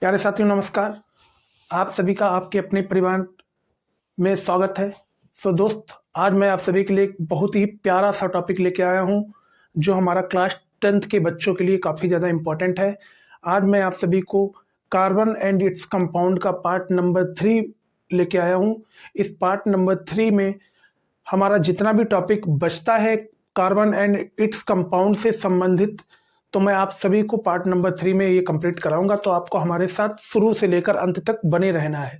प्यारे साथियों नमस्कार। आप सभी का आपके अपने परिवार में स्वागत है। दोस्त, आज मैं आप सभी के लिए एक बहुत ही प्यारा सा टॉपिक लेके आया हूँ जो हमारा क्लास 10th के बच्चों के लिए काफ़ी ज़्यादा इम्पोर्टेंट है। आज मैं आप सभी को कार्बन एंड इट्स कंपाउंड का पार्ट नंबर 3 लेके आया हूँ। इस पार्ट नंबर 3 में हमारा जितना भी टॉपिक बचता है कार्बन एंड इट्स कंपाउंड से संबंधित, तो मैं आप सभी को पार्ट नंबर 3 में ये कंप्लीट कराऊंगा। तो आपको हमारे साथ शुरू से लेकर अंत तक बने रहना है,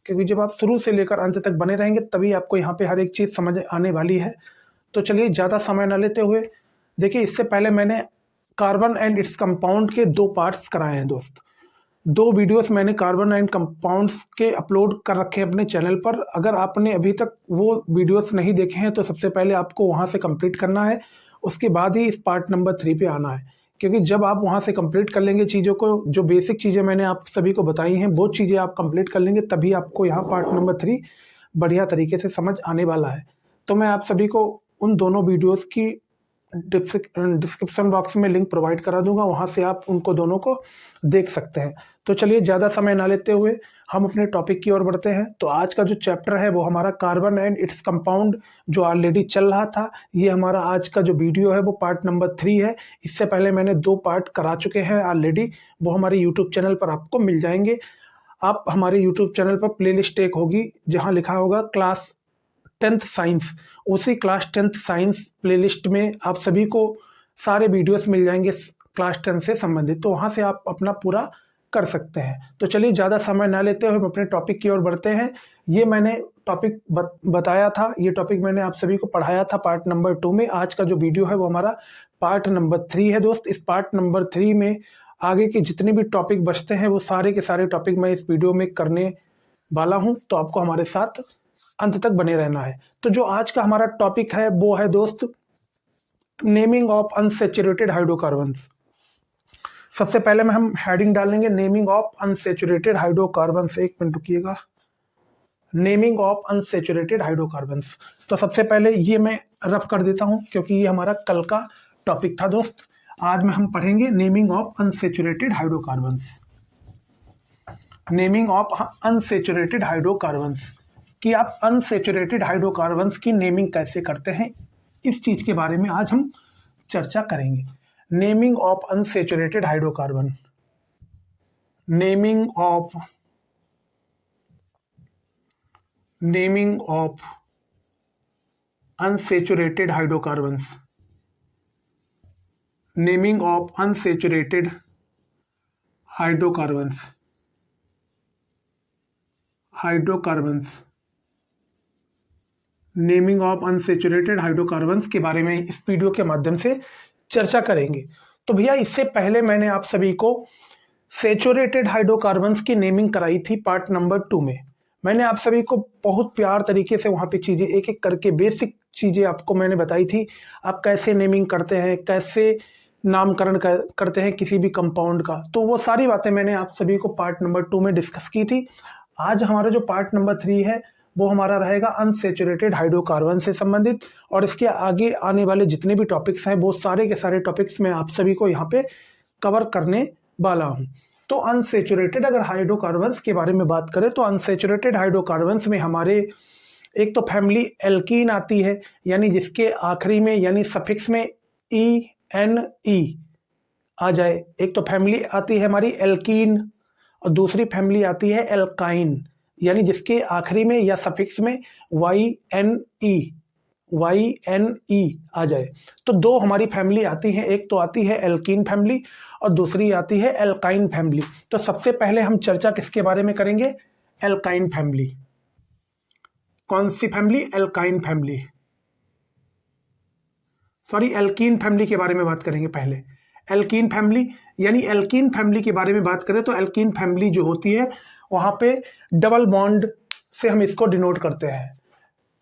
क्योंकि जब आप शुरू से लेकर अंत तक बने रहेंगे तभी आपको यहाँ पे हर एक चीज़ समझ आने वाली है। तो चलिए ज़्यादा समय न लेते हुए, देखिए इससे पहले मैंने कार्बन एंड इट्स कंपाउंड के 2 पार्ट्स कराए हैं दोस्त। 2 वीडियोस मैंने कार्बन एंड कंपाउंड्स के अपलोड कर रखे हैं अपने चैनल पर। अगर आपने अभी तक वो वीडियोस नहीं देखे हैं तो सबसे पहले आपको वहाँ से कंप्लीट करना है, उसके बाद ही इस पार्ट नंबर 3 पे आना है। क्योंकि जब आप वहाँ से कंप्लीट कर लेंगे चीज़ों को, जो बेसिक चीज़ें मैंने आप सभी को बताई हैं वो चीज़ें आप कंप्लीट कर लेंगे, तभी आपको यहाँ पार्ट नंबर 3 बढ़िया तरीके से समझ आने वाला है। तो मैं आप सभी को उन दोनों वीडियोस की डिस्क्रिप्शन बॉक्स में लिंक प्रोवाइड करा दूंगा, वहाँ से आप उनको दोनों को देख सकते हैं। तो चलिए ज़्यादा समय ना लेते हुए हम अपने टॉपिक की ओर बढ़ते हैं। तो आज का जो चैप्टर है वो हमारा कार्बन एंड इट्स कंपाउंड जो ऑलरेडी चल रहा था, ये हमारा आज का जो वीडियो है वो पार्ट नंबर 3 है। इससे पहले मैंने 2 पार्ट करा चुके हैं ऑलरेडी, वो हमारे यूट्यूब चैनल पर आपको मिल जाएंगे। आप हमारे यूट्यूब चैनल पर प्लेलिस्ट एक होगी जहाँ लिखा होगा क्लास 10th साइंस, उसी क्लास 10th साइंस प्लेलिस्ट में आप सभी को सारे वीडियोस मिल जाएंगे क्लास 10 से संबंधित, तो वहाँ से आप अपना पूरा कर सकते हैं। तो चलिए ज़्यादा समय ना लेते हुए हम अपने टॉपिक की ओर बढ़ते हैं। ये मैंने टॉपिक बताया था, ये टॉपिक मैंने आप सभी को पढ़ाया था पार्ट नंबर 2 में। आज का जो वीडियो है वो हमारा पार्ट नंबर 3 है दोस्त। इस पार्ट नंबर 3 में आगे के जितने भी टॉपिक बचते हैं वो सारे के सारे टॉपिक मैं इस वीडियो में करने वाला हूँ, तो आपको हमारे साथ अंत तक बने रहना है। तो जो आज का हमारा टॉपिक है वो है दोस्त नेमिंग ऑफ अनसैचुरेटेड हाइड्रोकार्बन्स। सबसे पहले में हम हेडिंग डालेंगे नेमिंग ऑफ अनसैचुरेटेड हाइड्रोकार्बन्स। एक मिनट रुकिएगा, नेमिंग ऑफ अनसैचुरेटेड हाइड्रोकार्बन्स। तो सबसे पहले ये मैं रफ कर देता हूँ क्योंकि ये हमारा कल का टॉपिक था दोस्त। आज में हम पढ़ेंगे naming of unsaturated hydrocarbons. Naming of unsaturated hydrocarbons कि आप अनसैचुरेटेड हाइड्रोकार्बन्स की नेमिंग कैसे करते हैं, इस चीज के बारे में आज हम चर्चा करेंगे। Naming of unsaturated hydrocarbon, naming of unsaturated hydrocarbons, naming of unsaturated hydrocarbons, naming of unsaturated hydrocarbons के बारे में इस वीडियो के माध्यम से चर्चा करेंगे। तो भैया इससे पहले मैंने आप सभी को सैचुरेटेड हाइड्रोकार्बन्स की नेमिंग कराई थी पार्ट नंबर 2 में। मैंने आप सभी को बहुत प्यार तरीके से वहाँ पे चीज़ें एक एक करके बेसिक चीज़ें आपको मैंने बताई थी, आप कैसे नेमिंग करते हैं, कैसे नामकरण करते हैं किसी भी कंपाउंड का। तो वो सारी बातें मैंने आप सभी को पार्ट नंबर 2 में डिस्कस की थी। आज हमारा जो पार्ट नंबर 3 है वो हमारा रहेगा अनसैचुरेटेड हाइड्रोकार्बन से संबंधित, और इसके आगे आने वाले जितने भी टॉपिक्स हैं वो सारे के सारे टॉपिक्स मैं आप सभी को यहाँ पे कवर करने वाला हूँ। तो अनसैचुरेटेड अगर हाइड्रोकार्बन्स के बारे में बात करें तो अनसैचुरेटेड हाइड्रोकार्बन्स में हमारे एक तो फैमिली एल्कीन आती है, यानी जिसके आखिरी में यानी सफिक्स में ENE आ जाए। एक तो फैमिली आती है हमारी एल्कीन और दूसरी फैमिली आती है एल्काइन, यानी जिसके आखिरी में या सफिक्स में YNE आ जाए। तो 2 हमारी फैमिली आती हैं, एक तो आती है एल्कीन फैमिली और दूसरी आती है एल्काइन फैमिली। तो सबसे पहले हम चर्चा किसके बारे में करेंगे? Alkyne family. कौन सी family? Alkyne family, sorry alkene family के बारे में बात करेंगे पहले। एल्कीन फैमिली, यानी एल्कीन फैमिली के बारे में बात करें तो एल्कीन फैमिली जो होती है वहाँ पे डबल बॉन्ड से हम इसको डिनोट करते हैं।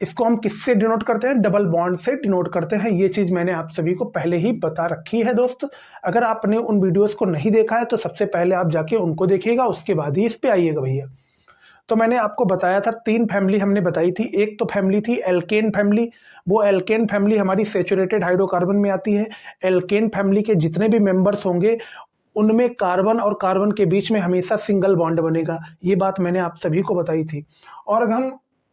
इसको हम किससे डिनोट करते हैं? डबल बॉन्ड से डिनोट करते हैं। ये चीज़ मैंने आप सभी को पहले ही बता रखी है दोस्त। अगर आपने उन वीडियोस को नहीं देखा है तो सबसे पहले आप जाके उनको देखिएगा, उसके बाद ही इस पे आइएगा भैया। तो मैंने आपको बताया था 3 फैमिली हमने बताई थी। एक तो फैमिली थी एल्केन फैमिली, वो एल्केन फैमिली हमारी सैचुरेटेड हाइड्रोकार्बन में आती है। एल्केन फैमिली के जितने भी मेंबर्स होंगे उनमें कार्बन और कार्बन के बीच में हमेशा सिंगल बॉन्ड बनेगा। ये बात मैंने आप सभी को बताई थी।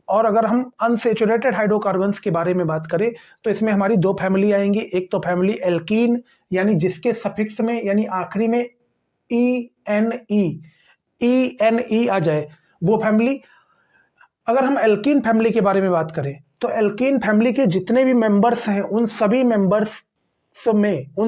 और अगर हम अनसेचुरेटेड हाइड्रोकार्बन्स के बारे में बात करें तो इसमें हमारी दो फैमिली आएंगी। एक तो फैमिली एल्कीन, यानी जिसके सफिक्स में यानी आखिरी में ई एन ई आ जाए, वो फैमिली। अगर हम एल्कीन फैमिली के बारे में बात करें तो एल्कीन फैमिली के जितने भी मेंबर्स हैं उन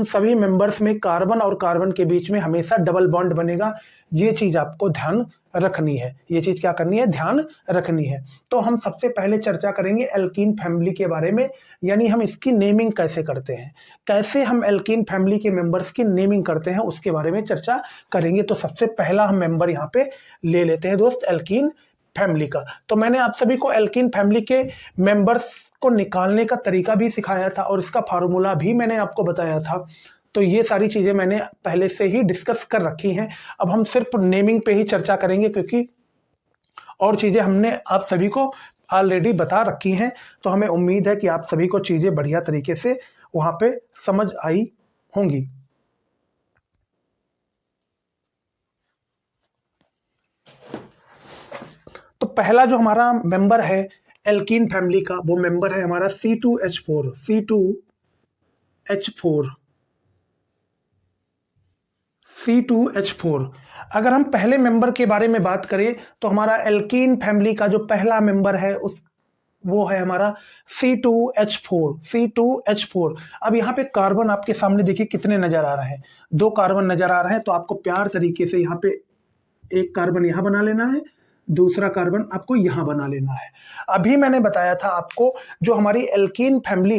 सभी मेंबर्स में कार्बन और कार्बन के बीच में हमेशा डबल बॉन्ड बनेगा। ये चीज आपको ध्यान रखनी है। ये चीज क्या करनी है? ध्यान रखनी है। तो हम सबसे पहले चर्चा करेंगे एल्कीन फैमिली के बारे में, यानी हम इसकी नेमिंग कैसे करते हैं, कैसे हम एल्कीन फैमिली के मेंबर्स की नेमिंग करते हैं, उसके बारे में चर्चा करेंगे। तो सबसे पहला हम मेंबर यहाँ पे ले लेते हैं दोस्त, एल्कीन फैमिली का। तो मैंने आप सभी को एल्कीन फैमिली के मेंबर्स को निकालने का तरीका भी सिखाया था और इसका फार्मूला भी मैंने आपको बताया था। तो ये सारी चीजें मैंने पहले से ही डिस्कस कर रखी हैं। अब हम सिर्फ नेमिंग पे ही चर्चा करेंगे, क्योंकि और चीजें हमने आप सभी को ऑलरेडी बता रखी हैं। तो हमें उम्मीद है कि आप सभी को चीजें बढ़िया तरीके से वहां पे समझ आई होंगी। तो पहला जो हमारा मेंबर है एल्कीन फैमिली का, वो मेंबर है हमारा C2H4। C2H4। अगर हम पहले मेंबर के बारे में बात करें तो हमारा एल्कीन फैमिली का जो पहला मेंबर है वो है हमारा C2H4। अब यहाँ पे कार्बन आपके सामने देखिए कितने नजर आ रहे हैं, 2 कार्बन नजर आ रहे हैं। तो आपको प्यार तरीके से यहाँ पे एक कार्बन यहाँ बना लेना है, दूसरा कार्बन आपको यहाँ बना लेना है। अभी मैंने बताया था आपको, जो हमारी एल्कीन फैमिली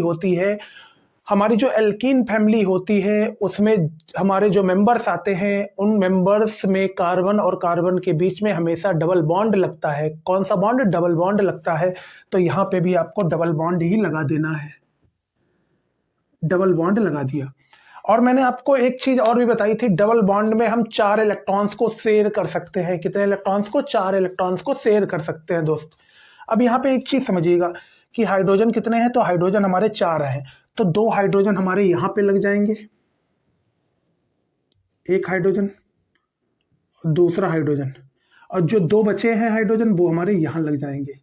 होती है, उसमें हमारे जो मेंबर्स आते हैं, उन मेंबर्स में कार्बन और कार्बन के बीच में हमेशा डबल बॉन्ड लगता है। कौन सा बॉन्ड? डबल बॉन्ड लगता है। तो यहाँ पे भी आपको डबल बॉन्ड ही लगा देना है। डबल बॉन्ड लगा दिया। और मैंने आपको एक चीज और भी बताई थी, डबल बॉन्ड में हम 4 इलेक्ट्रॉन्स को शेयर कर सकते हैं। कितने इलेक्ट्रॉन्स को? 4 इलेक्ट्रॉन्स को शेयर कर सकते हैं दोस्त। अब यहाँ पे एक चीज समझिएगा कि हाइड्रोजन कितने हैं, तो हाइड्रोजन हमारे 4 हैं। तो 2 हाइड्रोजन हमारे यहाँ पे लग जाएंगे, एक हाइड्रोजन, दूसरा हाइड्रोजन, और जो 2 बचे हैं हाइड्रोजन वो हमारे यहाँ लग जाएंगे।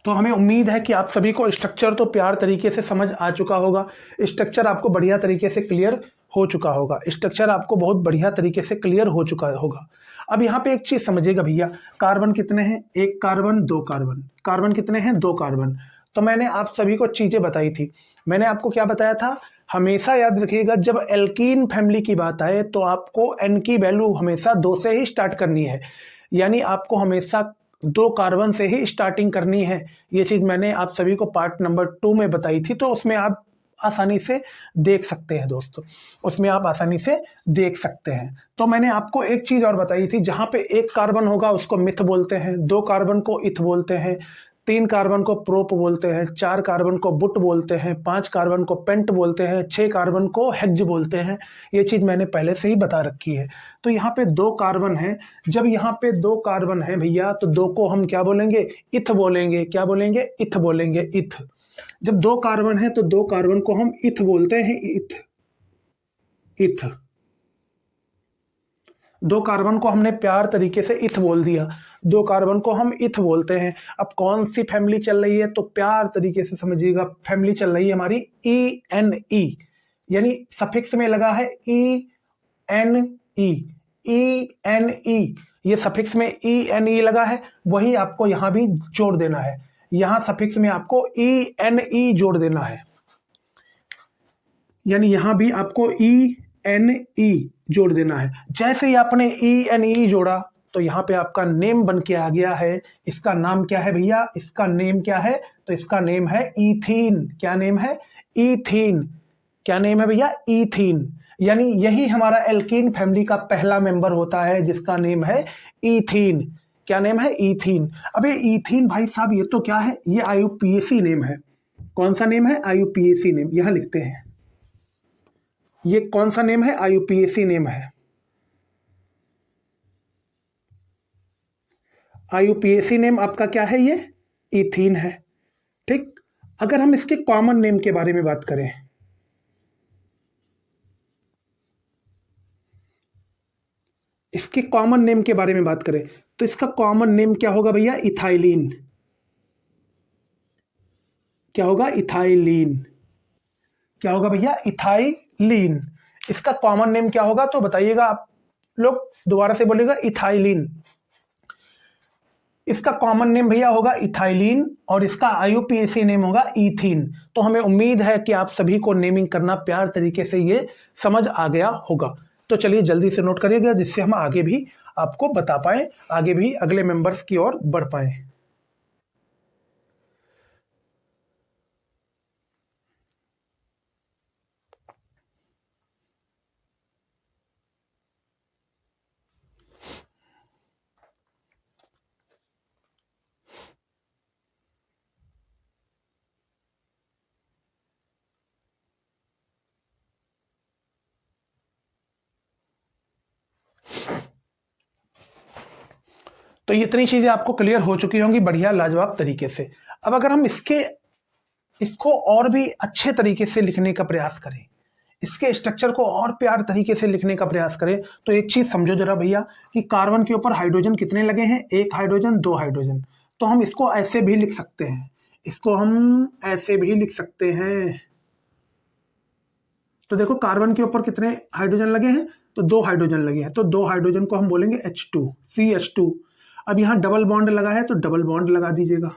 तो हमें उम्मीद है कि आप सभी को स्ट्रक्चर तो प्यार तरीके से समझ आ चुका होगा। स्ट्रक्चर आपको बढ़िया तरीके से क्लियर हो चुका होगा। स्ट्रक्चर आपको बहुत बढ़िया तरीके से क्लियर हो चुका होगा। अब यहाँ पे एक चीज समझिएगा भैया, कार्बन कितने हैं? 1 कार्बन, 2 कार्बन। कार्बन कितने हैं? 2 कार्बन। तो मैंने आप सभी को चीजें बताई थी। मैंने आपको क्या बताया था? हमेशा याद रखिएगा, जब एल्कीन फैमिली की बात आए तो आपको एन की वैल्यू हमेशा 2 से ही स्टार्ट करनी है, यानी आपको हमेशा 2 कार्बन से ही स्टार्टिंग करनी है। ये चीज मैंने आप सभी को पार्ट नंबर 2 में बताई थी, तो उसमें आप आसानी से देख सकते हैं दोस्तों, उसमें आप आसानी से देख सकते हैं। तो मैंने आपको एक चीज और बताई थी, जहां पे 1 कार्बन होगा उसको मिथ बोलते हैं, 2 कार्बन को इथ बोलते हैं, 3 कार्बन को प्रोप बोलते हैं, 4 कार्बन को बुट बोलते हैं, 5 कार्बन को पेंट बोलते हैं, 6 कार्बन को हेक्ज बोलते हैं। ये चीज मैंने पहले से ही बता रखी है। तो यहाँ पे 2 कार्बन है, जब यहाँ पे 2 कार्बन है भैया, तो 2 को हम क्या बोलेंगे? इथ बोलेंगे। क्या बोलेंगे? इथ बोलेंगे, इथ। जब 2 कार्बन है तो 2 कार्बन को हम इथ बोलते हैं, इथ, इथ। 2 कार्बन को हमने प्यार तरीके से इथ बोल दिया, 2 कार्बन को हम इथ बोलते हैं। अब कौन सी फैमिली चल रही है? तो प्यार तरीके से समझिएगा, फैमिली चल रही है हमारी ENE, यानी सफिक्स में लगा है ENE, ENE। ये सफिक्स में ENE लगा है, वही आपको यहां भी जोड़ देना है। यहां सफिक्स में आपको ENE जोड़ देना है, यानी यहां भी आपको ENE जोड़ देना है। जैसे ही आपने ENE जोड़ा तो यहाँ पे आपका नेम बन के आ गया है। इसका नाम क्या है भैया? इसका नेम क्या है? तो इसका नेम है ईथीन। क्या नेम है? ईथीन। क्या नेम है भैया? ईथीन। यानी यही हमारा एल्कीन फैमिली का पहला मेंबर होता है, जिसका नेम है ईथीन। क्या नेम है? ईथीन। अब ये ईथीन भाई साहब, ये तो क्या है? ये IUPAC नेम है। कौन सा नेम है? IUPAC name. यहां लिखते हैं, ये कौन सा नेम है? IUPAC नेम है। IUPAC नेम आपका क्या है? ये ईथीन है। ठीक। अगर हम इसके कॉमन नेम के बारे में बात करें, इसके कॉमन नेम के बारे में बात करें तो इसका कॉमन नेम क्या होगा भैया? इथाइलिन। क्या होगा? इथाइलिन। क्या होगा भैया? इथाइलिन। इसका कॉमन नेम क्या होगा तो बताइएगा आप लोग, दोबारा से बोलिएगा, इथाइलिन। इसका कॉमन नेम भैया होगा इथाइलिन और इसका आईयूपीएसी नेम होगा ईथीन। तो हमें उम्मीद है कि आप सभी को नेमिंग करना प्यार तरीके से ये समझ आ गया होगा। तो चलिए जल्दी से नोट करिएगा जिससे हम आगे भी आपको बता पाए, आगे भी अगले मेंबर्स की ओर बढ़ पाए। तो इतनी चीजें आपको क्लियर हो चुकी होंगी बढ़िया लाजवाब तरीके से। अब अगर हम इसको और भी अच्छे तरीके से लिखने का प्रयास करें, इसके स्ट्रक्चर को और प्यार तरीके से लिखने का प्रयास करें, तो एक चीज समझो जरा भैया कि कार्बन के ऊपर हाइड्रोजन कितने लगे हैं? एक हाइड्रोजन, दो हाइड्रोजन। तो हम इसको ऐसे भी लिख सकते हैं, इसको हम ऐसे भी लिख सकते हैं। तो देखो कार्बन के ऊपर कितने हाइड्रोजन लगे हैं? तो दो हाइड्रोजन लगे हैं, तो दो हाइड्रोजन को हम बोलेंगे H2, CH2। अब यहाँ डबल बॉन्ड लगा है तो डबल बॉन्ड लगा दीजिएगा।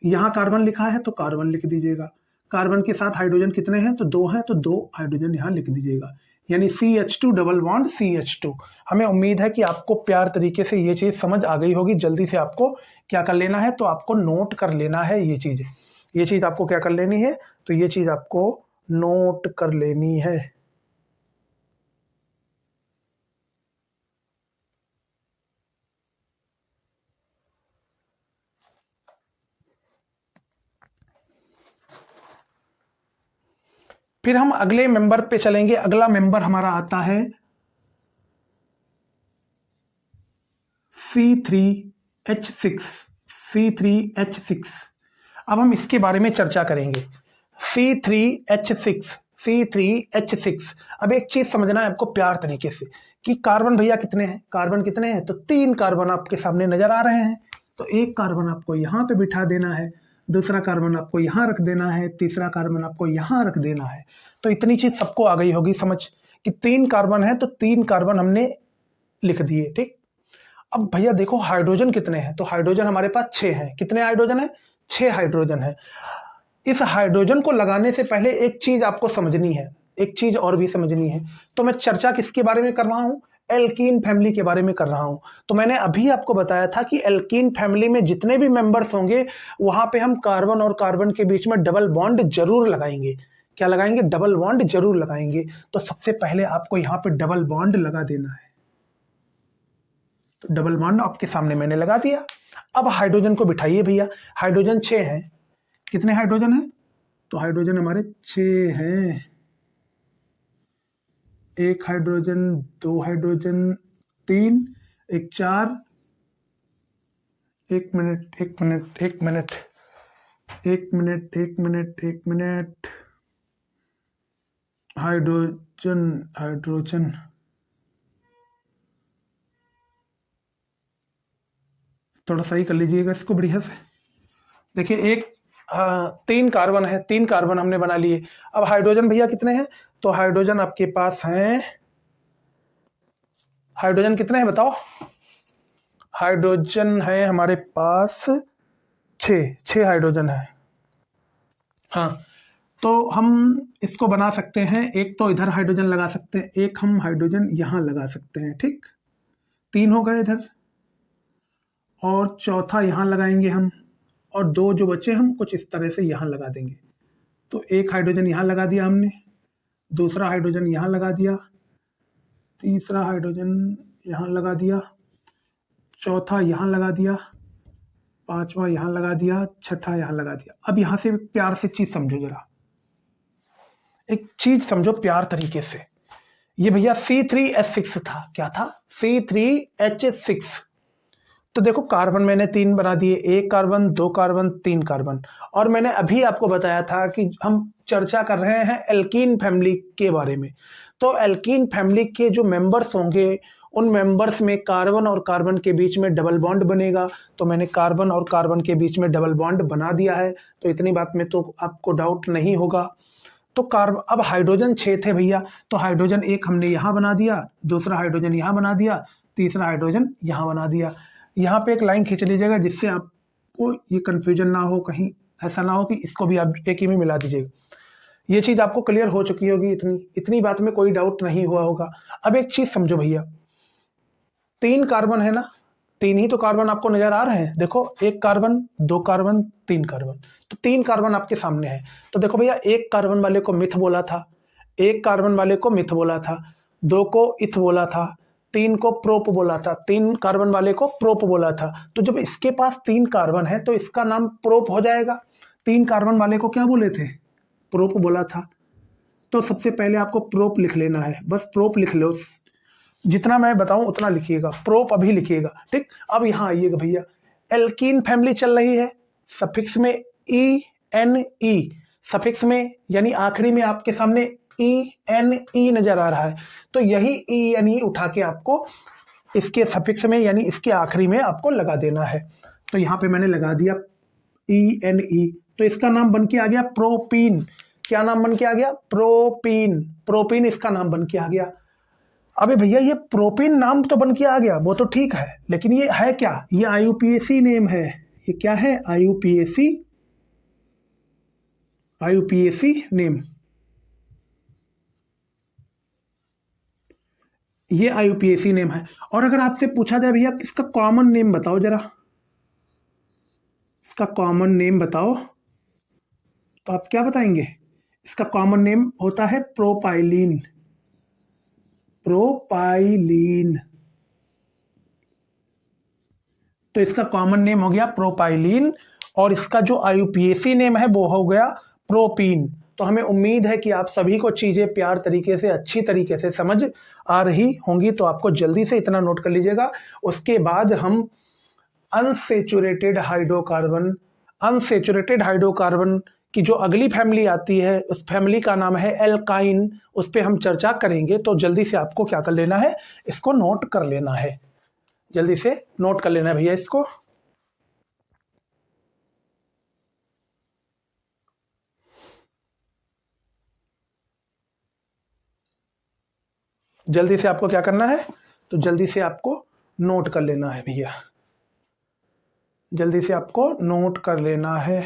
यहाँ कार्बन लिखा है तो कार्बन लिख दीजिएगा। कार्बन के साथ हाइड्रोजन कितने हैं? तो दो हैं, तो दो हाइड्रोजन यहाँ लिख दीजिएगा, यानी CH2 डबल बॉन्ड CH2। हमें उम्मीद है कि आपको प्यार तरीके से ये चीज़ समझ आ गई होगी। जल्दी से आपको क्या कर लेना है? तो आपको नोट कर लेना है ये चीज़ आपको क्या कर लेनी है? तो ये चीज़ आपको नोट कर लेनी है। फिर हम अगले मेंबर पे चलेंगे। अगला मेंबर हमारा आता है C3H6। C3H6। अब हम इसके बारे में चर्चा करेंगे। C3H6, C3H6। अब एक चीज समझना है आपको प्यार तरीके से कि कार्बन भैया कितने हैं? कार्बन कितने हैं? तो तीन कार्बन आपके सामने नजर आ रहे हैं। तो एक कार्बन आपको यहाँ पे बिठा देना है, दूसरा कार्बन आपको यहाँ रख देना है, तीसरा कार्बन आपको यहाँ रख देना है। तो इतनी चीज सबको आ गई होगी समझ कि तीन कार्बन है तो तीन कार्बन हमने लिख दिए, ठीक। अब भैया देखो हाइड्रोजन कितने हैं? तो हाइड्रोजन हमारे पास 6 हैं। कितने हाइड्रोजन है? 6 हाइड्रोजन है। इस हाइड्रोजन को लगाने से पहले एक चीज आपको समझनी है, एक चीज और भी समझनी है। तो मैं चर्चा किसके बारे में कर रहा हूं? एल्कीन फैमिली के बारे में कर रहा हूं। तो मैंने अभी आपको बताया था कि एल्कीन फैमिली में जितने भी मेंबर्स होंगे वहां पे हम कार्बन और कार्बन के बीच में डबल बॉन्ड जरूर लगाएंगे। क्या लगाएंगे? डबल बॉन्ड जरूर लगाएंगे। तो सबसे पहले आपको यहाँ पे डबल बॉन्ड लगा देना है। तो डबल बॉन्ड आपके सामने मैंने लगा दिया। अब हाइड्रोजन को बिठाइए भैया। हाइड्रोजन 6 हैं। कितने हाइड्रोजन हैं? तो हाइड्रोजन हमारे 6 हैं। एक हाइड्रोजन, दो हाइड्रोजन, तीन, एक 4। एक मिनट, एक मिनट, एक मिनट, एक मिनट, एक मिनट, एक मिनट। हाइड्रोजन, हाइड्रोजन, थोड़ा सही कर लीजिएगा इसको बढ़िया से। देखिए एक तीन कार्बन है, तीन कार्बन हमने बना लिए। अब हाइड्रोजन भैया कितने हैं? तो हाइड्रोजन आपके पास हैं, हाइड्रोजन कितने हैं बताओ? हाइड्रोजन है हमारे पास 6 हाइड्रोजन है। हाँ, तो हम इसको बना सकते हैं। एक तो इधर हाइड्रोजन लगा सकते हैं, एक हम हाइड्रोजन यहां लगा सकते हैं, ठीक। 3 हो गए इधर, और चौथा यहां लगाएंगे हम, और दो जो बचे हम कुछ इस तरह से यहां लगा देंगे। तो एक हाइड्रोजन यहां लगा दिया हमने, दूसरा हाइड्रोजन यहां लगा दिया, तीसरा हाइड्रोजन यहां लगा दिया, चौथा यहां लगा दिया, पांचवा यहां लगा दिया, छठा यहां लगा दिया। अब यहां से प्यार से चीज समझो जरा, एक चीज समझो प्यार तरीके से। ये भैया C3H6 था। क्या था? C3H6। तो देखो कार्बन मैंने 3 बना दिए, एक कार्बन, दो कार्बन, 3 कार्बन। और मैंने अभी आपको बताया था कि हम चर्चा कर रहे हैं एल्कीन फैमिली के बारे में। तो एल्कीन फैमिली के जो मेंबर्स होंगे उन मेंबर्स में कार्बन और कार्बन के बीच में डबल बॉन्ड बनेगा। तो मैंने कार्बन और कार्बन के बीच में डबल बॉन्ड बना दिया है, तो इतनी बात में तो आपको डाउट नहीं होगा। तो कार्बन, अब हाइड्रोजन 6 थे भैया, तो हाइड्रोजन एक हमने यहाँ बना दिया, दूसरा हाइड्रोजन यहाँ बना दिया, तीसरा हाइड्रोजन यहाँ बना दिया। यहाँ पे एक लाइन खींच लीजिएगा जिससे आपको ये कन्फ्यूजन ना हो, कहीं ऐसा ना हो कि इसको भी आप एक ही में मिला दीजिएगा। ये चीज़ आपको क्लियर हो चुकी होगी, इतनी बात में कोई डाउट नहीं हुआ होगा। अब एक चीज़ समझो भैया, 3 कार्बन है ना, 3 ही तो कार्बन आपको नजर आ रहे हैं। देखो, 1 कार्बन, 2 कार्बन, 3 कार्बन, तो 3 कार्बन आपके सामने है। तो देखो भैया, 1 कार्बन वाले को मिथ बोला था, 1 कार्बन वाले को मिथ बोला था, 2 को इथ बोला था, 3 को प्रोप बोला था, 3 कार्बन वाले को प्रोप बोला था। तो जब इसके पास 3 कार्बन है तो इसका नाम प्रोप हो जाएगा। 3 कार्बन वाले को क्या बोले थे? प्रोप बोला था। तो सबसे पहले आपको प्रोप लिख लेना है, बस प्रोप लिख लो, जितना मैं बताऊं उतना लिखिएगा, प्रोप अभी लिखिएगा, ठीक। अब यहाँ आइएगा भैया, एल्कीन फैमिली चल रही है, सफिक्स में ई एन ई, सफिक्स में यानी आखिरी में आपके सामने ई एन ई नजर आ रहा है, तो यही ई एन ई उठा के आपको इसके सफिक्स में यानी इसके आखिरी में आपको लगा देना है। तो यहाँ पे मैंने लगा दिया ई एन ई, तो इसका नाम बन के आ गया प्रोपीन। क्या नाम बन के आ गया? प्रोपीन। प्रोपीन इसका नाम बन के आ गया। अबे भैया, ये प्रोपीन नाम तो बन के आ गया, वो तो ठीक है, लेकिन ये है क्या? ये आईयूपीएसी नेम है। ये क्या है? IUPAC, IUPAC name. ये आईयूपीएसी नेम है। और अगर आपसे पूछा जाए भैया इसका कॉमन नेम बताओ जरा, इसका कॉमन नेम बताओ, तो आप क्या बताएंगे? इसका कॉमन नेम होता है प्रोपाइलीन। प्रोपाइलीन, तो इसका कॉमन नेम हो गया प्रोपाइलीन, और इसका जो आईयूपीएसी नेम है वो हो गया प्रोपीन। तो हमें उम्मीद है कि आप सभी को चीज़ें प्यार तरीके से, अच्छी तरीके से समझ आ रही होंगी। तो आपको जल्दी से इतना नोट कर लीजिएगा। उसके बाद हम अनसेचुरेटेड हाइड्रोकार्बन, अनसेचुरेटेड हाइड्रोकार्बन की जो अगली फैमिली आती है उस फैमिली का नाम है एल्काइन, उस पर हम चर्चा करेंगे। तो जल्दी से आपको क्या कर लेना है? इसको नोट कर लेना है, जल्दी से नोट कर लेना है भैया इसको। जल्दी से आपको क्या करना है? तो जल्दी से आपको नोट कर लेना है भैया, जल्दी से आपको नोट कर लेना है।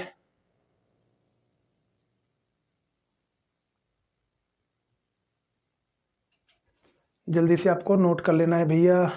जल्दी से आपको नोट कर लेना है भैया।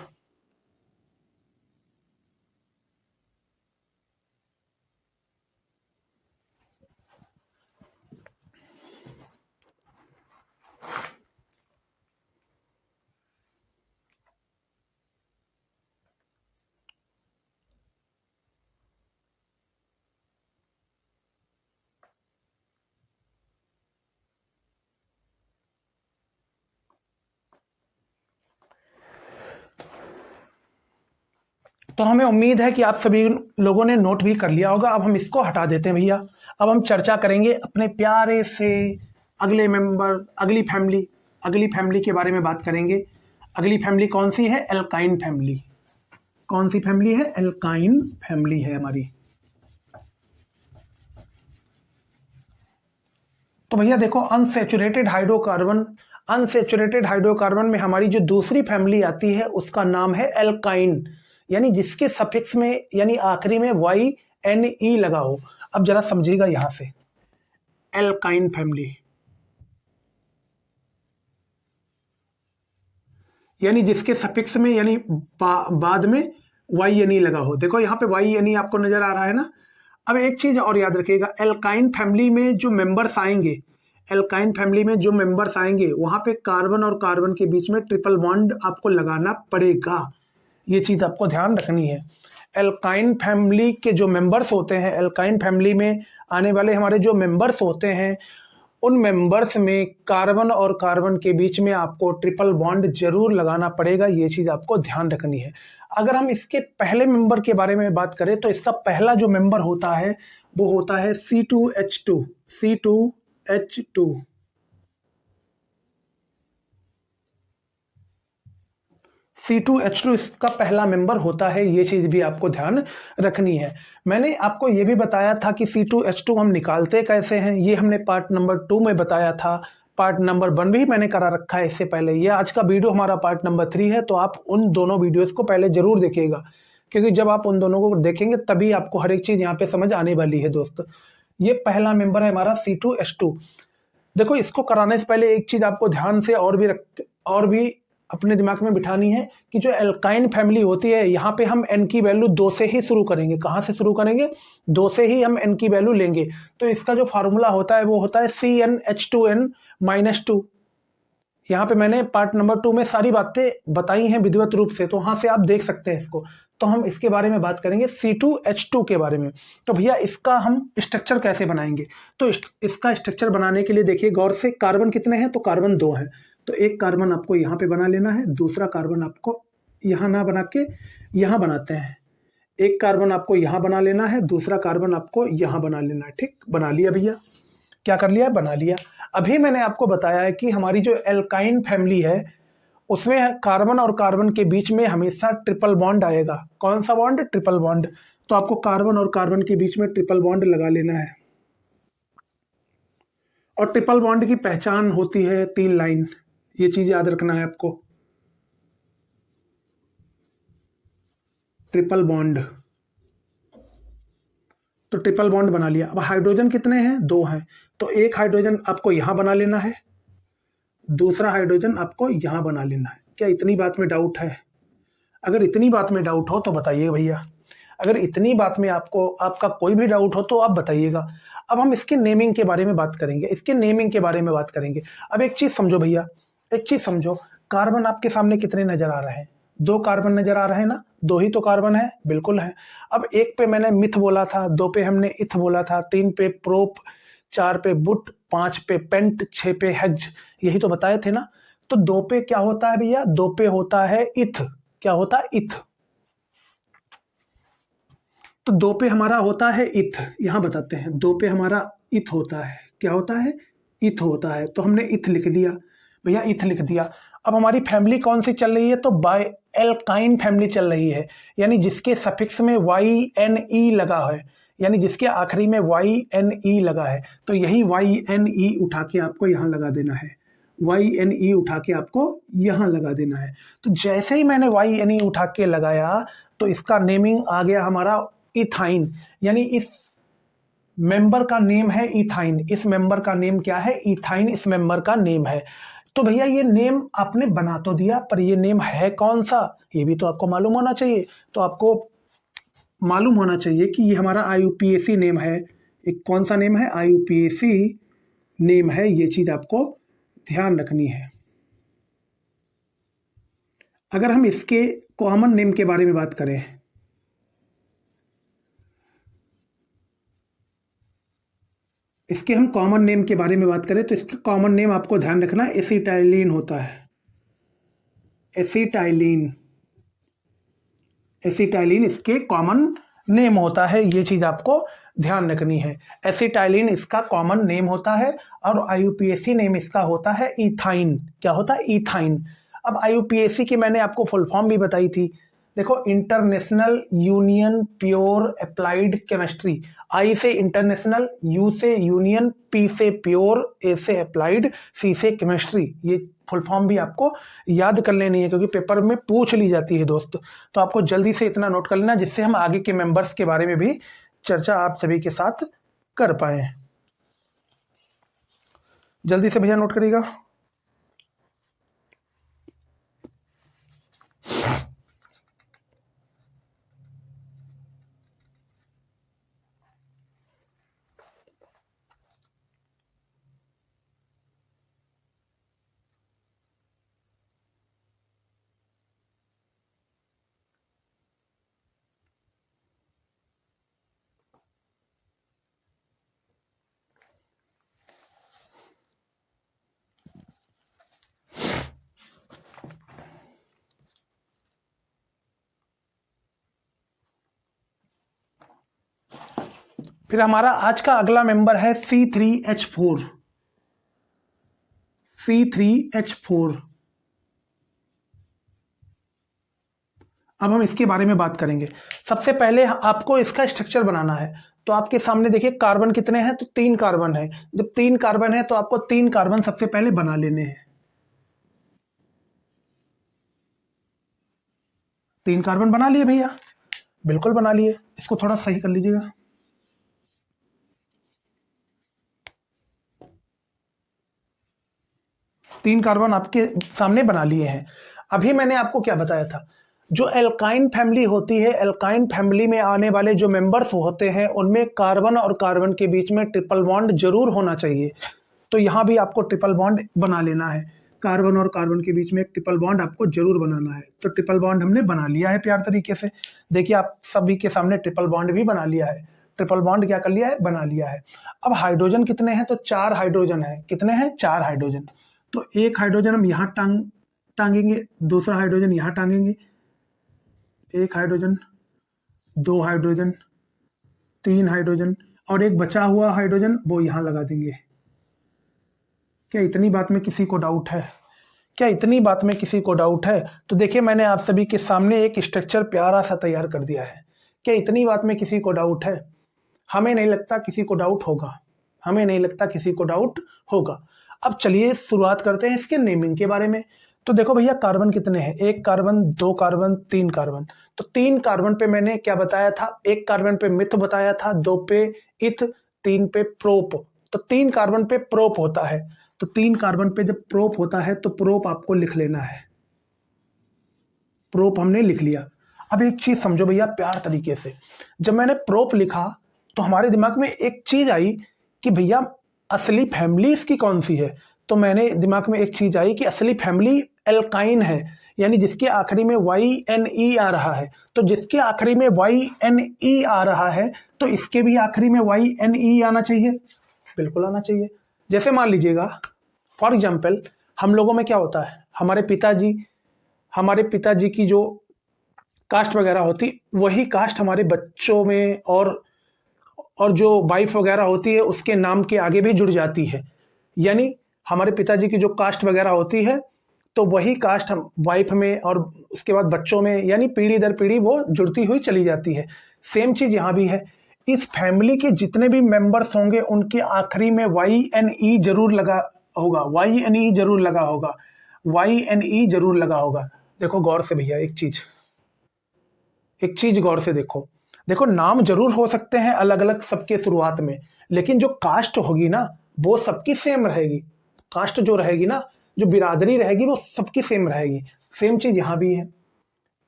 तो हमें उम्मीद है कि आप सभी लोगों ने नोट भी कर लिया होगा। अब हम इसको हटा देते हैं भैया। अब हम चर्चा करेंगे अपने प्यारे से अगले मेंबर, अगली फैमिली के बारे में बात करेंगे। अगली फैमिली कौन सी है? Alkyne family. कौन सी फैमिली है? एल्काइन फैमिली है हमारी। तो भैया देखो, अनसेचुरेटेड हाइड्रोकार्बन, अनसेचुरेटेड हाइड्रोकार्बन में हमारी जो दूसरी फैमिली आती है उसका नाम है एल्काइन, यानी जिसके सफिक्स में यानी आखिरी में वाई एन ई लगा हो। अब जरा समझिएगा यहां से, एल्काइन फैमिली यानी जिसके सफिक्स में यानी बाद में वाई एन ई लगा हो। देखो यहाँ पे वाई एन ई आपको नजर आ रहा है ना। अब एक चीज और याद रखिएगा, एल्काइन फैमिली में जो मेंबर्स आएंगे, एल्काइन फैमिली में जो मेंबर्स आएंगे वहां पे कार्बन और कार्बन के बीच में ट्रिपल बॉन्ड आपको लगाना पड़ेगा। ये चीज आपको ध्यान रखनी है। एल्काइन फैमिली के जो मेंबर्स होते हैं, एल्काइन फैमिली में आने वाले हमारे जो मेंबर्स होते हैं, उन मेंबर्स में कार्बन और कार्बन के बीच में आपको ट्रिपल बॉन्ड जरूर लगाना पड़ेगा। ये चीज आपको ध्यान रखनी है। अगर हम इसके पहले मेंबर के बारे में बात करें तो इसका पहला जो मेंबर होता है वो होता है C2H2, C2H2। C2H2 इसका पहला मेंबर होता है, ये चीज़ भी आपको ध्यान रखनी है। मैंने आपको ये भी बताया था कि C2H2 हम निकालते कैसे हैं, ये हमने पार्ट नंबर 2 में बताया था। पार्ट नंबर 1 भी मैंने करा रखा है इससे पहले। ये आज का वीडियो हमारा पार्ट नंबर 3 है, तो आप उन दोनों वीडियोज़ को पहले ज़रूर देखिएगा, क्योंकि जब आप उन दोनों को देखेंगे तभी आपको हर एक चीज़ यहाँ पे समझ आने वाली है दोस्त। ये पहला मेंबर है हमारा C2H2। देखो, इसको कराने से पहले एक चीज़ आपको ध्यान से और भी अपने दिमाग में बिठानी है कि जो एल्काइन फैमिली होती है, यहाँ पे हम n की वैल्यू 2 से ही शुरू करेंगे। कहाँ से शुरू करेंगे? 2 से ही हम n की वैल्यू लेंगे। तो इसका जो फार्मूला होता है वो होता है CnH2n-2। यहाँ पे मैंने पार्ट नंबर 2 में सारी बातें बताई हैं विधिवत रूप से, तो वहाँ से आप देख सकते हैं इसको। तो हम इसके बारे में बात करेंगे C2H2 के बारे में। तो भैया इसका हम स्ट्रक्चर कैसे बनाएंगे? तो इसका स्ट्रक्चर बनाने के लिए देखिए गौर से, कार्बन कितने हैं? तो कार्बन 2 हैं। तो एक कार्बन आपको यहाँ पे बना लेना है, दूसरा कार्बन आपको यहाँ ना बना के यहाँ बनाते हैं। एक कार्बन आपको यहाँ बना लेना है, दूसरा कार्बन आपको यहाँ बना लेना है। ठीक, बना लिया भैया? क्या कर लिया? बना लिया। अभी मैंने आपको बताया है कि हमारी जो एल्काइन फैमिली है उसमें कार्बन और कार्बन के बीच में हमेशा ट्रिपल बॉन्ड आएगा। कौन सा बॉन्ड? Triple bond. तो आपको कार्बन और कार्बन के बीच में ट्रिपल बॉन्ड लगा लेना है। और ट्रिपल बॉन्ड की पहचान होती है 3 लाइन, ये चीज याद रखना है आपको। ट्रिपल बॉन्ड, तो ट्रिपल बॉन्ड बना लिया। अब हाइड्रोजन कितने हैं? 2 हैं। तो एक हाइड्रोजन आपको यहां बना लेना है, दूसरा हाइड्रोजन आपको यहां बना लेना है। क्या इतनी बात में डाउट है? अगर इतनी बात में डाउट हो तो बताइए भैया। अगर इतनी बात में आपका कोई भी डाउट हो तो आप बताइएगा। अब हम इसके नेमिंग के बारे में बात करेंगे, अब एक चीज समझो भैया, एक चीज समझो। कार्बन आपके सामने कितने नजर आ रहे हैं? 2 कार्बन नजर आ रहे हैं ना? 2 ही तो कार्बन है, बिल्कुल है। अब 1 पे मैंने मिथ बोला था, 2 पे हमने इथ बोला था, 3 पे प्रोप, 4 पे बुट, 5 पे पेंट, 6 पे हेज, यही तो बताए थे ना। तो 2 पे क्या होता है भैया? 2 पे होता है इथ। क्या होता है? इथ। तो 2 पे हमारा होता है इथ, यहां बताते हैं। 2 पे हमारा इथ होता है। क्या होता है? इथ होता है। तो हमने इथ लिख दिया भैया, इथ लिख दिया। अब हमारी फैमिली कौन सी चल रही है? तो बाय एल्काइन फैमिली चल रही है, यानी जिसके सफिक्स में YNE लगा है, यानी जिसके आखिरी में YNE लगा है। तो यही YNE उठा के आपको यहां लगा देना है, YNE उठा के आपको यहां लगा देना है। तो जैसे ही मैंने YNE उठा के लगाया तो इसका नेमिंग आ गया हमारा इथाइन, यानी इस मेंबर का नेम है इथाइन। इस मेंबर का नेम क्या है? इथाइन इस मेंबर का नेम है। तो भैया ये नेम आपने बना तो दिया, पर ये नेम है कौन सा, ये भी तो आपको मालूम होना चाहिए। तो आपको मालूम होना चाहिए कि ये हमारा IUPAC नेम है। एक कौन सा नेम है? IUPAC नेम है। ये चीज आपको ध्यान रखनी है। अगर हम इसके कॉमन नेम के बारे में बात करें, तो इसका कॉमन नेम आपको ध्यान रखना है, एसिटाइलिन होता है। एसिटाइलिन इसके कॉमन नेम होता है, ये चीज आपको ध्यान रखनी है। एसिटाइलिन इसका कॉमन नेम होता है और IUPAC नेम इसका होता है इथाइन। क्या होता है? इथाइन। अब IUPAC की मैंने आपको फुल फॉर्म भी बताई थी। देखो, international union pure applied chemistry. I से इंटरनेशनल, U से यूनियन, P से प्योर, A से अप्लाइड, C से केमिस्ट्री। ये फुल फॉर्म भी आपको याद कर लेनी है, क्योंकि पेपर में पूछ ली जाती है दोस्त। तो आपको जल्दी से इतना नोट कर लेना, जिससे हम आगे के मेंबर्स के बारे में भी चर्चा आप सभी के साथ कर पाए। जल्दी से भैया नोट करिएगा। फिर हमारा आज का अगला मेंबर है C3H4। C3H4 अब हम इसके बारे में बात करेंगे। सबसे पहले आपको इसका स्ट्रक्चर बनाना है। तो आपके सामने देखिए कार्बन कितने हैं, तो 3 कार्बन है। जब 3 कार्बन है तो आपको 3 कार्बन सबसे पहले बना लेने हैं। 3 कार्बन बना लिए भैया, बिल्कुल बना लिए। इसको थोड़ा सही कर लीजिएगा। तीन कार्बन आपके सामने बना लिए हैं। अभी मैंने आपको क्या बताया था, जो एल्काइन फैमिली होती है, एल्काइन फैमिली में आने वाले जो मेंबर्स होते हैं उनमें कार्बन और कार्बन के बीच में ट्रिपल बॉन्ड जरूर होना चाहिए। तो यहाँ भी आपको ट्रिपल बॉन्ड बना लेना है। कार्बन और कार्बन के बीच में एक ट्रिपल बॉन्ड आपको जरूर बनाना है। तो ट्रिपल बॉन्ड हमने बना लिया है प्यार तरीके से। देखिए आप सभी के सामने ट्रिपल बॉन्ड भी बना लिया है। ट्रिपल बॉन्ड क्या कर लिया है, बना लिया है। अब हाइड्रोजन कितने हैं, तो 4 हाइड्रोजन है। कितने हैं, 4 हाइड्रोजन। तो एक हाइड्रोजन हम यहाँ टांगेंगे, दूसरा हाइड्रोजन यहाँ टांगेंगे। एक हाइड्रोजन, 2 हाइड्रोजन, 3 हाइड्रोजन, और एक बचा हुआ हाइड्रोजन वो यहाँ लगा देंगे। क्या इतनी बात में किसी को डाउट है? क्या इतनी बात में किसी को डाउट है? तो देखिए मैंने आप सभी के सामने एक स्ट्रक्चर प्यारा सा तैयार कर दिया है। क्या इतनी बात में किसी को डाउट है? हमें नहीं लगता किसी को डाउट होगा। हमें नहीं लगता किसी को डाउट होगा। अब चलिए शुरुआत करते हैं इसके नेमिंग के बारे में। तो देखो भैया कार्बन कितने हैं, 1 कार्बन, 2 कार्बन, 3 कार्बन। तो 3 कार्बन पे मैंने क्या बताया था, 1 कार्बन पे मिथ बताया था, 2 पे इथ, 3 पे प्रोप। तो 3 कार्बन पे प्रोप होता है। तो 3 कार्बन पे जब प्रोप होता है तो प्रोप आपको लिख लेना है। प्रोप हमने लिख लिया। अब एक चीज समझो भैया प्यार तरीके से, जब मैंने प्रोप लिखा तो हमारे दिमाग में एक चीज आई कि भैया असली फैमिली इसकी कौन सी है। तो मैंने दिमाग में एक चीज आई कि असली फैमिली एल्काइन है, यानी जिसके आखिरी में YNE आ रहा है। तो जिसके आखिरी में YNE आ रहा है तो इसके भी आखिरी में YNE आना चाहिए, बिल्कुल आना चाहिए। जैसे मान लीजिएगा फॉर एग्जाम्पल हम लोगों में क्या होता है, हमारे पिताजी की जो कास्ट वगैरह होती वही कास्ट हमारे बच्चों में और जो वाइफ वगैरह होती है उसके नाम के आगे भी जुड़ जाती है। यानी हमारे पिताजी की जो कास्ट वगैरह होती है तो वही कास्ट हम वाइफ में और उसके बाद बच्चों में, यानी पीढ़ी दर पीढ़ी वो जुड़ती हुई चली जाती है। सेम चीज यहाँ भी है। इस फैमिली के जितने भी मेंबर्स होंगे उनके आखिरी में YNE जरूर लगा होगा, YNE जरूर लगा होगा, YNE जरूर लगा होगा। देखो गौर से भैया एक चीज गौर से देखो नाम जरूर हो सकते हैं अलग अलग सबके शुरुआत में, लेकिन जो कास्ट होगी ना वो सबकी सेम रहेगी। कास्ट जो रहेगी ना, जो बिरादरी रहेगी वो सबकी सेम रहेगी। सेम चीज यहां भी है।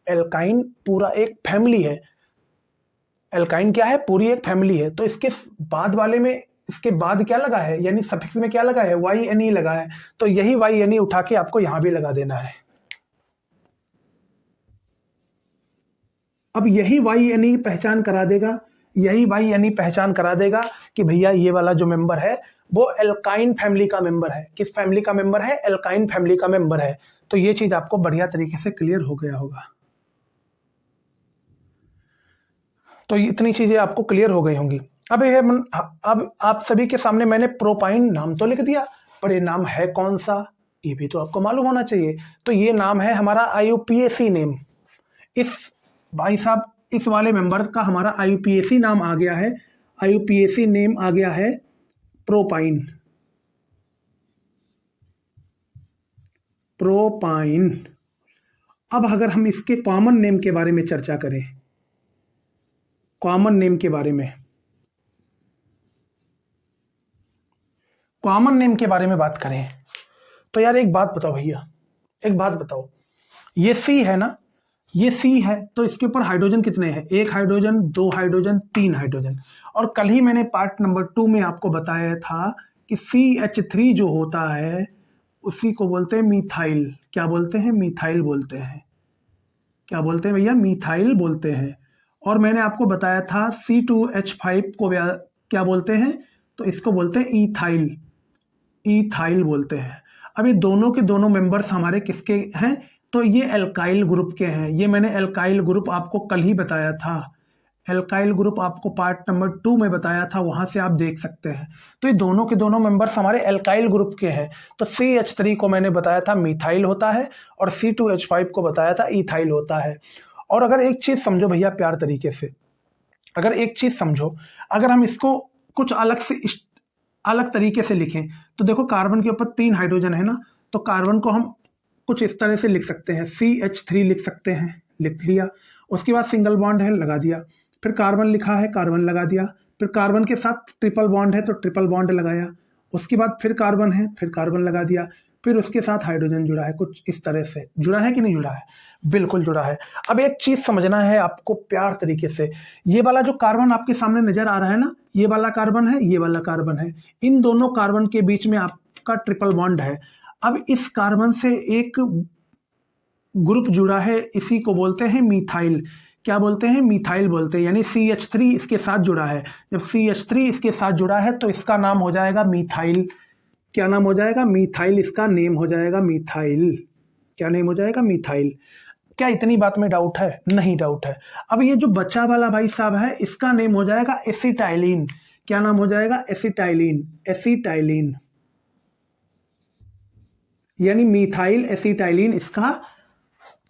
एल्काइन पूरा एक फैमिली है। एल्काइन क्या है, पूरी एक फैमिली है। तो इसके बाद वाले में इसके बाद क्या लगा है, यानी सफिक्स में क्या लगा है, YNE लगा है। तो यही YNE उठा के आपको यहां भी लगा देना है। अब यही YNE पहचान करा देगा कि भैया ये वाला जो मेंबर है वो एल्काइन फैमिली का मेंबर है। किस फैमिली का मेंबर है, एल्काइन फैमिली का मेंबर है। तो ये चीज आपको बढ़िया तरीके से क्लियर हो गया होगा। तो इतनी चीजें आपको क्लियर हो गई होंगी। अब आप सभी के सामने मैंने प्रोपाइन नाम तो लिख दिया, पर ये नाम है कौन सा ये भी तो आपको मालूम होना चाहिए। तो ये नाम है हमारा IUPAC नेम। इस भाई साहब इस वाले मेंबर का हमारा IUPAC नाम आ गया है। IUPAC नेम आ गया है प्रोपाइन। अब अगर हम इसके कॉमन नेम के बारे में चर्चा करें, कॉमन नेम के बारे में बात करें तो यार एक बात बताओ भैया, ये C है ना, ये C है तो इसके ऊपर हाइड्रोजन कितने हैं, 1 हाइड्रोजन, 2 हाइड्रोजन, 3 हाइड्रोजन। और कल ही मैंने पार्ट नंबर 2 में आपको बताया था कि CH3 जो होता है उसी को बोलते हैं मीथाइल। क्या बोलते हैं, मीथाइल बोलते हैं। क्या बोलते हैं भैया, मीथाइल बोलते हैं। और मैंने आपको बताया था C2H5 को क्या बोलते हैं, तो इसको बोलते हैं ईथाइल बोलते हैं। अब ये दोनों के दोनों मेंबर्स हमारे किसके हैं, तो ये एल्काइल ग्रुप के हैं। ये मैंने एल्काइल ग्रुप आपको कल ही बताया था। एल्काइल ग्रुप आपको पार्ट नंबर 2 में बताया था, वहां से आप देख सकते हैं। तो ये दोनों के दोनों मेंबर्स हमारे एल्काइल ग्रुप के हैं। तो CH3 को मैंने बताया था मीथाइल होता है और C2H5 को बताया था ईथाइल होता है। और अगर एक चीज समझो भैया प्यार तरीके से, अगर एक चीज समझो, अगर हम इसको कुछ अलग तरीके से लिखें तो देखो कार्बन के ऊपर 3 हाइड्रोजन है ना, तो कार्बन को हम कुछ इस तरह से लिख सकते हैं, CH3 लिख सकते हैं, लिख लिया। उसके बाद सिंगल बॉन्ड है, लगा दिया। फिर कार्बन लिखा है, कार्बन लगा दिया। फिर कार्बन के साथ ट्रिपल बॉन्ड है तो ट्रिपल बॉन्ड लगाया। उसके बाद फिर कार्बन है, फिर कार्बन लगा दिया। फिर उसके साथ हाइड्रोजन जुड़ा है, कुछ इस तरह से जुड़ा है कि नहीं जुड़ा है? बिल्कुल जुड़ा है। अब एक चीज समझना है आपको प्यार तरीके से, ये वाला जो कार्बन आपके सामने नजर आ रहा है ना, ये वाला कार्बन है, ये वाला कार्बन है, इन दोनों कार्बन के बीच में आपका ट्रिपल बॉन्ड है। अब इस कार्बन से एक ग्रुप जुड़ा है, इसी को बोलते हैं मीथाइल। क्या बोलते हैं? मीथाइल बोलते हैं, यानी CH3 इसके साथ जुड़ा है। जब CH3 इसके साथ जुड़ा है तो इसका नाम हो जाएगा मीथाइल। क्या नाम हो जाएगा? मीथाइल। इसका नेम हो जाएगा मीथाइल। क्या नेम हो जाएगा? मीथाइल। क्या इतनी बात में डाउट है? नहीं डाउट है। अब ये जो बचा वाला भाई साहब है, इसका नेम हो जाएगा एसिटाइलिन। क्या नाम हो जाएगा? एसिटाइलिन। एसिटाइलिन यानी मीथाइल एसिटाइलिन इसका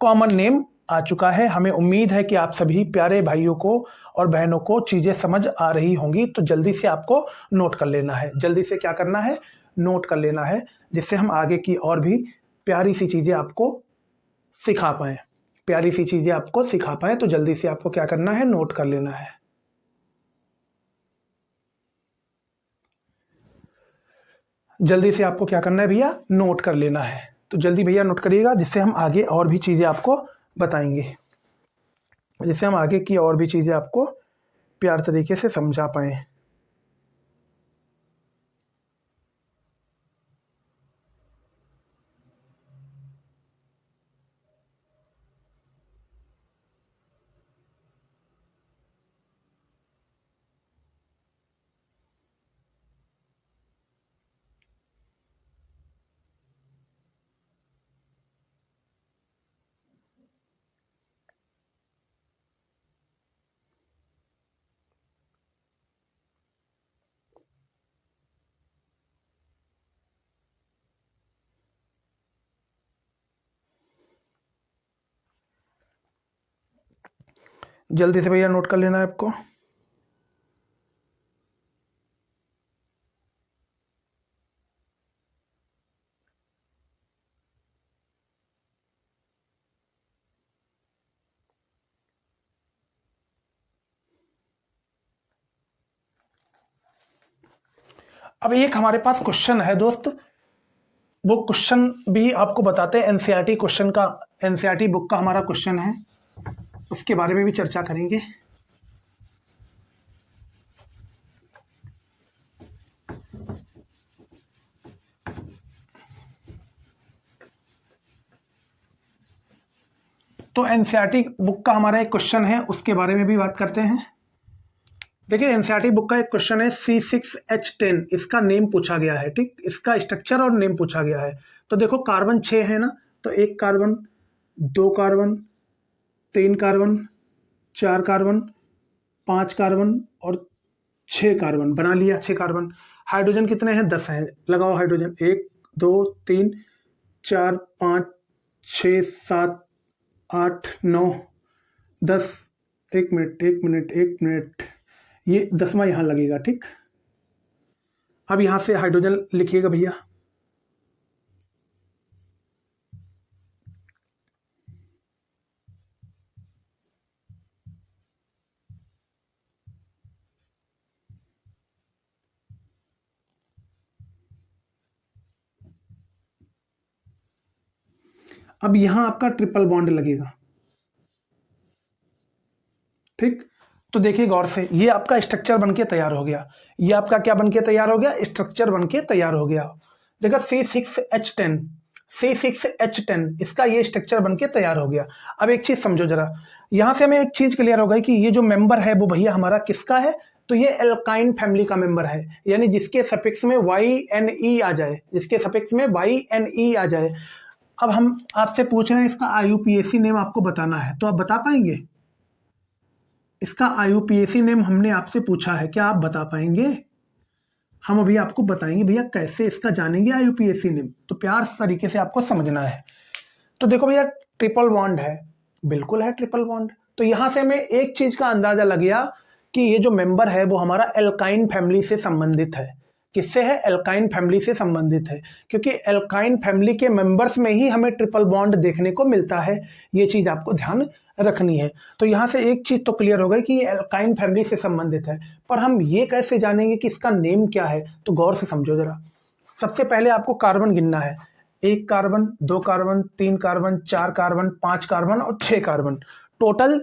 कॉमन नेम आ चुका है। हमें उम्मीद है कि आप सभी प्यारे भाइयों को और बहनों को चीजें समझ आ रही होंगी, तो जल्दी से आपको नोट कर लेना है। जल्दी से क्या करना है? नोट कर लेना है, जिससे हम आगे की और भी प्यारी सी चीजें आपको सिखा पाएं। प्यारी सी चीजें आपको सिखा पाएं, तो जल्दी से आपको क्या करना है? नोट कर लेना है। जल्दी से आपको क्या करना है भैया? नोट कर लेना है। तो जल्दी भैया नोट करिएगा, जिससे हम आगे और भी चीजें आपको बताएंगे, जिससे हम आगे की और भी चीजें आपको प्यार तरीके से समझा पाए। जल्दी से भैया नोट कर लेना है आपको। अब एक हमारे पास क्वेश्चन है दोस्त, वो क्वेश्चन भी आपको बताते हैं। एनसीईआरटी क्वेश्चन का, एनसीईआरटी बुक का हमारा क्वेश्चन है, उसके बारे में भी चर्चा करेंगे। तो एनसीईआरटी बुक का हमारा एक क्वेश्चन है, उसके बारे में भी बात करते हैं। देखिए एनसीईआरटी बुक का एक क्वेश्चन है C6H10, इसका नेम पूछा गया है। ठीक, इसका स्ट्रक्चर और नेम पूछा गया है। तो देखो कार्बन 6 है ना, तो 1 carbon, 2 carbon, 3 carbon, 4 carbon, 5 carbon और 6 कार्बन बना लिया। 6 कार्बन। हाइड्रोजन कितने हैं? 10 हैं। लगाओ हाइड्रोजन, 1 2 3 4 5 6 7 8 9 10। एक मिनट एक मिनट एक मिनट, ये 10वां यहाँ लगेगा। ठीक, अब यहाँ से हाइड्रोजन लिखिएगा भैया। अब यहाँ आपका ट्रिपल बॉन्ड लगेगा। ठीक, तो देखिए गौर से, ये आपका स्ट्रक्चर बनके तैयार हो गया। ये आपका क्या बनके तैयार हो गया? स्ट्रक्चर बनके तैयार हो गया। देखा C6H10, C6H10 इसका ये स्ट्रक्चर बनके तैयार हो गया। अब एक चीज समझो जरा, यहां से हमें एक चीज क्लियर हो गई कि ये जो मेंबर है वो भैया हमारा किसका है? तो ये एल्काइन फैमिली का मेंबर है, यानी जिसके सफिक्स में YNE आ जाए, जिसके सफिक्स में YNE आ जाए। अब हम आपसे पूछ रहे हैं इसका IUPAC नेम आपको बताना है, तो आप बता पाएंगे? इसका IUPAC नेम हमने आपसे पूछा है, क्या आप बता पाएंगे? हम अभी आपको बताएंगे भैया कैसे इसका जानेंगे IUPAC नेम, तो प्यार तरीके से आपको समझना है। तो देखो भैया ट्रिपल बॉन्ड है, बिल्कुल है ट्रिपल बॉन्ड। तो यहां से हमें एक चीज का अंदाजा लग गया कि ये जो मेंबर है वो हमारा एल्काइन फैमिली से संबंधित है। किससे है? एल्काइन फैमिली से संबंधित है, क्योंकि एल्काइन फैमिली के मेंबर्स में ही हमें ट्रिपल बॉन्ड देखने को मिलता है। ये चीज आपको ध्यान रखनी है। तो यहां से एक चीज तो क्लियर हो गई कि ये एल्काइन फैमिली से संबंधित है, पर हम ये कैसे जानेंगे कि इसका नेम क्या है? तो गौर से समझो जरा। सबसे पहले आपको कार्बन गिनना है। 1 carbon, 2 carbon, 3 carbon, 4 carbon, 5 carbon और 6 कार्बन। टोटल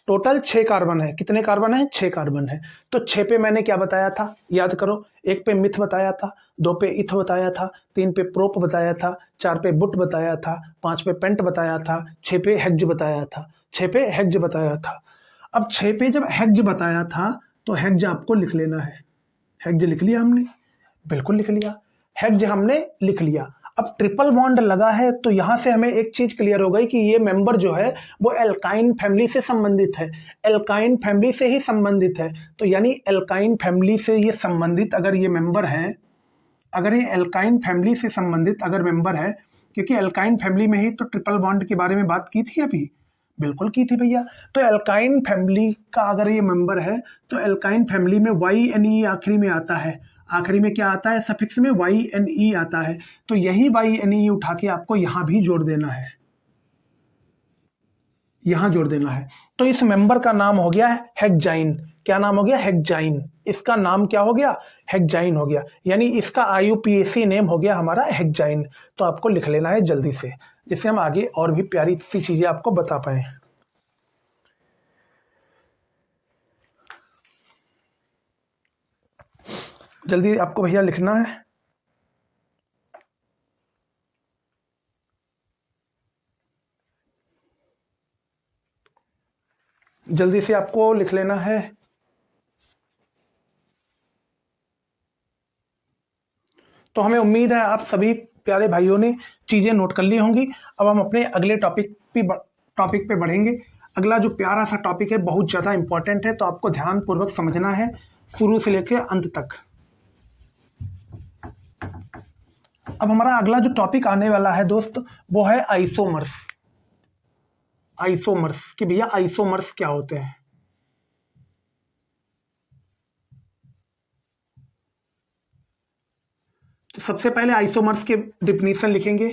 टोटल 6 कार्बन है। कितने कार्बन है? 6 कार्बन है। तो 6 पे मैंने क्या बताया था? याद करो। 1 पे मिथ बताया था, 2 पे इथ बताया था, 3 पे प्रोप बताया था, 4 पे बुट बताया था, 5 पे पेंट बताया था, 6 पे हेक्ज बताया था। 6 पे हेक्ज बताया था। अब 6 पे जब हेक्ज बताया था तो हेक्ज आपको लिख लेना है। हेक्ज लिख लिया हमने? बिल्कुल लिख लिया। हेक्ज हमने लिख लिया। अब ट्रिपल बॉन्ड लगा है तो यहां से हमें एक चीज क्लियर हो गई कि ये मेंबर जो है वो एल्काइन फैमिली से संबंधित है। एल्काइन फैमिली से ही संबंधित है। तो यानी एल्काइन फैमिली से ये संबंधित अगर ये मेंबर है, अगर ये एल्काइन फैमिली से संबंधित अगर मेंबर है, क्योंकि एल्काइन फैमिली में ही तो ट्रिपल बॉन्ड के बारे में बात की थी अभी। बिल्कुल की थी भैया। तो एल्काइन फैमिली का अगर ये मेंबर है तो एल्काइन फैमिली में YNE आखिरी में आता है। आखिरी में क्या आता है? सफिक्स में YNE आता है। तो यही YNE उठा के आपको यहां भी जोड़ देना है, यहां जोड़ देना है। तो इस मेंबर का नाम हो गया हेक्साइन। क्या नाम हो गया? हेक्साइन। इसका नाम क्या हो गया? हेक्साइन हो गया। यानी इसका IUPAC नेम हो गया हमारा हेक्साइन। तो आपको लिख लेना है जल्दी से, जिससे हम आगे और भी प्यारी सी चीजें आपको बता पाए। जल्दी आपको भैया लिखना है। जल्दी से आपको लिख लेना है। तो हमें उम्मीद है आप सभी प्यारे भाइयों ने चीजें नोट कर ली होंगी। अब हम अपने अगले टॉपिक पे बढ़ेंगे। अगला जो प्यारा सा टॉपिक है बहुत ज्यादा इंपॉर्टेंट है, तो आपको ध्यान पूर्वक समझना है शुरू से लेकर अंत तक। अब हमारा अगला जो टॉपिक आने वाला है दोस्त वो है आइसोमर्स। आइसोमर्स कि भैया आइसोमर्स क्या होते हैं। तो सबसे पहले आइसोमर्स के डिफिनीशन लिखेंगे।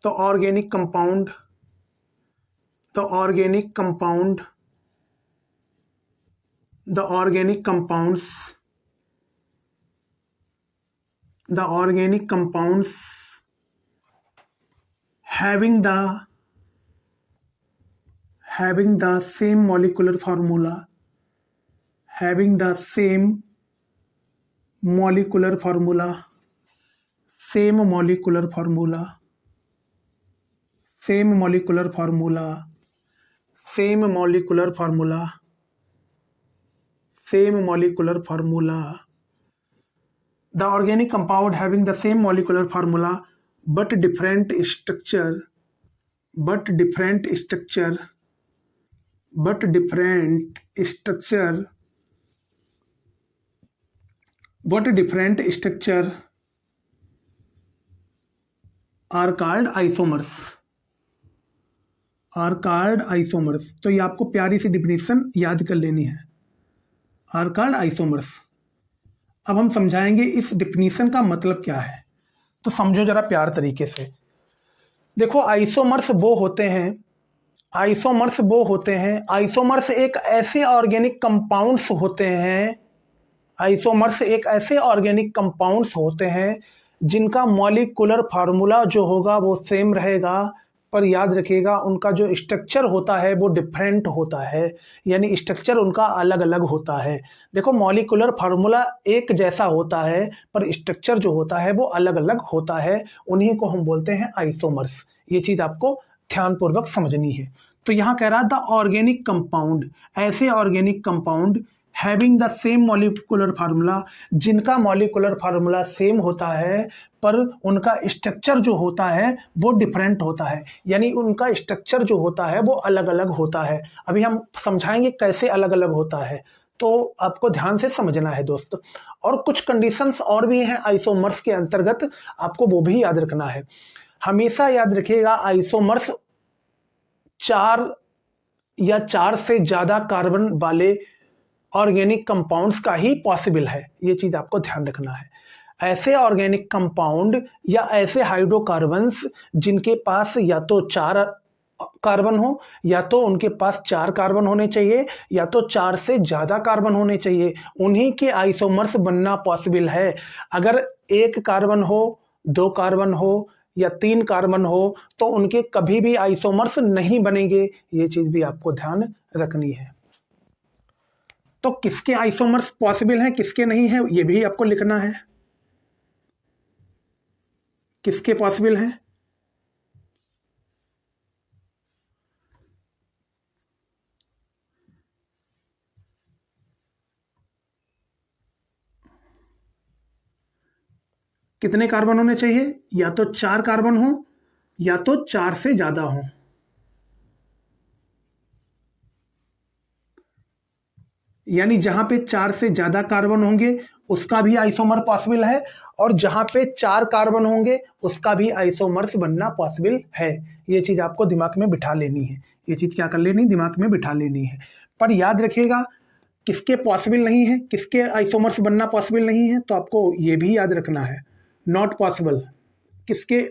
तो organic compound, the organic compound, the organic compounds, the organic compounds having the same molecular formula, having the same molecular formula, same molecular formula, same molecular formula, same molecular formula, same molecular formula. The organic compound having the same molecular formula but different structure, but different structure, but different structure, but different structure are called isomers, are called isomers. तो ये आपको प्यारी सी definition याद कर लेनी है, are called isomers. अब हम समझाएंगे इस डिफिनीशन का मतलब क्या है। तो समझो जरा प्यार तरीके से। देखो आइसोमर्स वो होते हैं, आइसोमर्स वो होते हैं, आइसोमर्स एक ऐसे ऑर्गेनिक कंपाउंड्स होते हैं, आइसोमर्स एक ऐसे ऑर्गेनिक कंपाउंड्स होते हैं जिनका मॉलिक्यूलर फार्मूला जो होगा वो सेम रहेगा, पर याद रखिएगा उनका जो स्ट्रक्चर होता है वो डिफरेंट होता है, यानी स्ट्रक्चर उनका अलग अलग होता है। देखो मॉलिक्यूलर फार्मूला एक जैसा होता है पर स्ट्रक्चर जो होता है वो अलग अलग होता है, उन्हीं को हम बोलते हैं आइसोमर्स। ये चीज़ आपको ध्यानपूर्वक समझनी है। तो यहाँ कह रहा द ऑर्गेनिक कंपाउंड, ऐसे organic compound having the same molecular formula, जिनका मॉलिक्यूलर फार्मूला सेम होता है पर उनका स्ट्रक्चर जो होता है वो डिफरेंट होता है, यानी उनका स्ट्रक्चर जो होता है वो अलग अलग होता है। अभी हम समझाएंगे कैसे अलग अलग होता है, तो आपको ध्यान से समझना है दोस्त। और कुछ कंडीशंस और भी हैं आइसोमर्स के अंतर्गत, आपको वो भी याद रखना है। हमेशा याद रखिएगा आइसोमर्स 4 या 4 से ज़्यादा कार्बन वाले ऑर्गेनिक कंपाउंड्स का ही पॉसिबल है। ये चीज़ आपको ध्यान रखना है। ऐसे ऑर्गेनिक कंपाउंड या ऐसे हाइड्रोकार्बन्स जिनके पास या तो 4 कार्बन हो, या तो उनके पास 4 कार्बन होने चाहिए, या तो 4 से ज़्यादा कार्बन होने चाहिए, उन्हीं के आइसोमर्स बनना पॉसिबल है। अगर 1 कार्बन हो, 2 कार्बन हो या 3 कार्बन हो तो उनके कभी भी आइसोमर्स नहीं बनेंगे। ये चीज़ भी आपको ध्यान रखनी है। तो किसके आइसोमर्स पॉसिबल हैं, किसके नहीं है, ये भी आपको लिखना है। किसके पॉसिबल हैं? कितने कार्बन होने चाहिए? या तो 4 कार्बन हो या तो 4 से ज्यादा हो। यानी जहां पे 4 से ज्यादा कार्बन होंगे उसका भी आइसोमर पॉसिबल है, और जहां पे 4 कार्बन होंगे उसका भी आइसोमर्स बनना पॉसिबल है। ये चीज आपको दिमाग में बिठा लेनी है। ये चीज क्या कर लेनी, दिमाग में बिठा लेनी है। पर याद रखिएगा किसके पॉसिबल नहीं है, किसके आइसोमर्स बनना पॉसिबल नहीं है, तो आपको ये भी याद रखना है। नॉट पॉसिबल, किसके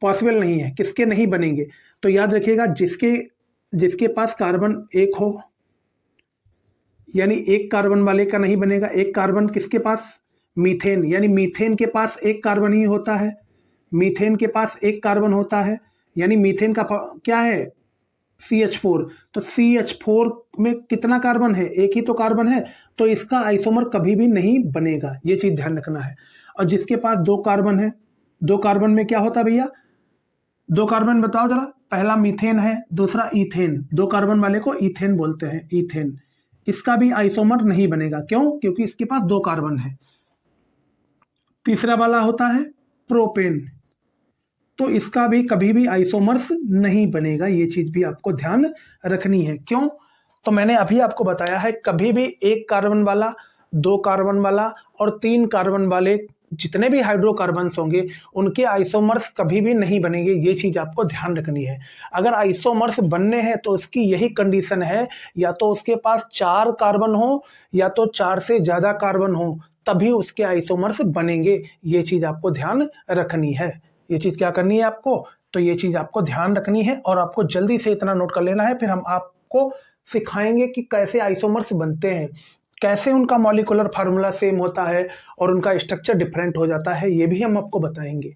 पॉसिबल नहीं है, किसके नहीं बनेंगे। तो याद रखिएगा जिसके जिसके पास कार्बन 1 हो, यानी 1 कार्बन वाले का नहीं बनेगा। 1 कार्बन किसके पास? मीथेन, यानी मीथेन के पास 1 कार्बन ही होता है। मीथेन के पास 1 कार्बन होता है, यानी मीथेन का क्या है? CH4। तो CH4 में कितना कार्बन है? 1 ही तो कार्बन है, तो इसका आइसोमर कभी भी नहीं बनेगा। ये चीज ध्यान रखना है। और जिसके पास 2 कार्बन है, 2 कार्बन में क्या होता है भैया? 2 कार्बन बताओ जरा। पहला मीथेन है, दूसरा ईथेन। 2 कार्बन वाले को ईथेन बोलते हैं, ईथेन। इसका भी आइसोमर नहीं बनेगा। क्यों? क्योंकि इसके पास 2 कार्बन है। तीसरा वाला होता है प्रोपेन, तो इसका भी कभी भी आइसोमर्स नहीं बनेगा। ये चीज भी आपको ध्यान रखनी है। क्यों? तो मैंने अभी आपको बताया है कभी भी 1 कार्बन वाला, 2 कार्बन वाला और 3 कार्बन वाले जितने भी हाइड्रोकार्बन्स होंगे उनके आइसोमर्स कभी भी नहीं बनेंगे। ये चीज आपको ध्यान रखनी है। अगर आइसोमर्स बनने हैं तो उसकी यही कंडीशन है, या तो उसके पास 4 कार्बन हो या तो 4 से ज्यादा कार्बन हो, तभी उसके आइसोमर्स बनेंगे। ये चीज आपको ध्यान रखनी है। ये चीज क्या करनी है आपको? तो ये चीज आपको ध्यान रखनी है और आपको जल्दी से इतना नोट कर लेना है। फिर हम आपको सिखाएंगे कि कैसे आइसोमर्स बनते हैं, कैसे उनका मॉलिक्यूलर फार्मूला सेम होता है और उनका स्ट्रक्चर डिफरेंट हो जाता है, ये भी हम आपको बताएंगे।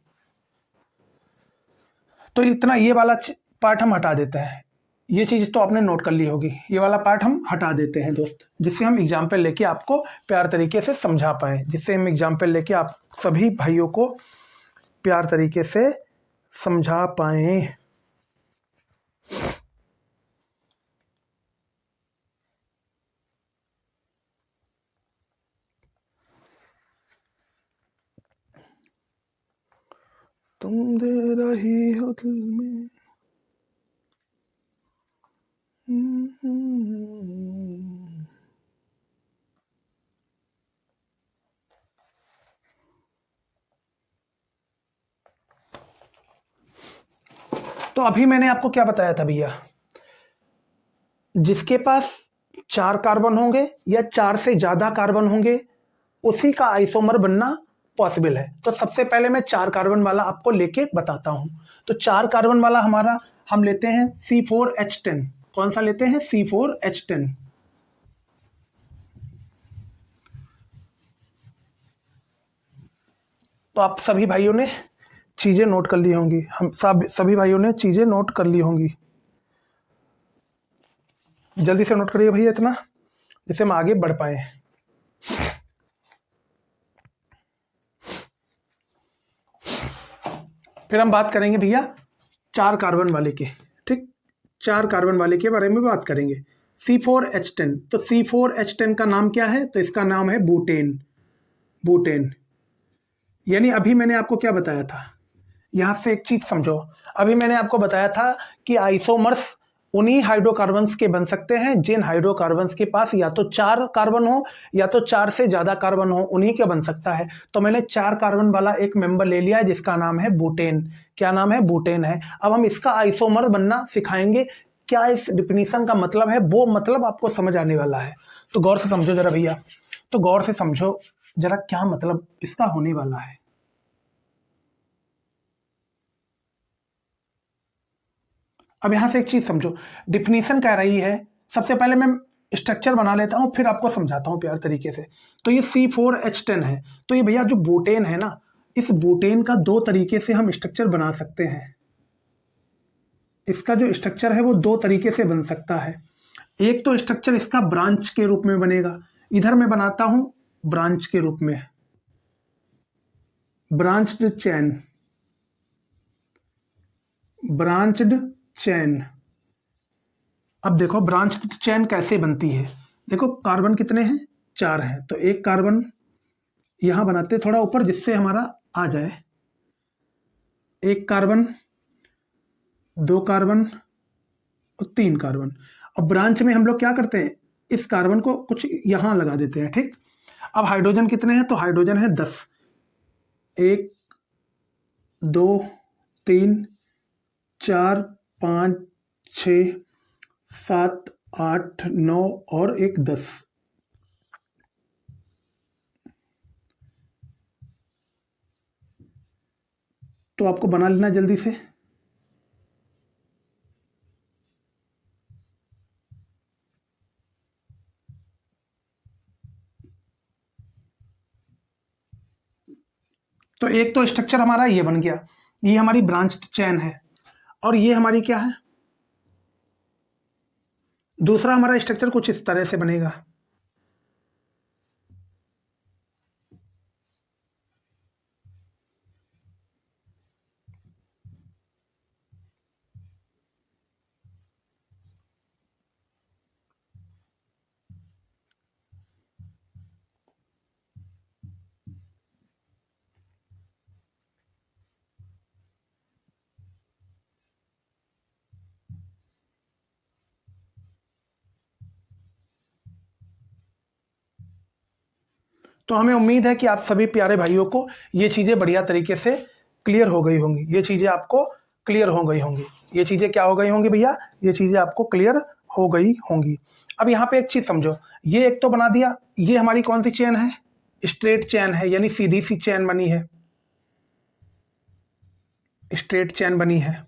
तो इतना ये वाला पार्ट हम हटा देते हैं। ये चीज तो आपने नोट कर ली होगी, ये वाला पार्ट हम हटा देते हैं दोस्त, जिससे हम एग्जाम्पल लेके आपको प्यार तरीके से समझा पाए, जिससे हम एग्जाम्पल लेके आप सभी भाइयों को प्यार तरीके से समझा पाए। तुम दे रही हो दिल में। तो अभी मैंने आपको क्या बताया था भैया? जिसके पास 4 कार्बन होंगे या 4 से ज्यादा कार्बन होंगे उसी का आइसोमर बनना पॉसिबल है। तो सबसे पहले मैं 4 कार्बन वाला आपको लेके बताता हूं। तो 4 कार्बन वाला हमारा हम लेते हैं C4H10। कौन सा लेते हैं? C4H10। तो आप सभी भाइयों ने चीजें नोट कर ली होंगी, हम सभी भाइयों ने चीजें नोट कर ली होंगी। जल्दी से नोट करिए भैया इतना, जिससे हम आगे बढ़ पाए। फिर हम बात करेंगे भैया 4 कार्बन वाले के, ठीक? 4 कार्बन वाले के बारे में बात करेंगे। C4H10। तो C4H10 का नाम क्या है? तो इसका नाम है बूटेन। बूटेन, यानी अभी मैंने आपको क्या बताया था, यहां से एक चीज समझो। अभी मैंने आपको बताया था कि आइसोमर्स उन्हीं हाइड्रोकार्बन्स के बन सकते हैं जिन हाइड्रोकार्बन्स के पास या तो 4 कार्बन हो या तो 4 से ज़्यादा कार्बन हो, उन्हीं के बन सकता है। तो मैंने 4 कार्बन वाला एक मेंबर ले लिया है जिसका नाम है बुटेन। क्या नाम है? बुटेन है। अब हम इसका आइसोमर बनना सिखाएंगे। क्या इस डिफिनीशन का मतलब है, वो मतलब आपको समझ आने वाला है। तो गौर से समझो जरा भैया, तो गौर से समझो जरा क्या मतलब इसका होने वाला है। अब यहां से एक चीज समझो, डिफिनीशन कह रही है, सबसे पहले मैं स्ट्रक्चर बना लेता हूं फिर आपको समझाता हूं प्यार तरीके से। तो ये C4H10 है। तो ये भैया जो बुटेन है ना, इस बुटेन का 2 तरीके से हम स्ट्रक्चर बना सकते हैं। इसका जो स्ट्रक्चर है वो 2 तरीके से बन सकता है। एक तो स्ट्रक्चर इसका ब्रांच के रूप में बनेगा, इधर मैं बनाता हूं ब्रांच के रूप में, ब्रांच्ड चैन, ब्रांच्ड चैन। अब देखो ब्रांच्ड चैन कैसे बनती है। देखो कार्बन कितने हैं? 4 हैं। तो एक कार्बन यहां बनाते थोड़ा ऊपर जिससे हमारा आ जाए, एक कार्बन, 2 कार्बन और 3 कार्बन। अब ब्रांच में हम लोग क्या करते हैं, इस कार्बन को कुछ यहां लगा देते हैं, ठीक। अब हाइड्रोजन कितने हैं? तो हाइड्रोजन है 10। 1 2 3 4 5 6 7 8 9 और एक 10। तो आपको बना लेना जल्दी से। तो एक तो स्ट्रक्चर हमारा ये बन गया, ये हमारी ब्रांच्ड चैन है। और ये हमारी क्या है? दूसरा हमारा स्ट्रक्चर कुछ इस तरह से बनेगा। तो हमें उम्मीद है कि आप सभी प्यारे भाइयों को ये चीज़ें बढ़िया तरीके से क्लियर हो गई होंगी। ये चीज़ें आपको क्लियर हो गई होंगी। ये चीज़ें क्या हो गई होंगी भैया? ये चीज़ें आपको क्लियर हो गई होंगी। अब यहाँ पे एक चीज़ समझो, ये एक तो बना दिया, ये हमारी कौन सी चेन है? स्ट्रेट चैन है, यानी सीधी सी चैन बनी है, स्ट्रेट चैन बनी है।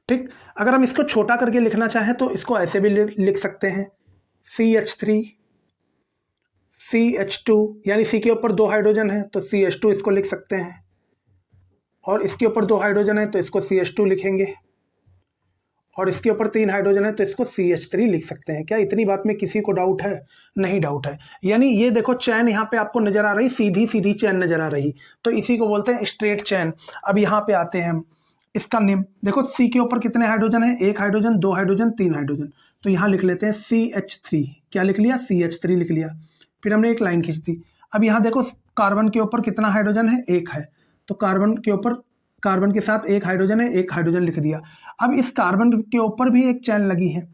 ठीक। अगर हम इसको छोटा करके लिखना चाहें तो इसको ऐसे भी लिख सकते हैं, CH3 CH2, यानी C के ऊपर 2 हाइड्रोजन है तो CH2 इसको लिख सकते हैं, और इसके ऊपर 2 हाइड्रोजन है तो इसको CH2 लिखेंगे, और इसके ऊपर 3 हाइड्रोजन है तो इसको CH3 लिख सकते हैं। क्या इतनी बात में किसी को डाउट है? नहीं डाउट है। यानी ये देखो चैन यहाँ पे आपको नजर आ रही, सीधी सीधी चैन नजर आ रही, तो इसी को बोलते हैं स्ट्रेट चैन। अब यहाँ पे आते हैं हम, इसका नेम देखो, C के ऊपर कितने हाइड्रोजन है? 1 हाइड्रोजन, 2 हाइड्रोजन, 3 हाइड्रोजन। तो यहाँ लिख लेते हैं CH3। क्या लिख लिया? CH3 लिख लिया। फिर हमने एक लाइन खींच दी। अब यहाँ देखो कार्बन के ऊपर कितना हाइड्रोजन है? 1 है। तो कार्बन के ऊपर, कार्बन के साथ 1 हाइड्रोजन है, 1 हाइड्रोजन लिख दिया। अब इस कार्बन के ऊपर भी एक चैन लगी है,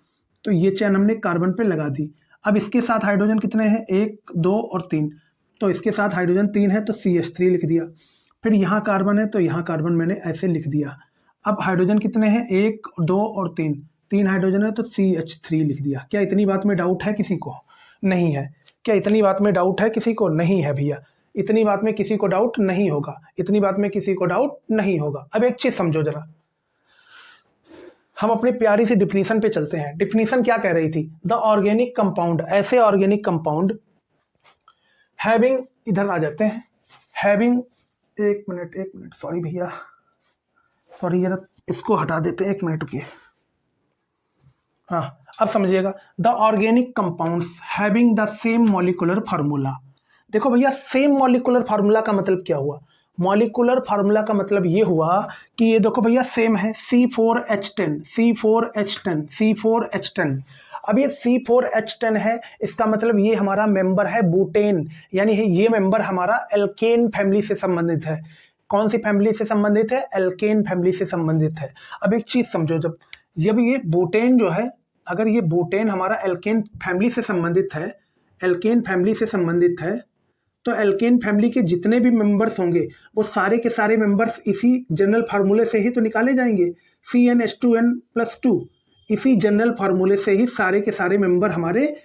तो ये चैन हमने कार्बन पे लगा दी। अब इसके साथ हाइड्रोजन कितने हैं? 1 2 और 3। तो इसके साथ हाइड्रोजन 3 है तो CH3 लिख दिया। फिर यहाँ कार्बन है तो यहाँ कार्बन मैंने ऐसे लिख दिया। अब हाइड्रोजन कितने हैं? 1 2 और 3, 3 हाइड्रोजन है तो CH3 लिख दिया। क्या इतनी बात में डाउट है किसी को? नहीं है। क्या इतनी बात में डाउट है किसी को? नहीं है भैया, इतनी बात में किसी को डाउट नहीं होगा, इतनी बात में किसी को डाउट नहीं होगा। अब एक चीज समझो जरा, हम अपनी प्यारी सी डिफिनीशन पे चलते हैं। डिफिनीशन क्या कह रही थी? द ऑर्गेनिक कंपाउंड, ऐसे ऑर्गेनिक कंपाउंड हैविंग, इधर आ जाते हैं, हैविंग, एक मिनट सॉरी भैया, सॉरी जरा इसको हटा देते हैं, 1 मिनट रुकिए। हाँ, अब समझिएगा, the organic compounds having the same molecular formula. देखो भैया, सेम मॉलिक्यूलर फार्मूला का मतलब क्या हुआ? मॉलिक्यूलर फार्मूला का मतलब ये हुआ कि ये देखो भैया सेम है, C4H10 C4H10 C4H10। अब ये C4H10 है, इसका मतलब ये हमारा मेंबर है बुटेन, यानी ये मेंबर हमारा एल्केन फैमिली से संबंधित है। कौन सी फैमिली से संबंधित है? एल्केन फैमिली से संबंधित है। अब एक चीज समझो, जब ये बुटेन जो है, अगर ये बुटेन हमारा एल्केन फैमिली से संबंधित है, एल्केन फैमिली से संबंधित है, तो एल्केन फैमिली के जितने भी मेंबर्स होंगे वो सारे के सारे मेंबर्स इसी जनरल फार्मूले से ही तो निकाले जाएंगे, CnH2n+2। इसी जनरल फार्मूले से ही सारे के सारे मेंबर हमारे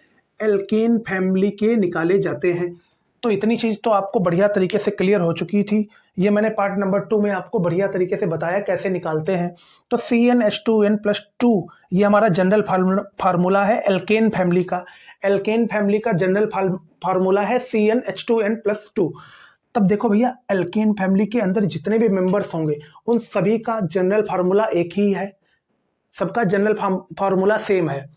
एल्केन फैमिली के निकाले जाते हैं। तो इतनी चीज़ तो आपको बढ़िया तरीके से क्लियर हो चुकी थी। ये मैंने पार्ट नंबर 2 में आपको बढ़िया तरीके से बताया कैसे निकालते हैं। तो CnH2n+2 ये हमारा जनरल फार्मूला है एल्केन फैमिली का। एल्केन फैमिली का जनरल फार्मूला है CnH2n+2। तब देखो भैया, एल्केन फैमिली के अंदर जितने भी मेंबर्स होंगे उन सभी का जनरल फार्मूला एक ही है, सबका जनरल फार्मूला सेम है।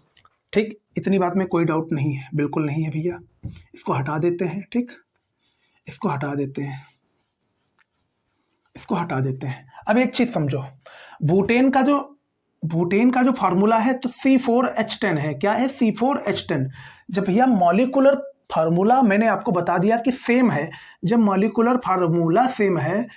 ठीक, इतनी बात में कोई डाउट नहीं है, बिल्कुल नहीं है भैया। इसको हटा देते हैं, ठीक, इसको हटा देते हैं, इसको हटा देते हैं। अब एक चीज समझो, बुटेन का जो फार्मूला है तो C4H10 है। क्या है? C4H10। जब भैया मॉलिक्यूलर फार्मूला मैंने आपको बता दिया कि सेम है, जब मॉलिक्यूलर फार्मूला सेम है,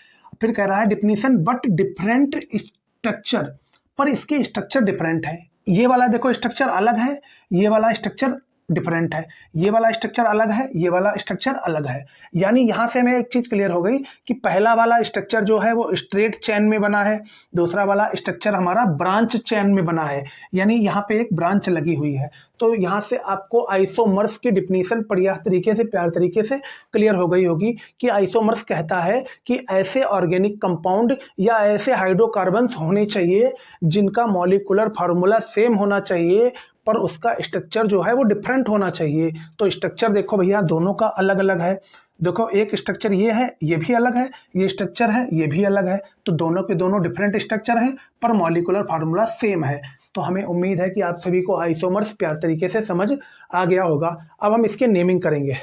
फिर कह रहा है डिफिनीशन बट डिफरेंट स्ट्रक्चर, पर इसके स्ट्रक्चर डिफरेंट है। ये वाला देखो स्ट्रक्चर अलग है, ये वाला स्ट्रक्चर डिफरेंट है, ये वाला स्ट्रक्चर अलग है, ये वाला स्ट्रक्चर अलग है। यानी यहां से हमें एक चीज क्लियर हो गई कि पहला वाला स्ट्रक्चर जो है वो स्ट्रेट चेन में बना है, दूसरा वाला स्ट्रक्चर हमारा ब्रांच चेन में बना है, यानी यहाँ पे एक ब्रांच लगी हुई है। तो यहाँ से आपको आइसोमर्स की डिफिनीशन बढ़िया तरीके से, प्यार तरीके से क्लियर हो गई होगी कि आइसोमर्स कहता है कि ऐसे ऑर्गेनिक कंपाउंड या ऐसे हाइड्रोकार्बन्स होने चाहिए जिनका मॉलिक्यूलर फार्मूला सेम होना चाहिए पर उसका स्ट्रक्चर जो है वो डिफरेंट होना चाहिए। तो स्ट्रक्चर देखो भैया दोनों का अलग अलग है। देखो एक स्ट्रक्चर ये है, ये भी अलग है, ये स्ट्रक्चर है, ये भी अलग है, तो दोनों के दोनों डिफरेंट स्ट्रक्चर हैं पर मॉलिक्यूलर फार्मूला सेम है। तो हमें उम्मीद है कि आप सभी को आइसोमर्स प्यार तरीके से समझ आ गया होगा। अब हम इसके नेमिंग करेंगे।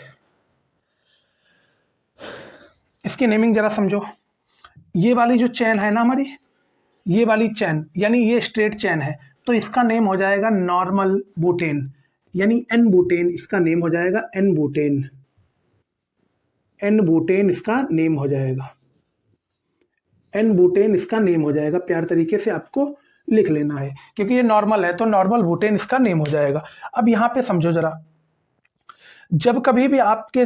इसकी नेमिंग जरा समझो। ये वाली जो चैन है ना हमारी, ये वाली चैन यानी ये स्ट्रेट चैन है, तो इसका नेम हो जाएगा नॉर्मल बुटेन, यानी एन बुटेन इसका नेम हो जाएगा, एन बुटेन, एन बुटेन इसका नेम हो जाएगा, एन बुटेन इसका नेम हो जाएगा। प्यार तरीके से आपको लिख लेना है क्योंकि ये नॉर्मल है तो नॉर्मल बुटेन इसका नेम हो जाएगा। अब यहाँ पे समझो जरा, जब कभी भी आपके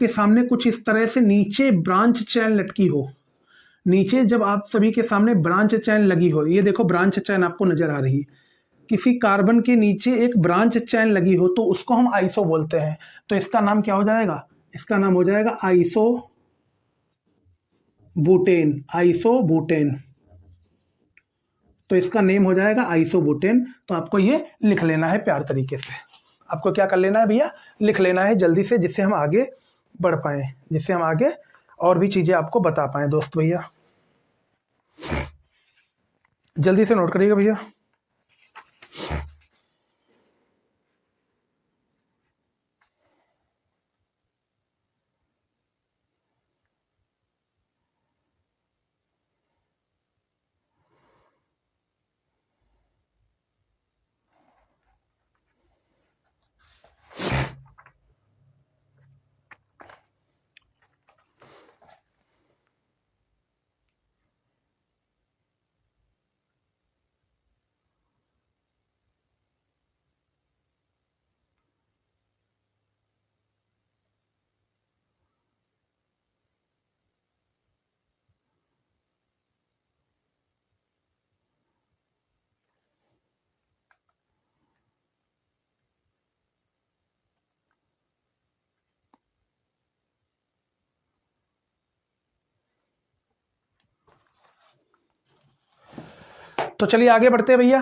सामने कुछ इस तरह से नीचे ब्रांच चैन लटकी हो, नीचे जब आप सभी के सामने ब्रांच चैन लगी हो, ये देखो ब्रांच चैन आपको नजर आ रही है, किसी कार्बन के नीचे एक ब्रांच चैन लगी हो तो उसको हम आइसो बोलते हैं। तो इसका नाम क्या हो जाएगा? इसका नाम हो जाएगा आइसो बुटेन, आइसो बुटेन। तो इसका नेम हो जाएगा आइसो बुटेन। तो आपको ये लिख लेना है प्यार तरीके से। आपको क्या कर लेना है भैया? लिख लेना है जल्दी से, जिससे हम आगे बढ़ पाए, जिससे हम आगे और भी चीजें आपको बता पाए। दोस्त भैया जल्दी से नोट करिएगा भैया। तो चलिए आगे बढ़ते हैं भैया।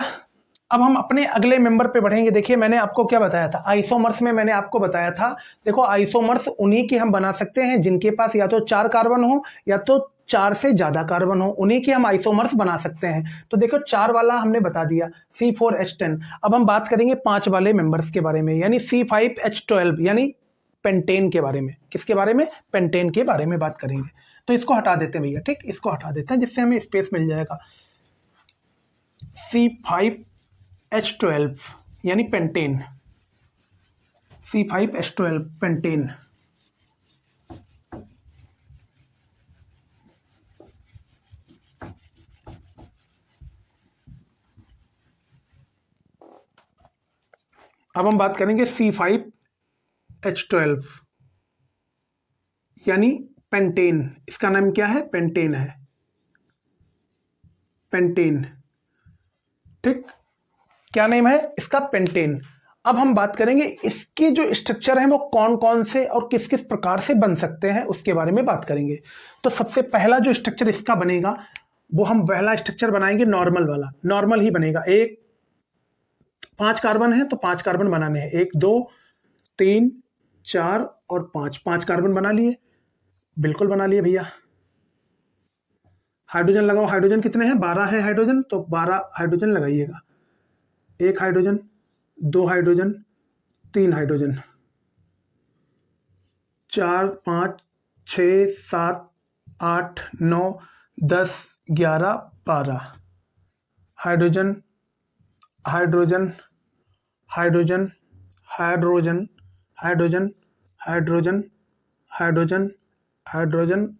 अब हम अपने अगले मेंबर पे बढ़ेंगे। देखिए मैंने आपको क्या बताया था, आइसोमर्स में मैंने आपको बताया था, देखो आइसोमर्स उन्हीं के हम बना सकते हैं जिनके पास या तो 4 कार्बन हो या तो 4 से ज्यादा कार्बन हो, उन्हीं के हम आइसोमर्स बना सकते हैं। तो देखो 4 वाला हमने बता दिया C4H10। अब हम बात करेंगे 5 वाले मेंबर्स के बारे में, यानी C5H12 यानी पेंटेन के बारे में। किसके बारे में? पेंटेन के बारे में बात करेंगे। तो इसको हटा देते हैं भैया, ठीक, इसको हटा देते हैं जिससे हमें स्पेस मिल जाएगा। C5H12 यानी पेंटेन, C5H12 पेंटेन। अब हम बात करेंगे C5H12 यानी पेंटेन। इसका नाम क्या है? पेंटेन है, पेंटेन। ठीक, क्या नेम है इसका? पेंटेन। अब हम बात करेंगे इसके जो स्ट्रक्चर हैं वो कौन कौन से और किस किस प्रकार से बन सकते हैं, उसके बारे में बात करेंगे। तो सबसे पहला जो स्ट्रक्चर इसका बनेगा वो हम पहला स्ट्रक्चर बनाएंगे नॉर्मल वाला, नॉर्मल ही बनेगा। 5 कार्बन है तो 5 कार्बन बनाने हैं, 1 2 3 4 और 5 कार्बन बना लिए, बिल्कुल बना लिए भैया। हाइड्रोजन लगाओ, हाइड्रोजन कितने हैं? 12 है हाइड्रोजन, तो 12 हाइड्रोजन लगाइएगा। 1 hydrogen, 2 hydrogen, 3 hydrogen, 4 5 6 7 8 9 10 11 12 hydrogen, hydrogen, hydrogen, hydrogen, hydrogen, hydrogen, hydrogen, hydrogen,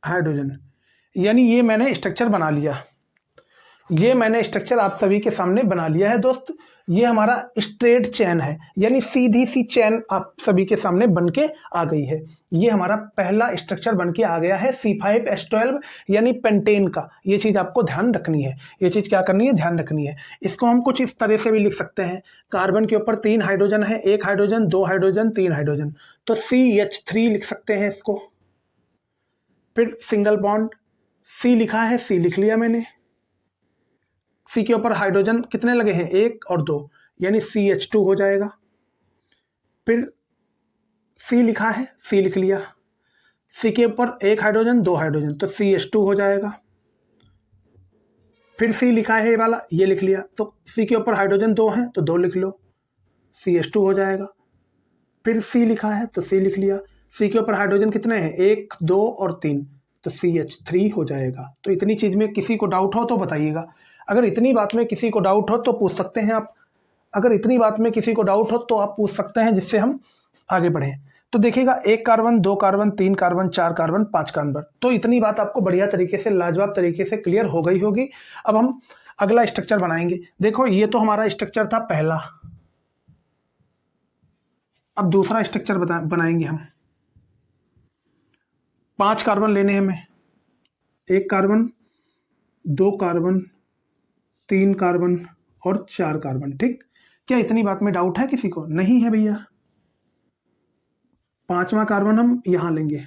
hydrogen. यानी ये मैंने स्ट्रक्चर बना लिया, ये मैंने स्ट्रक्चर आप सभी के सामने बना लिया है दोस्त। ये हमारा स्ट्रेट चेन है, यानी सीधी सी चेन आप सभी के सामने बन के आ गई है। ये हमारा पहला स्ट्रक्चर बन के आ गया है C5H12 यानी पेंटेन का। ये चीज़ आपको ध्यान रखनी है, ये चीज़ क्या करनी है? ध्यान रखनी है। इसको हम कुछ इस तरह से भी लिख सकते हैं, कार्बन के ऊपर 3 हाइड्रोजन है, 1 हाइड्रोजन, 2 हाइड्रोजन, 3 हाइड्रोजन, तो CH3 लिख सकते हैं इसको। फिर सिंगल बॉन्ड, C लिखा है, C लिख लिया मैंने। C के ऊपर हाइड्रोजन कितने लगे हैं? 1 और 2, यानी CH2 हो जाएगा। फिर C लिखा है, C लिख लिया। C के ऊपर 1 हाइड्रोजन, 2 हाइड्रोजन, तो CH2 हो जाएगा। फिर C लिखा है ये वाला, ये लिख लिया, तो C के ऊपर हाइड्रोजन 2 हैं तो 2 लिख लो, CH2 हो जाएगा। फिर C लिखा है तो C लिख लिया। C के ऊपर हाइड्रोजन कितने हैं? 1 2 और 3, तो CH3 हो जाएगा। तो इतनी चीज़ में किसी को डाउट हो तो बताइएगा। अगर इतनी बात में किसी को डाउट हो तो पूछ सकते हैं आप, अगर इतनी बात में किसी को डाउट हो तो आप पूछ सकते हैं, जिससे हम आगे बढ़ें। तो देखिएगा 1 carbon, 2 carbon, 3 carbon, 4 carbon, 5 carbon, तो इतनी बात आपको बढ़िया तरीके से, लाजवाब तरीके से क्लियर हो गई होगी। अब हम अगला स्ट्रक्चर बनाएंगे। देखो ये तो हमारा स्ट्रक्चर था पहला, अब दूसरा स्ट्रक्चर बनाएंगे हम। 5 कार्बन लेने हैं हमें, 1 कार्बन, 2 कार्बन, 3 कार्बन और 4 कार्बन। ठीक, क्या इतनी बात में डाउट है किसी को? नहीं है भैया। 5वां कार्बन हम यहां लेंगे,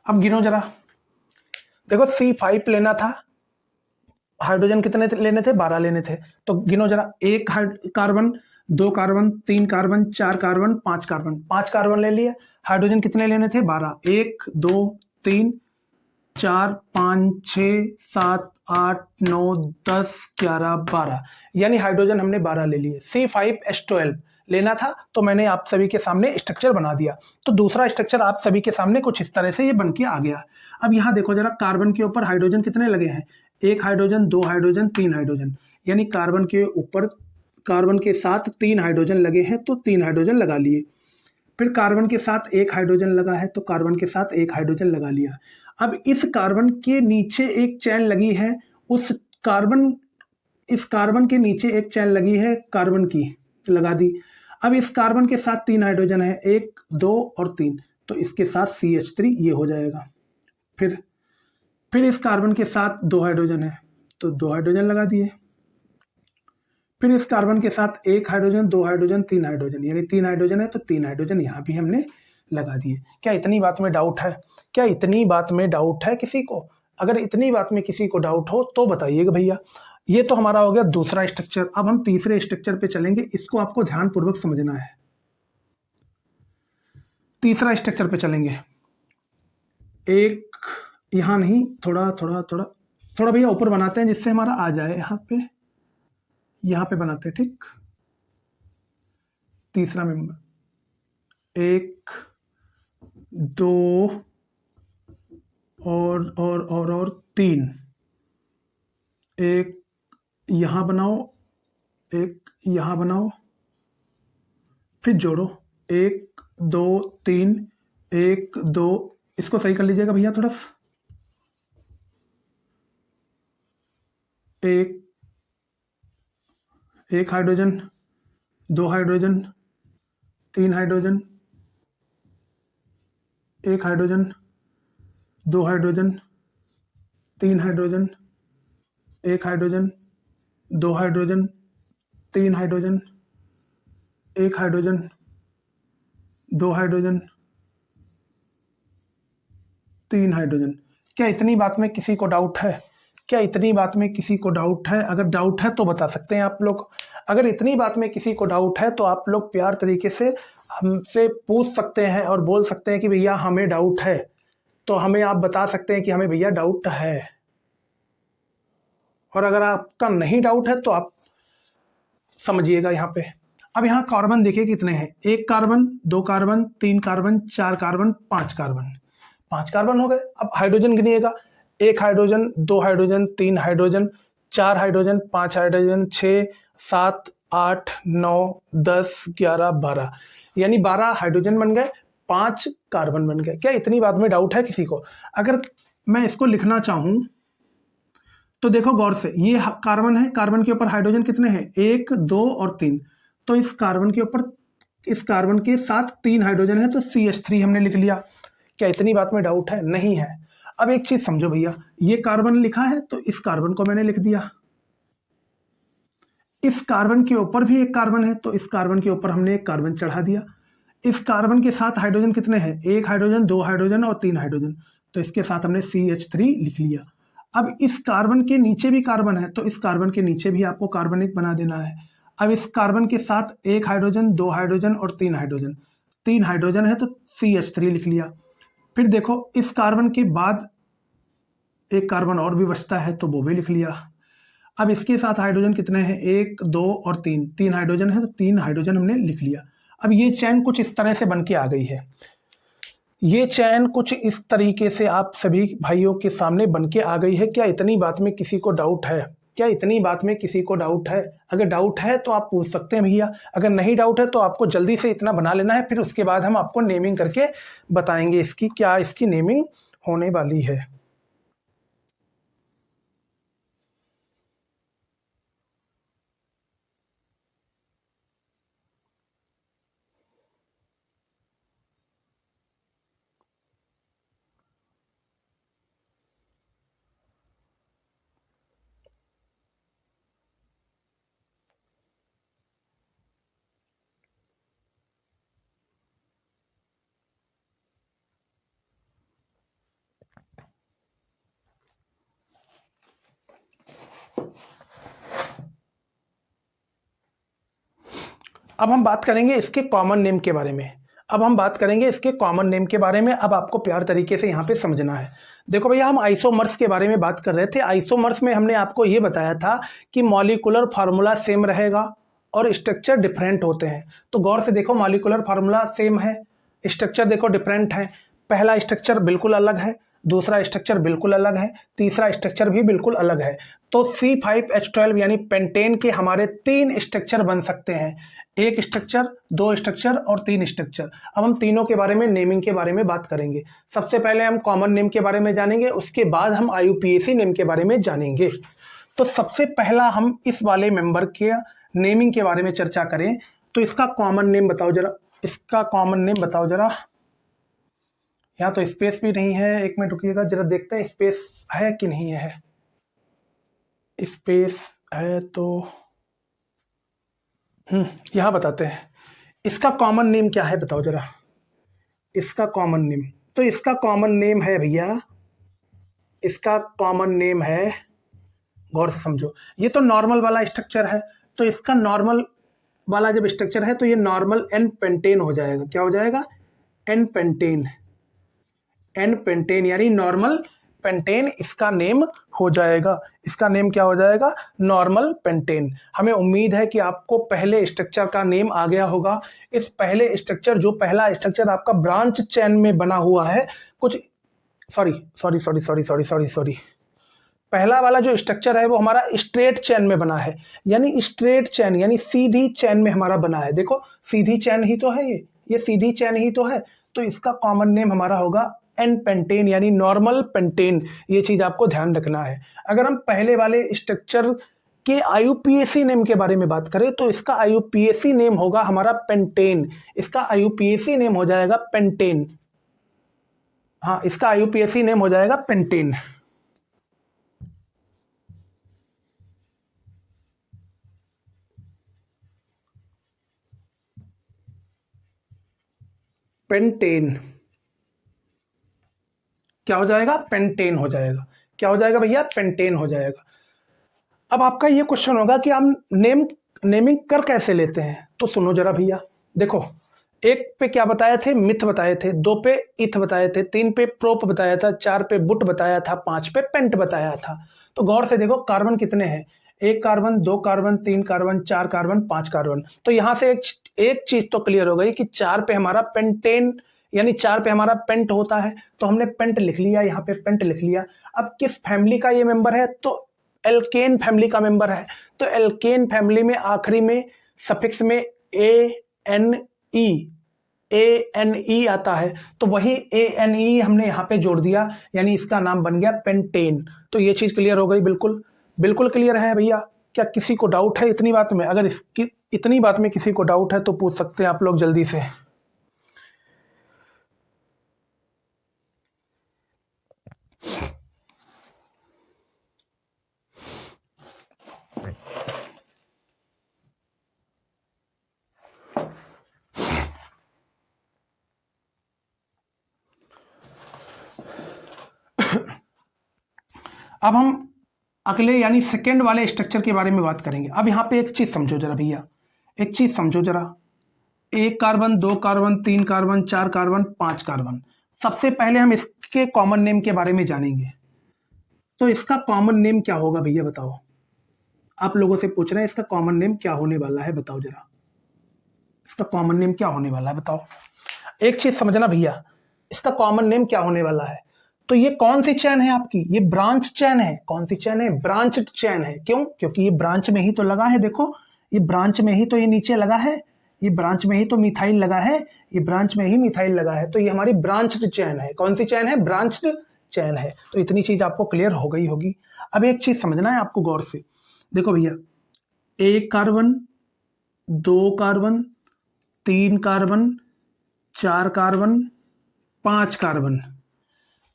अब गिनो जरा। देखो C5 लेना था, हाइड्रोजन कितने लेने थे? 12 लेने थे, तो गिनो जरा। 1 carbon, 2 carbon, 3 carbon, 4 carbon, 5 carbon, 5 carbon ले लिए। हाइड्रोजन कितने लेने थे? 12, 1 2 3 4 5 6 7 8 9 10 11 12, यानी हाइड्रोजन हमने 12 ले लिए। C5H12 लेना था तो मैंने आप सभी के सामने स्ट्रक्चर बना दिया। तो दूसरा स्ट्रक्चर आप सभी के सामने कुछ इस तरह से ये बन के आ गया। अब यहाँ देखो जरा, कार्बन के ऊपर हाइड्रोजन कितने लगे हैं? 1 हाइड्रोजन, 2 हाइड्रोजन, 3 हाइड्रोजन, यानी कार्बन के ऊपर, कार्बन के साथ 3 हाइड्रोजन लगे हैं तो 3 हाइड्रोजन लगा लिए। फिर कार्बन के साथ 1 हाइड्रोजन लगा है तो कार्बन के साथ 1 हाइड्रोजन लगा लिया। अब इस कार्बन के नीचे एक चैन लगी है, उस कार्बन, इस कार्बन के नीचे एक चैन लगी है कार्बन की, लगा दी। अब इस कार्बन के साथ 3 हाइड्रोजन है, 1 2 और 3, तो इसके साथ CH3 ये हो जाएगा। फिर इस कार्बन के साथ 2 हाइड्रोजन है तो 2 हाइड्रोजन लगा दिए। फिर इस कार्बन के साथ 1 हाइड्रोजन, 2 हाइड्रोजन, 3 हाइड्रोजन, यानी 3 हाइड्रोजन है तो 3 हाइड्रोजन यहाँ भी हमने लगा दिए। क्या इतनी बात में डाउट है? क्या इतनी बात में डाउट है किसी को? अगर इतनी बात में किसी को डाउट हो तो बताइएगा भैया। ये तो हमारा हो गया दूसरा स्ट्रक्चर। अब हम तीसरे स्ट्रक्चर पे चलेंगे, इसको आपको ध्यानपूर्वक समझना है। तीसरा स्ट्रक्चर पे चलेंगे, एक यहाँ नहीं, थोड़ा थोड़ा थोड़ा थोड़ा भैया ऊपर बनाते हैं जिससे हमारा आ जाए यहाँ पे। यहाँ पे बनाते हैं, ठीक। तीसरा मेंबर, 1 2 और 3, एक यहाँ बनाओ, एक यहाँ बनाओ, फिर जोड़ो, 1 2 3, 1 2, इसको सही कर लीजिएगा भैया थोड़ा सा, एक hydrogen, 2 hydrogen, 3 hydrogen, 1 hydrogen, 2 hydrogen, 3 hydrogen, 1 hydrogen, 2 hydrogen, 3 hydrogen, 1 hydrogen, 2 hydrogen, 3 hydrogen. क्या इतनी बात में किसी को डाउट है? क्या इतनी बात में किसी को डाउट है? अगर डाउट है तो बता सकते हैं आप लोग। अगर इतनी बात में किसी को डाउट है तो आप लोग प्यार तरीके से हमसे पूछ सकते हैं और बोल सकते हैं कि भैया हमें डाउट है, तो हमें आप बता सकते हैं कि हमें भैया डाउट है। और अगर आपका नहीं डाउट है तो आप समझिएगा यहाँ पे। अब यहाँ कार्बन देखिए कितने हैं, 1 carbon, 2 carbon, 3 carbon, 4 carbon, 5 carbon, 5 carbon हो गए। अब हाइड्रोजन गिनिएगा, 1 hydrogen, 2 hydrogen, 3 hydrogen, 4 hydrogen, 5 hydrogen, 6 7 8 9 10 11 12, यानी 12 हाइड्रोजन बन गए, 5 कार्बन बन गए। क्या इतनी बात में डाउट है किसी को? अगर मैं इसको लिखना चाहूं तो देखो गौर से, ये कार्बन है, कार्बन के ऊपर हाइड्रोजन कितने हैं, 1 2 और 3, तो इस कार्बन के ऊपर, इस कार्बन के साथ 3 हाइड्रोजन है तो CH3 हमने लिख लिया। क्या इतनी बात में डाउट है? नहीं है। अब एक चीज समझो भैया, ये कार्बन लिखा है तो इस कार्बन को मैंने लिख दिया, इस कार्बन के ऊपर भी एक कार्बन है तो इस कार्बन के ऊपर हमने एक कार्बन चढ़ा दिया। इस कार्बन के साथ हाइड्रोजन कितने हैं, 1 हाइड्रोजन, 2 हाइड्रोजन और 3 हाइड्रोजन, तो इसके साथ हमने CH3 लिख लिया। अब इस कार्बन के नीचे भी कार्बन है तो इस कार्बन के नीचे भी आपको कार्बन एक बना देना है। अब इस कार्बन के साथ 1 हाइड्रोजन, 2 हाइड्रोजन और 3 हाइड्रोजन, 3 हाइड्रोजन है तो CH3 लिख लिया। फिर देखो इस कार्बन के बाद एक कार्बन और भी बचता है तो वो भी लिख लिया। अब इसके साथ हाइड्रोजन कितने हैं, 1 2 और 3, 3 हाइड्रोजन है तो 3 हाइड्रोजन हमने लिख लिया। अब ये चैन कुछ इस तरह से बन के आ गई है, ये चैन कुछ इस तरीके से आप सभी भाइयों के सामने बन के आ गई है। क्या इतनी बात में किसी को डाउट है? क्या इतनी बात में किसी को डाउट है? अगर डाउट है तो आप पूछ सकते हैं भैया, अगर नहीं डाउट है तो आपको जल्दी से इतना बना लेना है, फिर उसके बाद हम आपको नेमिंग करके बताएंगे इसकी, क्या इसकी नेमिंग होने वाली है। अब हम बात करेंगे इसके कॉमन नेम के बारे में। अब हम बात करेंगे इसके कॉमन नेम के बारे में। अब आपको प्यार तरीके से यहाँ पे समझना है। देखो भैया, हम आइसोमर्स के बारे में बात कर रहे थे। आइसोमर्स में हमने आपको ये बताया था कि मॉलिक्यूलर फार्मूला सेम रहेगा और स्ट्रक्चर डिफरेंट होते हैं। तो गौर से देखो, मॉलिक्यूलर फार्मूला सेम है, स्ट्रक्चर देखो डिफरेंट है। पहला स्ट्रक्चर बिल्कुल अलग है, दूसरा स्ट्रक्चर बिल्कुल अलग है, तीसरा स्ट्रक्चर भी बिल्कुल अलग है। तो C5H12 यानी पेंटेन के हमारे 3 स्ट्रक्चर बन सकते हैं, एक स्ट्रक्चर, 2 स्ट्रक्चर और 3 स्ट्रक्चर। अब हम तीनों के बारे में, नेमिंग के बारे में बात करेंगे। सबसे पहले हम कॉमन नेम के बारे में जानेंगे, उसके बाद हम IUPAC नेम के बारे में जानेंगे। तो सबसे पहला हम इस वाले मेंबर के नेमिंग के बारे में चर्चा करें तो इसका कॉमन नेम बताओ जरा, इसका कॉमन नेम बताओ जरा। यहाँ तो स्पेस भी नहीं है, एक मिनट रुकिएगा जरा, देखते हैं स्पेस है कि नहीं है। स्पेस है तो यहाँ बताते हैं। इसका कॉमन नेम क्या है बताओ जरा, इसका कॉमन नेम। तो इसका कॉमन नेम है भैया, इसका कॉमन नेम है, गौर से समझो, ये तो नॉर्मल वाला स्ट्रक्चर है, तो इसका नॉर्मल वाला जब स्ट्रक्चर है तो ये नॉर्मल एन पेंटेन हो जाएगा। क्या हो जाएगा? N pentane. एन पेंटेन यानी नॉर्मल पेंटेन इसका नेम हो जाएगा। इसका नेम क्या हो जाएगा? Normal pentane. हमें उम्मीद है कि आपको पहले स्ट्रक्चर का नेम आ गया होगा। इस पहले स्ट्रक्चर, जो पहला स्ट्रक्चर आपका ब्रांच चेन में बना हुआ है, कुछ सॉरी, पहला वाला जो स्ट्रक्चर है वो हमारा स्ट्रेट चेन में बना है, यानी स्ट्रेट चेन यानी सीधी चेन में हमारा बना है। देखो सीधी चेन ही तो है, ये सीधी चेन ही तो है, तो इसका कॉमन नेम हमारा होगा एन पेंटेन यानी नॉर्मल पेंटेन। ये चीज आपको ध्यान रखना है। अगर हम पहले वाले स्ट्रक्चर के आईयूपीएसी नेम के बारे में बात करें तो इसका आईयूपीएसी नेम होगा हमारा पेंटेन। इसका आईयूपीएसी नेम हो जाएगा पेंटेन। हाँ, इसका आईयूपीएसी नेम हो जाएगा पेंटेन। पेंटेन क्या हो जाएगा? पेंटेन हो जाएगा। क्या हो जाएगा भैया? पेंटेन हो जाएगा। अब आपका ये क्वेश्चन होगा कि हम नेमिंग कर कैसे लेते हैं, तो सुनो जरा भैया। देखो, एक पे क्या बताए थे? मिथ बताए थे, 2 पे इथ बताए थे, 3 पे प्रोप बताया था, 4 पे बुट बताया था, 5 पे पेंट बताया था। तो गौर से देखो कार्बन कितने हैं? 1 carbon, 2 carbon, 3 carbon, 4 carbon, 5 carbon. तो यहां से एक चीज तो क्लियर हो गई कि 4 पे हमारा पेंटेन यानी 4 पे हमारा पेंट होता है, तो हमने पेंट लिख लिया, यहाँ पे पेंट लिख लिया। अब किस फैमिली का ये मेंबर है? तो एल्केन फैमिली का मेंबर है। तो एल्केन फैमिली में आखिरी में सफिक्स में ए एन ई आता है, तो वही ANE हमने यहाँ पे जोड़ दिया, यानी इसका नाम बन गया पेंटेन। तो ये चीज क्लियर हो गई। बिल्कुल बिल्कुल क्लियर है भैया। क्या किसी को डाउट है इतनी बात में? अगर इसकी इतनी बात में किसी को डाउट है तो पूछ सकते हैं आप लोग जल्दी से। अब हम अगले यानी सेकेंड वाले स्ट्रक्चर के बारे में बात करेंगे। अब यहाँ पे एक चीज समझो जरा भैया, एक चीज समझो जरा। 1 carbon, 2 carbon, 3 carbon, 4 carbon, 5 carbon. सबसे पहले हम इसके कॉमन नेम के बारे में जानेंगे। तो इसका कॉमन नेम क्या होगा भैया बताओ? आप लोगों से पूछ रहे हैं इसका कॉमन नेम क्या होने वाला है, बताओ जरा। इसका कॉमन नेम क्या होने वाला है बताओ। एक चीज समझना भैया, इसका कॉमन नेम क्या होने वाला है। तो ये कौन सी चैन है आपकी? ये ब्रांच चैन है। कौन सी चैन है? ब्रांच चैन है। क्यों? क्योंकि ये ब्रांच में ही तो लगा है। देखो ये ब्रांच में ही तो ये नीचे लगा है, ये ब्रांच में ही तो मिथाइल लगा है, ये ब्रांच में ही मिथाइल लगा है। तो ये हमारी ब्रांच्ड चैन है। कौन सी चैन है? ब्रांच्ड चैन है। तो इतनी चीज आपको क्लियर हो गई होगी। अब एक चीज समझना है आपको गौर से। देखो भैया, 1 carbon, 2 carbon, 3 carbon, 4 carbon, 5 carbon.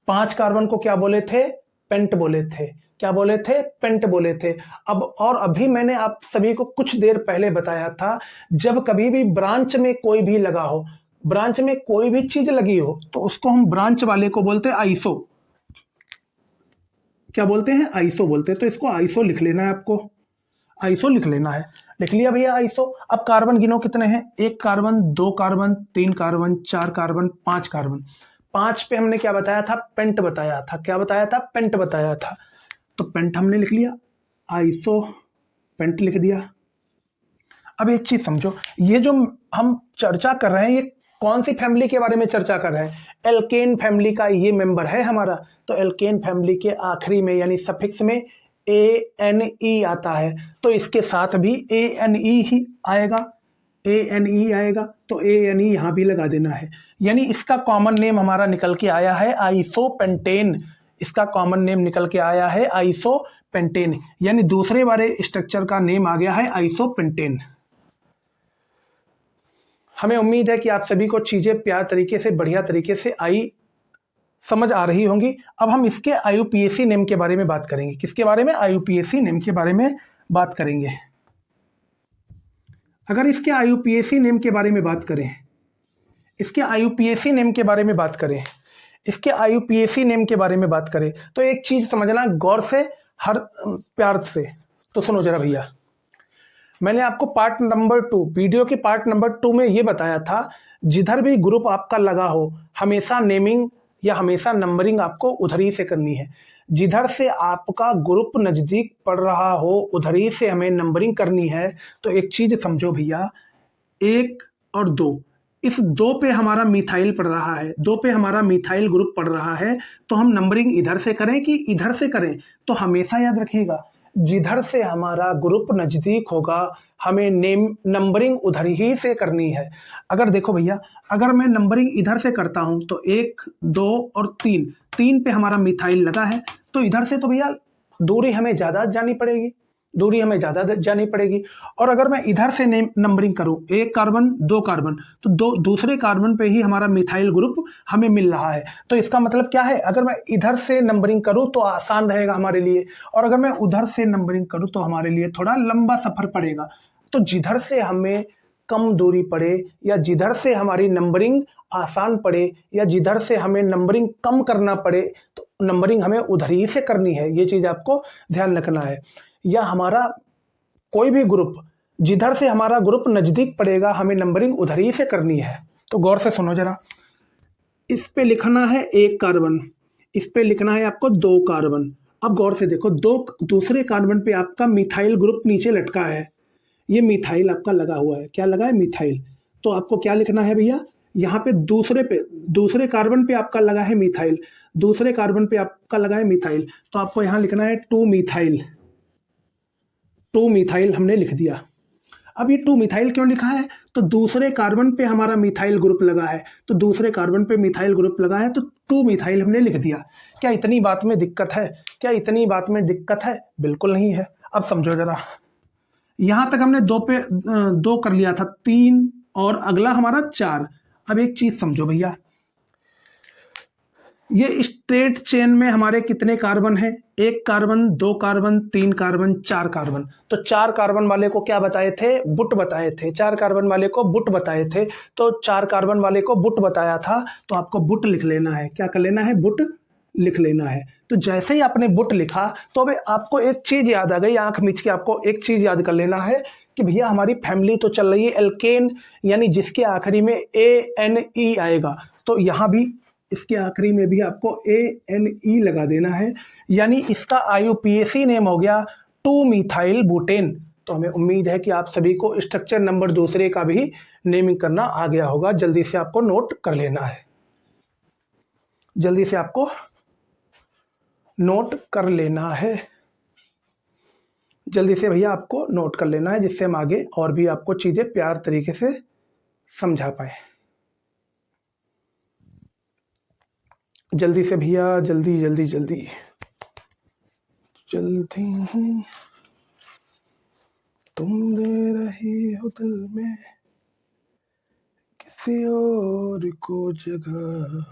5 carbon को क्या बोले थे? पेंट बोले थे। क्या बोले थे? पेंट बोले थे। अब और अभी मैंने आप सभी को कुछ देर पहले बताया था, जब कभी भी ब्रांच में कोई भी लगा हो, ब्रांच में कोई भी चीज लगी हो, तो उसको हम ब्रांच वाले को बोलते हैं आइसो। क्या बोलते हैं? आइसो बोलते हैं। तो इसको आइसो लिख लेना है आपको, आइसो लिख लेना है। लिख लिया भैया आइसो। अब कार्बन गिनो कितने हैं? 1 carbon, 2 carbon, 3 carbon, 4 carbon, 5 carbon. 5 पे हमने क्या बताया था? पेंट बताया था। क्या बताया था? पेंट बताया था। तो पेंट हमने लिख लिया, आइसो पेंट लिख दिया। अब एक चीज समझो, ये जो हम चर्चा कर रहे हैं ये कौन सी फैमिली के बारे में चर्चा कर रहे हैं? एल्केन फैमिली का ये मेंबर है हमारा। तो एल्केन फैमिली के आखिरी में यानी सफिक्स में ANE आता है, तो इसके साथ भी ANE ही आएगा, ANE आएगा। तो ANE यहां भी लगा देना है। यानी इसका कॉमन नेम हमारा निकल के आया है आइसोपेंटेन। इसका कॉमन नेम निकल के आया है आइसोपेंटेन, यानी दूसरे वाले स्ट्रक्चर का नेम आ गया है आइसोपेंटेन। हमें उम्मीद है कि आप सभी को चीजें प्यार तरीके से, बढ़िया तरीके से समझ आ रही होंगी। अब हम इसके आईयूपीएसी नेम के बारे में बात करेंगे। किसके बारे में? आईयूपीएसी नेम के बारे में बात करेंगे। अगर इसके आईयूपीएसी नेम के बारे में बात करें, इसके आईयूपीएसी नेम के बारे में बात करें, इसके आईयूपीएसी नेम के बारे में बात करें, तो एक चीज समझना गौर से, हर प्यार से। तो सुनो जरा भैया, मैंने आपको पार्ट नंबर 2, वीडियो के पार्ट नंबर 2 में ये बताया था, जिधर भी ग्रुप आपका लगा हो हमेशा नेमिंग या हमेशा नंबरिंग आपको उधर ही से करनी है। जिधर से आपका ग्रुप नज़दीक पड़ रहा हो उधर ही से हमें नंबरिंग करनी है। तो एक चीज़ समझो भैया, 1 और 2, इस 2 पे हमारा मिथाइल पड़ रहा है, 2 पे हमारा मिथाइल ग्रुप पड़ रहा है, तो हम नंबरिंग इधर से करें कि इधर से करें? तो हमेशा याद रखिएगा, जिधर से हमारा ग्रुप नज़दीक होगा हमें नंबरिंग उधर ही से करनी है। अगर देखो भैया, अगर मैं नंबरिंग इधर से करता हूं तो 1, 2 और 3, 3 पे हमारा मिथाइल लगा है, तो इधर से तो भैया दूरी हमें ज़्यादा जानी पड़ेगी, दूरी हमें ज़्यादा जानी पड़ेगी। और अगर मैं इधर से नंबरिंग करूं, 1 कार्बन 2 कार्बन, तो दूसरे कार्बन पे ही हमारा मिथाइल ग्रुप हमें मिल रहा है। तो इसका मतलब क्या है, अगर मैं इधर से नंबरिंग करूं तो आसान रहेगा हमारे लिए, और अगर मैं उधर से नंबरिंग करूं तो हमारे लिए थोड़ा लंबा सफर पड़ेगा। तो जिधर से हमें कम दूरी पड़े या जिधर से हमारी नंबरिंग आसान पड़े या जिधर से हमें नंबरिंग कम करना पड़े, तो नंबरिंग हमें उधर ही से करनी है। ये चीज़ आपको ध्यान रखना है। या हमारा कोई भी ग्रुप, जिधर से हमारा ग्रुप नज़दीक पड़ेगा हमें नंबरिंग उधर ही से करनी है। तो गौर से सुनो जरा, इस पे लिखना है 1 कार्बन, इस पे लिखना है आपको 2 कार्बन। अब गौर से देखो, दूसरे कार्बन पे आपका मिथाइल ग्रुप नीचे लटका है, ये मिथाइल आपका लगा हुआ है। क्या लगा है? मिथाइल। तो आपको क्या लिखना है भैया, यहाँ पे दूसरे कार्बन पे आपका लगा है मिथाइल, दूसरे कार्बन पे आपका लगा है मिथाइल, तो आपको यहाँ लिखना है 2 मिथाइल। 2 मिथाइल हमने लिख दिया। अब ये 2 मिथाइल क्यों लिखा है? तो दूसरे कार्बन पे हमारा मिथाइल ग्रुप लगा है, तो दूसरे कार्बन पे मिथाइल ग्रुप लगा है, तो 2 मिथाइल हमने लिख दिया। क्या इतनी बात में दिक्कत है? क्या इतनी बात में दिक्कत है? बिल्कुल नहीं है। अब समझो जरा, यहां तक हमने 2 पे 2 कर लिया था, 3 और अगला हमारा 4। अब एक चीज समझो भैया, ये स्ट्रेट चेन में हमारे कितने कार्बन हैं? 1 कार्बन, 2 कार्बन, 3 कार्बन, 4 कार्बन। तो 4 कार्बन वाले को क्या बताए थे? बुट बताए थे। 4 कार्बन वाले को बुट बताए थे। तो 4 कार्बन वाले को बुट बताया था, तो आपको बुट लिख लेना है। क्या कर लेना है? बुट लिख लेना है। तो जैसे ही आपने बुट लिखा, तो अब आपको एक चीज याद आ गई, आंख मीच के आपको एक चीज याद कर लेना है कि भैया हमारी फैमिली तो चल रही है एल्केन, यानी जिसके आखिरी में ANE आएगा। तो यहां भी इसके आखिरी में भी आपको ANE लगा देना है, यानी इसका IUPAC नेम हो गया 2 मिथाइल बुटेन। तो हमें उम्मीद है कि आप सभी को स्ट्रक्चर नंबर दूसरे का भी नेमिंग करना आ गया होगा। जल्दी से आपको नोट कर लेना है, जल्दी से आपको नोट कर लेना है, जल्दी से भैया आपको नोट कर लेना है, जिससे हम आगे और भी आपको चीज़ें प्यार तरीके से समझा पाए। जल्दी से भैया, जल्दी जल्दी जल्दी जल्दी ही तुम दे रही हो दिल में किसी और को जगह।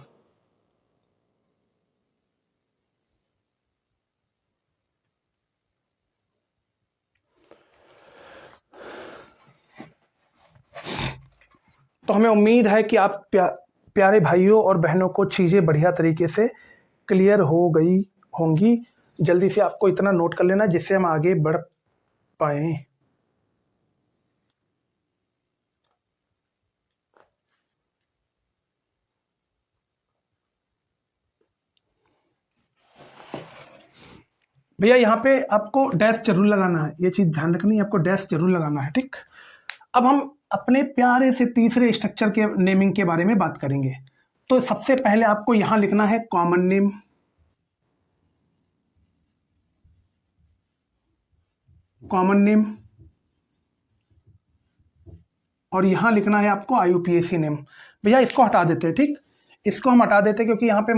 तो हमें उम्मीद है कि आप प्यारे भाइयों और बहनों को चीज़ें बढ़िया तरीके से क्लियर हो गई होंगी। जल्दी से आपको इतना नोट कर लेना जिससे हम आगे बढ़ पाए। भैया यहाँ पे आपको डैश जरूर लगाना है, ये चीज़ ध्यान रखनी है, आपको डैश जरूर लगाना है, ठीक। अब हम अपने प्यारे से तीसरे स्ट्रक्चर के नेमिंग के बारे में बात करेंगे। तो सबसे पहले आपको यहां लिखना है कॉमन नेम, कॉमन नेम, और यहां लिखना है आपको IUPAC नेम। भैया इसको हटा देते हैं, ठीक, इसको हम हटा देते हैं क्योंकि यहाँ पे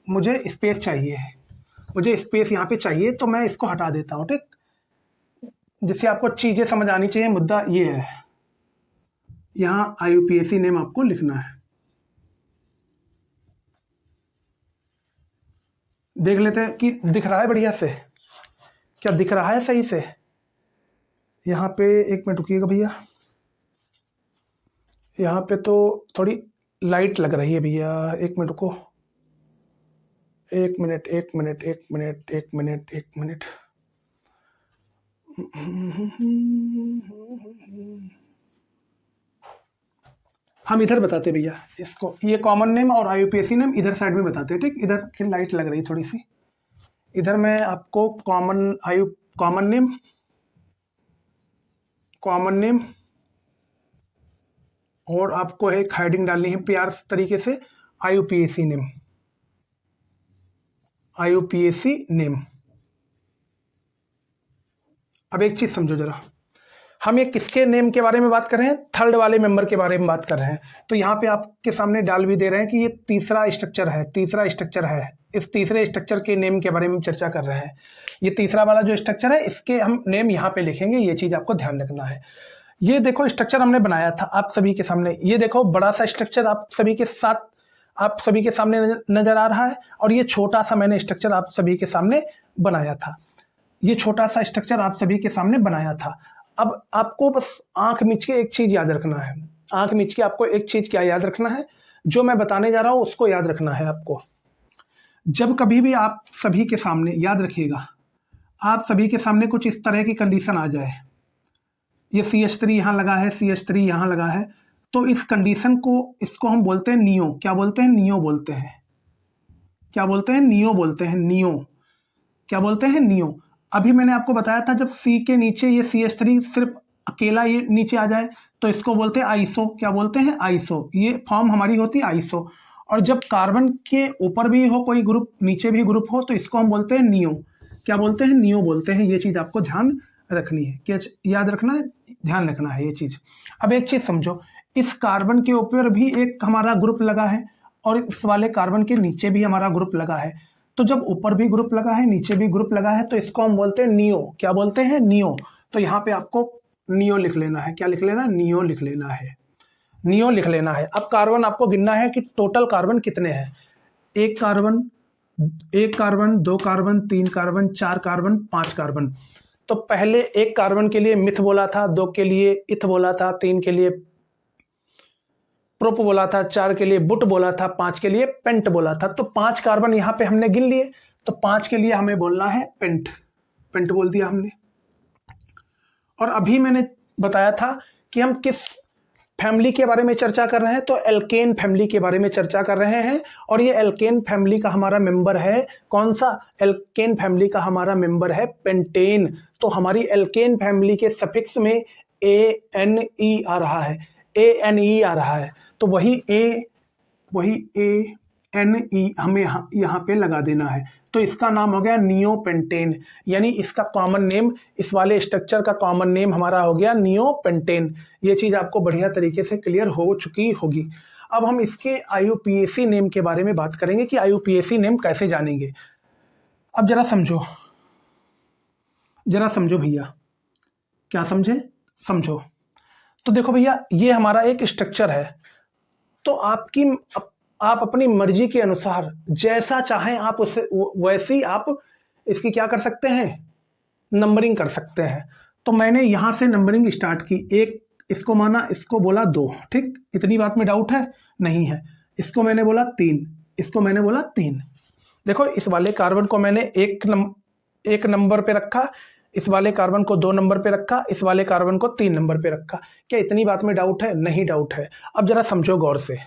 मुझे स्पेस चाहिए है, मुझे स्पेस यहाँ पे चाहिए, तो मैं इसको हटा देता हूँ, ठीक, जिससे आपको चीजें समझ आनी चाहिए। मुद्दा ये है, यहाँ IUPAC नेम आपको लिखना है। देख लेते हैं कि दिख रहा है बढ़िया से, क्या दिख रहा है सही से? यहाँ पे एक मिनट रुकिएगा भैया, यहाँ पे तो थोड़ी लाइट लग रही है भैया, एक मिनट रुको, एक मिनट एक मिनट एक मिनट एक मिनट एक मिनट। हम इधर बताते भैया इसको, ये कॉमन नेम और IUPAC नेम इधर साइड में बताते, ठीक। इधर की लाइट लग रही थोड़ी सी, इधर मैं आपको कॉमन नेम और आपको एक हेडिंग डालनी है प्यार तरीके से, IUPAC नेम। अब एक चीज समझो जरा, हम ये किसके नेम के बारे में बात कर रहे हैं, थर्ड वाले मेंबर के बारे में बात कर रहे हैं। तो यहाँ पे आपके सामने डाल भी दे रहे हैं कि ये तीसरा स्ट्रक्चर है, इस तीसरे स्ट्रक्चर के नेम के बारे में चर्चा कर रहे हैं। ये तीसरा वाला जो स्ट्रक्चर है इसके हम नेम यहाँ पे लिखेंगे, ये चीज आपको ध्यान रखना है। ये देखो स्ट्रक्चर हमने बनाया था आप सभी के सामने, ये देखो बड़ा सा स्ट्रक्चर आप सभी के सामने नजर आ रहा है, और ये छोटा सा मैंने स्ट्रक्चर आप सभी के सामने बनाया था, ये छोटा सा स्ट्रक्चर आप सभी के सामने बनाया था। अब आपको बस आंख मीच के एक चीज याद रखना है, आंख मीच के आपको एक चीज क्या याद रखना है, जो मैं बताने जा रहा हूं उसको याद रखना है आपको। जब कभी भी आप सभी के सामने, याद रखिएगा, आप सभी के सामने कुछ इस तरह की कंडीशन आ जाए, ये CH3 यहाँ लगा है, CH3 यहाँ लगा है, तो इस कंडीशन को, इसको हम बोलते हैं नियो। क्या बोलते हैं? नियो बोलते हैं। क्या बोलते हैं? नियो बोलते हैं। नियो क्या बोलते हैं? नियो। अभी मैंने आपको बताया था जब C के नीचे ये CH3 सिर्फ अकेला ये नीचे आ जाए तो इसको बोलते हैं आइसो। क्या बोलते हैं? आइसो। ये फॉर्म हमारी होती है आइसो। और जब कार्बन के ऊपर भी हो कोई ग्रुप, नीचे भी ग्रुप हो, तो इसको हम बोलते हैं नियो। क्या बोलते हैं? नियो बोलते हैं। ये चीज आपको ध्यान रखनी है, क्या याद रखना है, ध्यान रखना है ये चीज। अब एक चीज समझो, इस कार्बन के ऊपर भी एक हमारा ग्रुप लगा है और इस वाले कार्बन के नीचे भी हमारा ग्रुप लगा है। तो जब ऊपर भी ग्रुप लगा है, नीचे भी ग्रुप लगा है, तो इसको हम बोलते हैं नियो। क्या बोलते हैं? नियो। तो यहाँ पे आपको नियो लिख लेना है। क्या लिख लेना है? नियो लिख लेना है। नियो लिख लेना है। अब कार्बन आपको गिनना है कि टोटल कार्बन कितने हैं। एक कार्बन, दो कार्बन, तीन कार्बन, चार कार्बन, पांच कार्बन। तो पहले एक कार्बन के लिए मिथ बोला था, दो के लिए इथ बोला था, तीन के लिए प्रोप बोला था, चार के लिए बुट बोला था, पांच के लिए पेंट बोला था। तो पांच कार्बन यहां पे हमने गिन लिए, तो पांच के लिए हमें बोलना है पेंट। पेंट बोल दिया हमने। और अभी मैंने बताया था कि हम किस फैमिली के बारे में चर्चा कर रहे हैं, तो एल्केन फैमिली के बारे में चर्चा कर रहे हैं। और ये एल्केन फैमिली का हमारा मेंबर है कौन सा? एल्केन फैमिली का हमारा मेंबर है पेंटेन। तो हमारी एल्केन फैमिली के सफिक्स में ANE आ रहा है, ANE आ रहा है। तो वही ANE हमें यहाँ पे लगा देना है। तो इसका नाम हो गया नियोपेंटेन, यानी इसका कॉमन नेम, इस वाले स्ट्रक्चर का कॉमन नेम हमारा हो गया नियोपेंटेन। ये चीज आपको बढ़िया तरीके से क्लियर हो चुकी होगी। अब हम इसके IUPAC नेम के बारे में बात करेंगे कि IUPAC नेम कैसे जानेंगे। अब जरा समझो भैया, क्या समझे? समझो। तो देखो भैया, ये हमारा एक स्ट्रक्चर है। तो आप अपनी मर्जी के अनुसार जैसा चाहें आप उससे वैसे ही आप इसकी क्या कर सकते हैं? नंबरिंग कर सकते हैं। तो मैंने यहां से नंबरिंग स्टार्ट की, एक इसको माना, इसको बोला दो, ठीक। इतनी बात में डाउट है? नहीं है। इसको मैंने बोला तीन, इसको मैंने बोला तीन। देखो, इस वाले कार्बन को मैंने एक नंबर पे रखा, इस वाले कार्बन को 2 नंबर पे रखा, इस वाले कार्बन को 3 नंबर पे रखा। क्या इतनी बात में डाउट है? नहीं डाउट है। अब जरा समझो गौर से,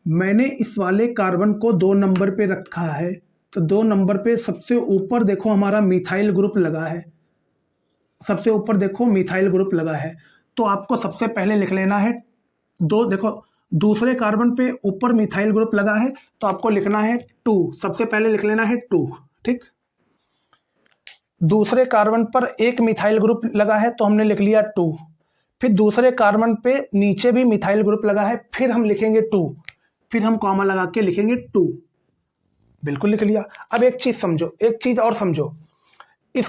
मैंने इस वाले कार्बन को 2 नंबर पे रखा है, तो 2 नंबर पे सबसे ऊपर देखो हमारा मिथाइल ग्रुप लगा है, सबसे ऊपर देखो मिथाइल ग्रुप लगा है। तो आपको सबसे पहले लिख लेना है देखो दूसरे कार्बन पे ऊपर मिथाइल ग्रुप लगा है, तो आपको लिखना है 2। सबसे पहले लिख लेना है 2, ठीक। दूसरे कार्बन पर एक मिथाइल ग्रुप लगा है, तो हमने लिख लिया 2। फिर दूसरे कार्बन पे नीचे भी मिथाइल ग्रुप लगा है, फिर हम लिखेंगे 2, फिर हम कॉमा लगा के लिखेंगे 2। बिल्कुल लिख लिया। अब एक चीज समझो, एक चीज और समझो, इस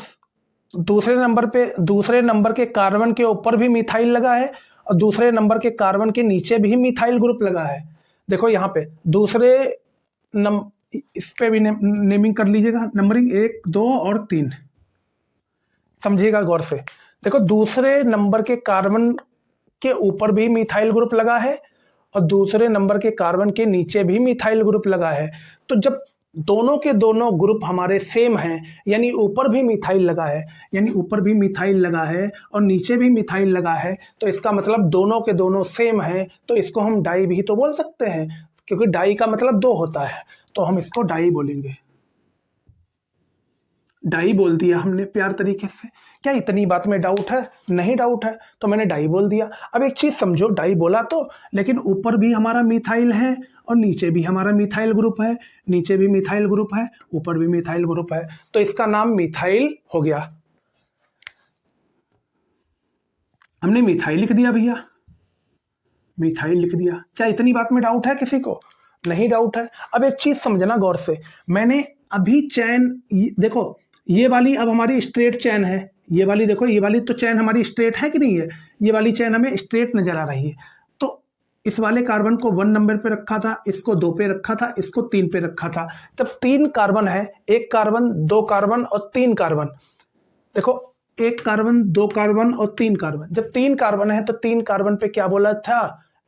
दूसरे नंबर के कार्बन के ऊपर भी मिथाइल लगा है और दूसरे नंबर के कार्बन के नीचे भी मिथाइल ग्रुप लगा है। देखो यहाँ पे इस पे भी नेमिंग कर लीजिएगा, नंबरिंग 1, 2 और 3। समझिएगा गौर से। देखो, दूसरे नंबर के कार्बन के ऊपर भी मिथाइल ग्रुप लगा है और दूसरे नंबर के कार्बन के नीचे भी मिथाइल ग्रुप लगा है। तो जब दोनों के दोनों ग्रुप हमारे सेम हैं, यानी ऊपर भी मिथाइल लगा है, यानी ऊपर भी मिथाइल लगा है और नीचे भी मिथाइल लगा है, तो इसका मतलब दोनों के दोनों सेम हैं, तो इसको हम डाई भी तो बोल सकते हैं, क्योंकि डाई का मतलब दो होता है, तो हम इसको डाई बोलेंगे। डाई बोल दिया हमने प्यार तरीके से। क्या इतनी बात में डाउट है? नहीं डाउट है, तो मैंने डाई बोल दिया। अब एक चीज समझो, डाई बोला तो, लेकिन ऊपर भी हमारा मिथाइल है और नीचे भी हमारा मिथाइल ग्रुप है, नीचे भी मिथाइल ग्रुप है, ऊपर भी मिथाइल ग्रुप है, तो इसका नाम मिथाइल हो गया। हमने मिथाइल लिख दिया भैया, मिथाइल लिख दिया। क्या इतनी बात में डाउट है किसी को? नहीं डाउट है। अब एक चीज समझना गौर से, मैंने अभी चैन देखो, ये वाली अब हमारी स्ट्रेट चैन है, ये वाली देखो, ये वाली तो चैन हमारी स्ट्रेट है कि नहीं है? ये वाली चैन हमें स्ट्रेट नजर आ रही है। तो इस वाले कार्बन को 1 नंबर पे रखा था, इसको 2 पे रखा था, इसको 3 पे रखा था। जब 3 कार्बन है, 1 कार्बन, 2 कार्बन और 3 कार्बन, देखो 1 कार्बन, 2 कार्बन और 3 कार्बन, जब 3 कार्बन है तो 3 कार्बन पे क्या बोला था?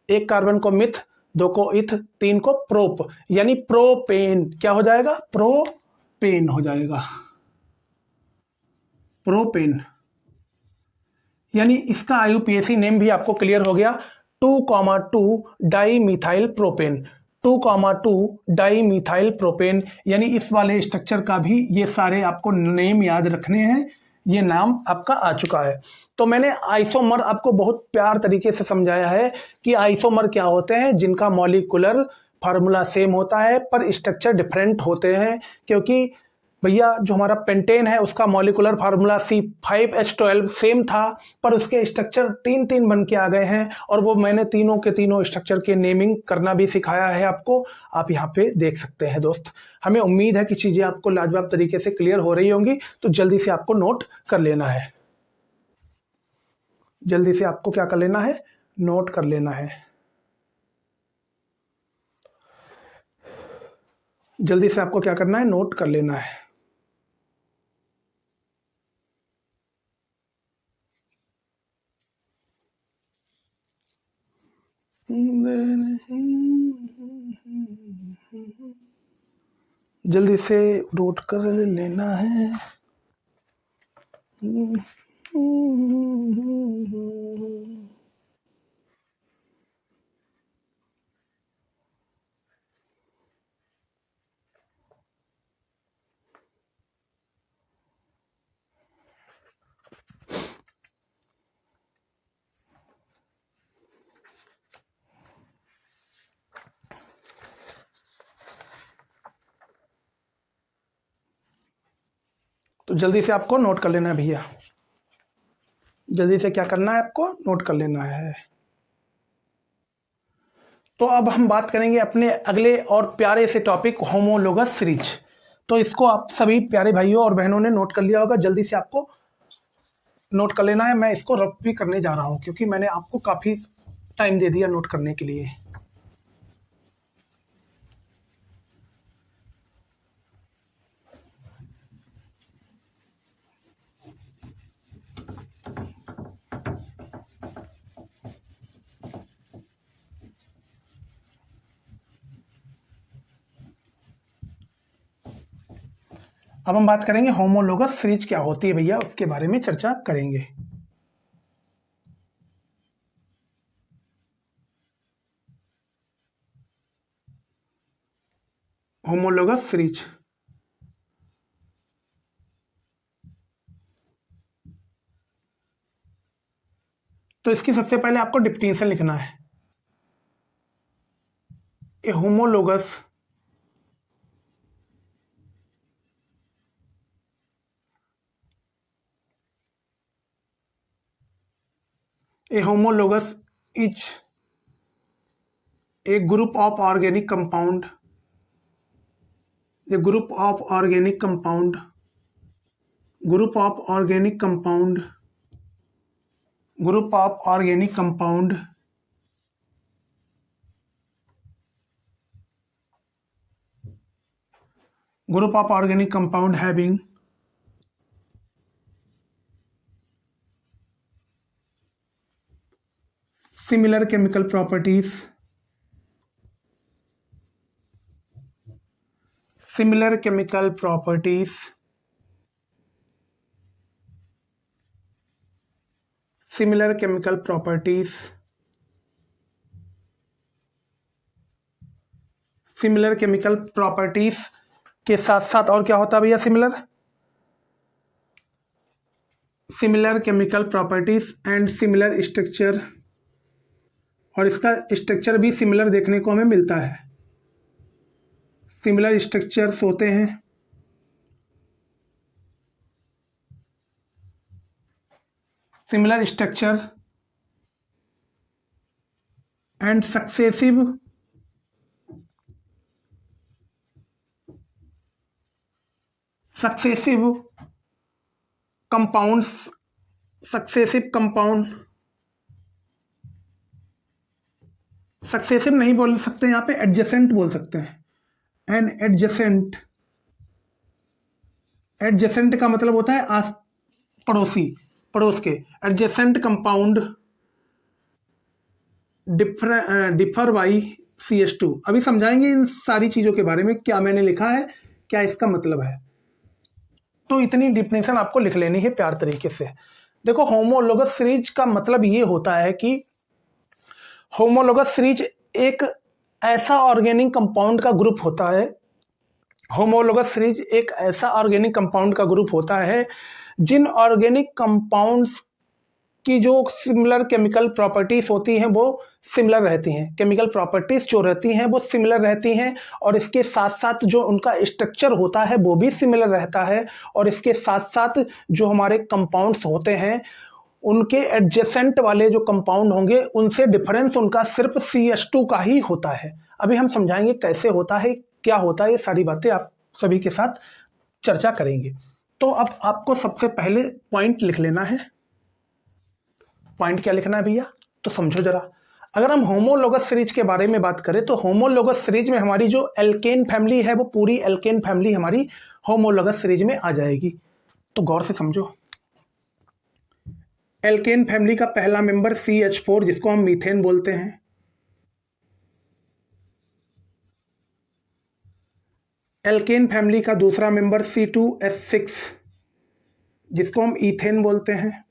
1 कार्बन को मिथ, 2 को इथ, 3 को प्रोप, यानी प्रोपेन। क्या हो जाएगा? प्रोपेन हो जाएगा, प्रोपेन। यानी इसका आईयूपीएसी नेम भी आपको क्लियर हो गया, 2,2 di methyl propane, 2,2 di methyl propane. यानी इस वाले स्ट्रक्चर का भी ये सारे आपको नेम याद रखने हैं, ये नाम आपका आ चुका है। तो मैंने आइसोमर आपको बहुत प्यार तरीके से समझाया है कि आइसोमर क्या होते हैं, जिनका मॉलिक्यूलर फार्मूला सेम होता है पर स्ट्रक्चर डिफरेंट होते हैं। क्योंकि भैया जो हमारा पेंटेन है उसका मॉलिक्यूलर फार्मूला C5H12 सेम था, पर उसके स्ट्रक्चर 3 बन के आ गए हैं, और वो मैंने तीनों के तीनों स्ट्रक्चर के नेमिंग करना भी सिखाया है आपको, आप यहाँ पे देख सकते हैं दोस्त। हमें उम्मीद है कि चीज़ें आपको लाजवाब तरीके से क्लियर हो रही होंगी, तो जल्दी से आपको नोट कर लेना है, जल्दी से आपको क्या कर लेना है? नोट कर लेना है, जल्दी से आपको क्या करना है? नोट कर लेना है। जल्दी से नोट कर लेना है। तो जल्दी से आपको नोट कर लेना है भैया, जल्दी से क्या करना है? आपको नोट कर लेना है। तो अब हम बात करेंगे अपने अगले और प्यारे से टॉपिक, होमोलोगस सीरीज। तो इसको आप सभी प्यारे भाइयों और बहनों ने नोट कर लिया होगा, जल्दी से आपको नोट कर लेना है। मैं इसको रफ भी करने जा रहा हूँ क्योंकि मैंने आपको काफ़ी टाइम दे दिया नोट करने के लिए। अब हम बात करेंगे होमोलोगस सीरीज क्या होती है भैया, उसके बारे में चर्चा करेंगे। होमोलोगस सीरीज, तो इसकी सबसे पहले आपको डिफिनेशन लिखना है। ए homologous A homologous is a group of organic compound, a group of organic compound, group of organic compound, group of organic compound, group of organic compound having similar chemical properties, similar chemical properties, similar chemical properties, similar chemical properties के साथ साथ और क्या होता है भैया? Similar chemical properties and similar structure, और इसका स्ट्रक्चर भी सिमिलर देखने को हमें मिलता है। सिमिलर स्ट्रक्चर्स होते हैं, similar structure and successive compounds, successive compound, successive नहीं बोल सकते यहाँ पे, एडजेसेंट बोल सकते हैं। एंड एडजेसेंट, एडजेसेंट का मतलब होता है आस पड़ोसी, पड़ोस के। Adjacent compound differ by CH2। अभी समझाएंगे इन सारी चीज़ों के बारे में, क्या मैंने लिखा है, क्या इसका मतलब है। तो इतनी डिफिनेशन आपको लिख लेनी है प्यार तरीके से। देखो, होमोलोगस सीरीज का मतलब ये होता है कि होमोलोगस सीरीज एक ऐसा ऑर्गेनिक कंपाउंड का ग्रुप होता है, होमोलोगस सीरीज एक ऐसा ऑर्गेनिक कंपाउंड का ग्रुप होता है जिन ऑर्गेनिक कंपाउंड्स की जो सिमिलर केमिकल प्रॉपर्टीज होती हैं वो सिमिलर रहती हैं, केमिकल प्रॉपर्टीज जो रहती हैं वो सिमिलर रहती हैं, और इसके साथ साथ जो उनका स्ट्रक्चर होता है वो भी सिमिलर रहता है, और इसके साथ साथ जो हमारे कंपाउंड्स होते हैं उनके एडजेसेंट वाले जो कंपाउंड होंगे उनसे डिफरेंस उनका सिर्फ CH2 का ही होता है। अभी हम समझाएंगे कैसे होता है, क्या होता है, ये सारी बातें आप सभी के साथ चर्चा करेंगे। तो अब आपको सबसे पहले पॉइंट लिख लेना है। पॉइंट क्या लिखना है भैया? तो समझो जरा। अगर हम होमोलोगस सीरीज के बारे में बात करें तो होमोलोगस सीरीज में हमारी जो एल्केन फैमिली है वो पूरी एल्केन फैमिली हमारी होमोलोगस सीरीज में आ जाएगी। तो गौर से समझो, एल्केन फैमिली का पहला मेंबर CH4 जिसको हम मीथेन बोलते हैं, एल्केन फैमिली का दूसरा मेंबर C2H6 जिसको हम ईथेन बोलते हैं,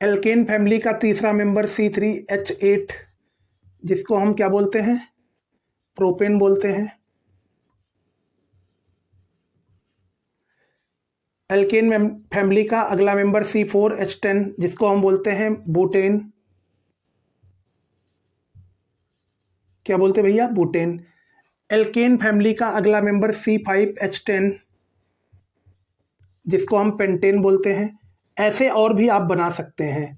एल्केन फैमिली का तीसरा मेंबर C3H8 जिसको हम क्या बोलते हैं? प्रोपेन बोलते हैं, एल्केन फैमिली का अगला मेंबर C4H10 जिसको हम बोलते हैं बुटेन। क्या बोलते हैं भैया? बुटेन। एल्केन फैमिली का अगला मेंबर C5H10 जिसको हम पेंटेन बोलते हैं। ऐसे और भी आप बना सकते हैं,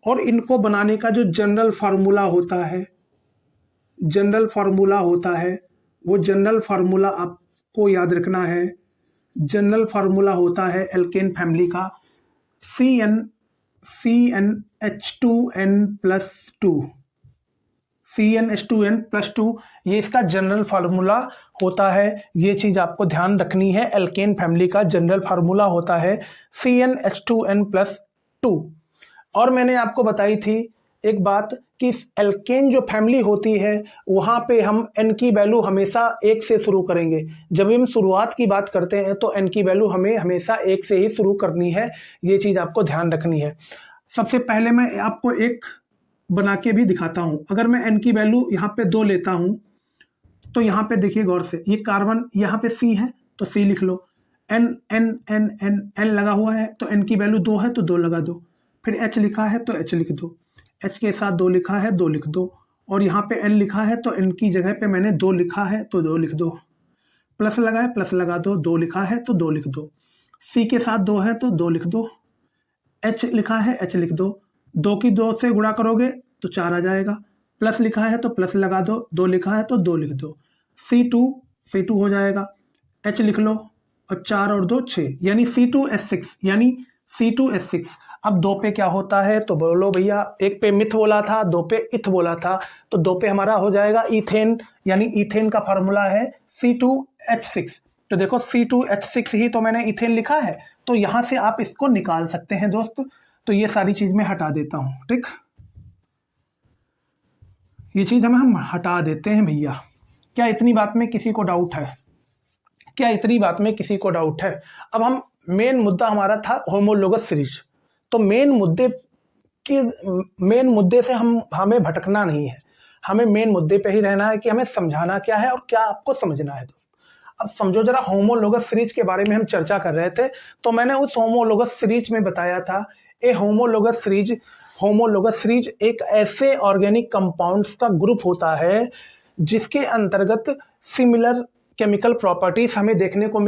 और इनको बनाने का जो जनरल फार्मूला होता है, जनरल फार्मूला होता है, वो जनरल फार्मूला आपको याद रखना है। जनरल फार्मूला होता है एल्केन फैमिली का CnH2n+2, CnH2n+2, ये इसका जनरल फार्मूला होता है। ये चीज़ आपको ध्यान रखनी है, एल्केन फैमिली का जनरल फार्मूला होता है CnH2n+2। और मैंने आपको बताई थी एक बात कि एल्केन जो फैमिली होती है वहाँ पे हम n की वैल्यू हमेशा 1 से शुरू करेंगे। जब भी हम शुरुआत की बात करते हैं तो n की वैल्यू हमें हमेशा 1 से ही शुरू करनी है, ये चीज़ आपको ध्यान रखनी है। सबसे पहले मैं आपको एक बना के भी दिखाता हूँ। अगर मैं n की वैल्यू यहाँ पे 2 लेता हूँ तो यहाँ पे देखिए गौर से, ये कार्बन यहाँ पे C है तो C लिख लो, n n n n n लगा हुआ है तो n की वैल्यू 2 है तो 2 लगा दो, फिर H लिखा है तो H लिख दो, H के साथ 2 लिखा है 2 लिख दो, और यहाँ पे N लिखा है तो N की जगह पे मैंने 2 लिखा है तो 2 लिख दो, प्लस लगा है प्लस लगा दो, 2 लिखा है तो 2 लिख दो, C के साथ 2 है तो 2 लिख दो, H लिखा है H लिख दो, 2 की 2 से गुणा करोगे तो 4 आ जाएगा, प्लस लिखा है तो प्लस लगा दो, 2 लिखा है तो 2 लिख दो, C2 हो जाएगा, H लिख लो, और 4 और 2 6, यानी C2H6, यानी C2H6। अब 2 पे क्या होता है तो बोलो भैया, एक पे मिथ बोला था, 2 पे इथ बोला था, तो 2 पे हमारा हो जाएगा इथेन, यानी इथेन का फार्मूला है C2H6। तो देखो C2H6 ही तो मैंने इथेन लिखा है, तो यहाँ से आप इसको निकाल सकते हैं दोस्त। तो ये सारी चीज़ मैं हटा देता हूँ, ठीक। ये चीज़ हम हटा देते हैं भैया। क्या इतनी बात में किसी को डाउट है? क्या इतनी बात में किसी को डाउट है? अब हम मेन मुद्दा हमारा था होमोलोगस सीरीज। तो मेन मुद्दे से हमें भटकना नहीं है, हमें मेन मुद्दे पे ही रहना है कि हमें समझाना क्या है और क्या आपको समझना है दोस्त। अब समझो जरा, होमोलोगस सीरीज के बारे में हम चर्चा कर रहे थे, तो मैंने उस होमोलोगस सीरीज में बताया था होमोलोगस सीरीज एक ऐसे ऑर्गेनिक कंपाउंड्स का ग्रुप होता है जिसके अंतर्गत सिमिलर केमिकल प्रॉपर्टीज हमें देखने को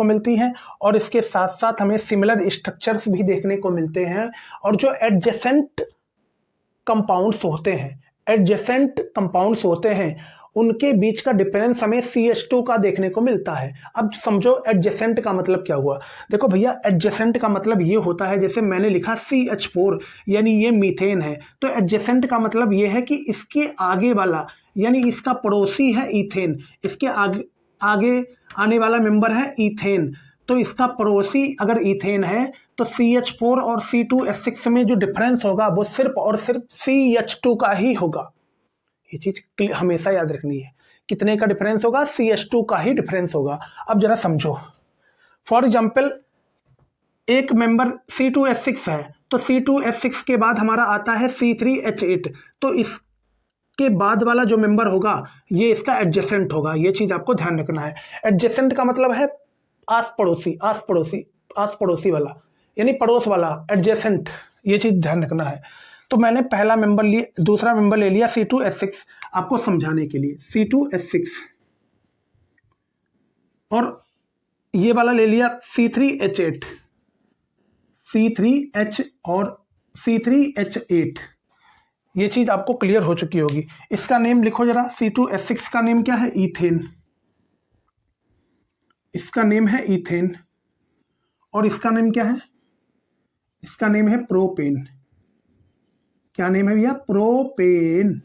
मिलती हैं, और इसके साथ साथ हमें सिमिलर स्ट्रक्चर्स भी देखने को मिलते हैं। और जो एडजेसेंट कंपाउंड्स होते हैं उनके बीच का डिफरेंस हमें CH2 का देखने को मिलता है। अब समझो एडजेसेंट का मतलब क्या हुआ। देखो भैया, एडजेसेंट का मतलब ये होता है, जैसे मैंने लिखा CH4 यानी ये मीथेन है, तो एडजेसेंट का मतलब ये है कि इसके आगे वाला यानी इसका पड़ोसी है ईथेन, इसके आगे आने वाला मेंबर है ईथेन, तो इसका पड़ोसी अगर ईथेन है तो CH4 और C2H6 में जो डिफरेंस होगा वो सिर्फ और सिर्फ CH2 का ही होगा। ये चीज हमेशा याद रखनी है, कितने का डिफरेंस होगा? CH2 का ही डिफरेंस होगा। अब जरा समझो, फॉर एग्जाम्पल एक मेंबर C2H6 है, तो C2H6 के बाद हमारा आता है C3H8, तो इसके बाद वाला जो मेंबर होगा ये इसका एडजेसेंट होगा। ये चीज आपको ध्यान रखना है। एडजेसेंट का मतलब है आस पड़ोसी वाला, यानी पड़ोस वाला, एडजेसेंट। ये चीज ध्यान रखना है। तो मैंने दूसरा मेंबर ले लिया C2H6 आपको समझाने के लिए, C2H6, और ये वाला ले लिया C3H8 और C3H8। ये चीज आपको क्लियर हो चुकी होगी। इसका नेम लिखो जरा, C2H6 का नेम क्या है? ईथेन। इसका नेम है ईथेन, और इसका नेम क्या है? इसका नेम है प्रोपेन। क्या नेम है भैया? प्रोपेन।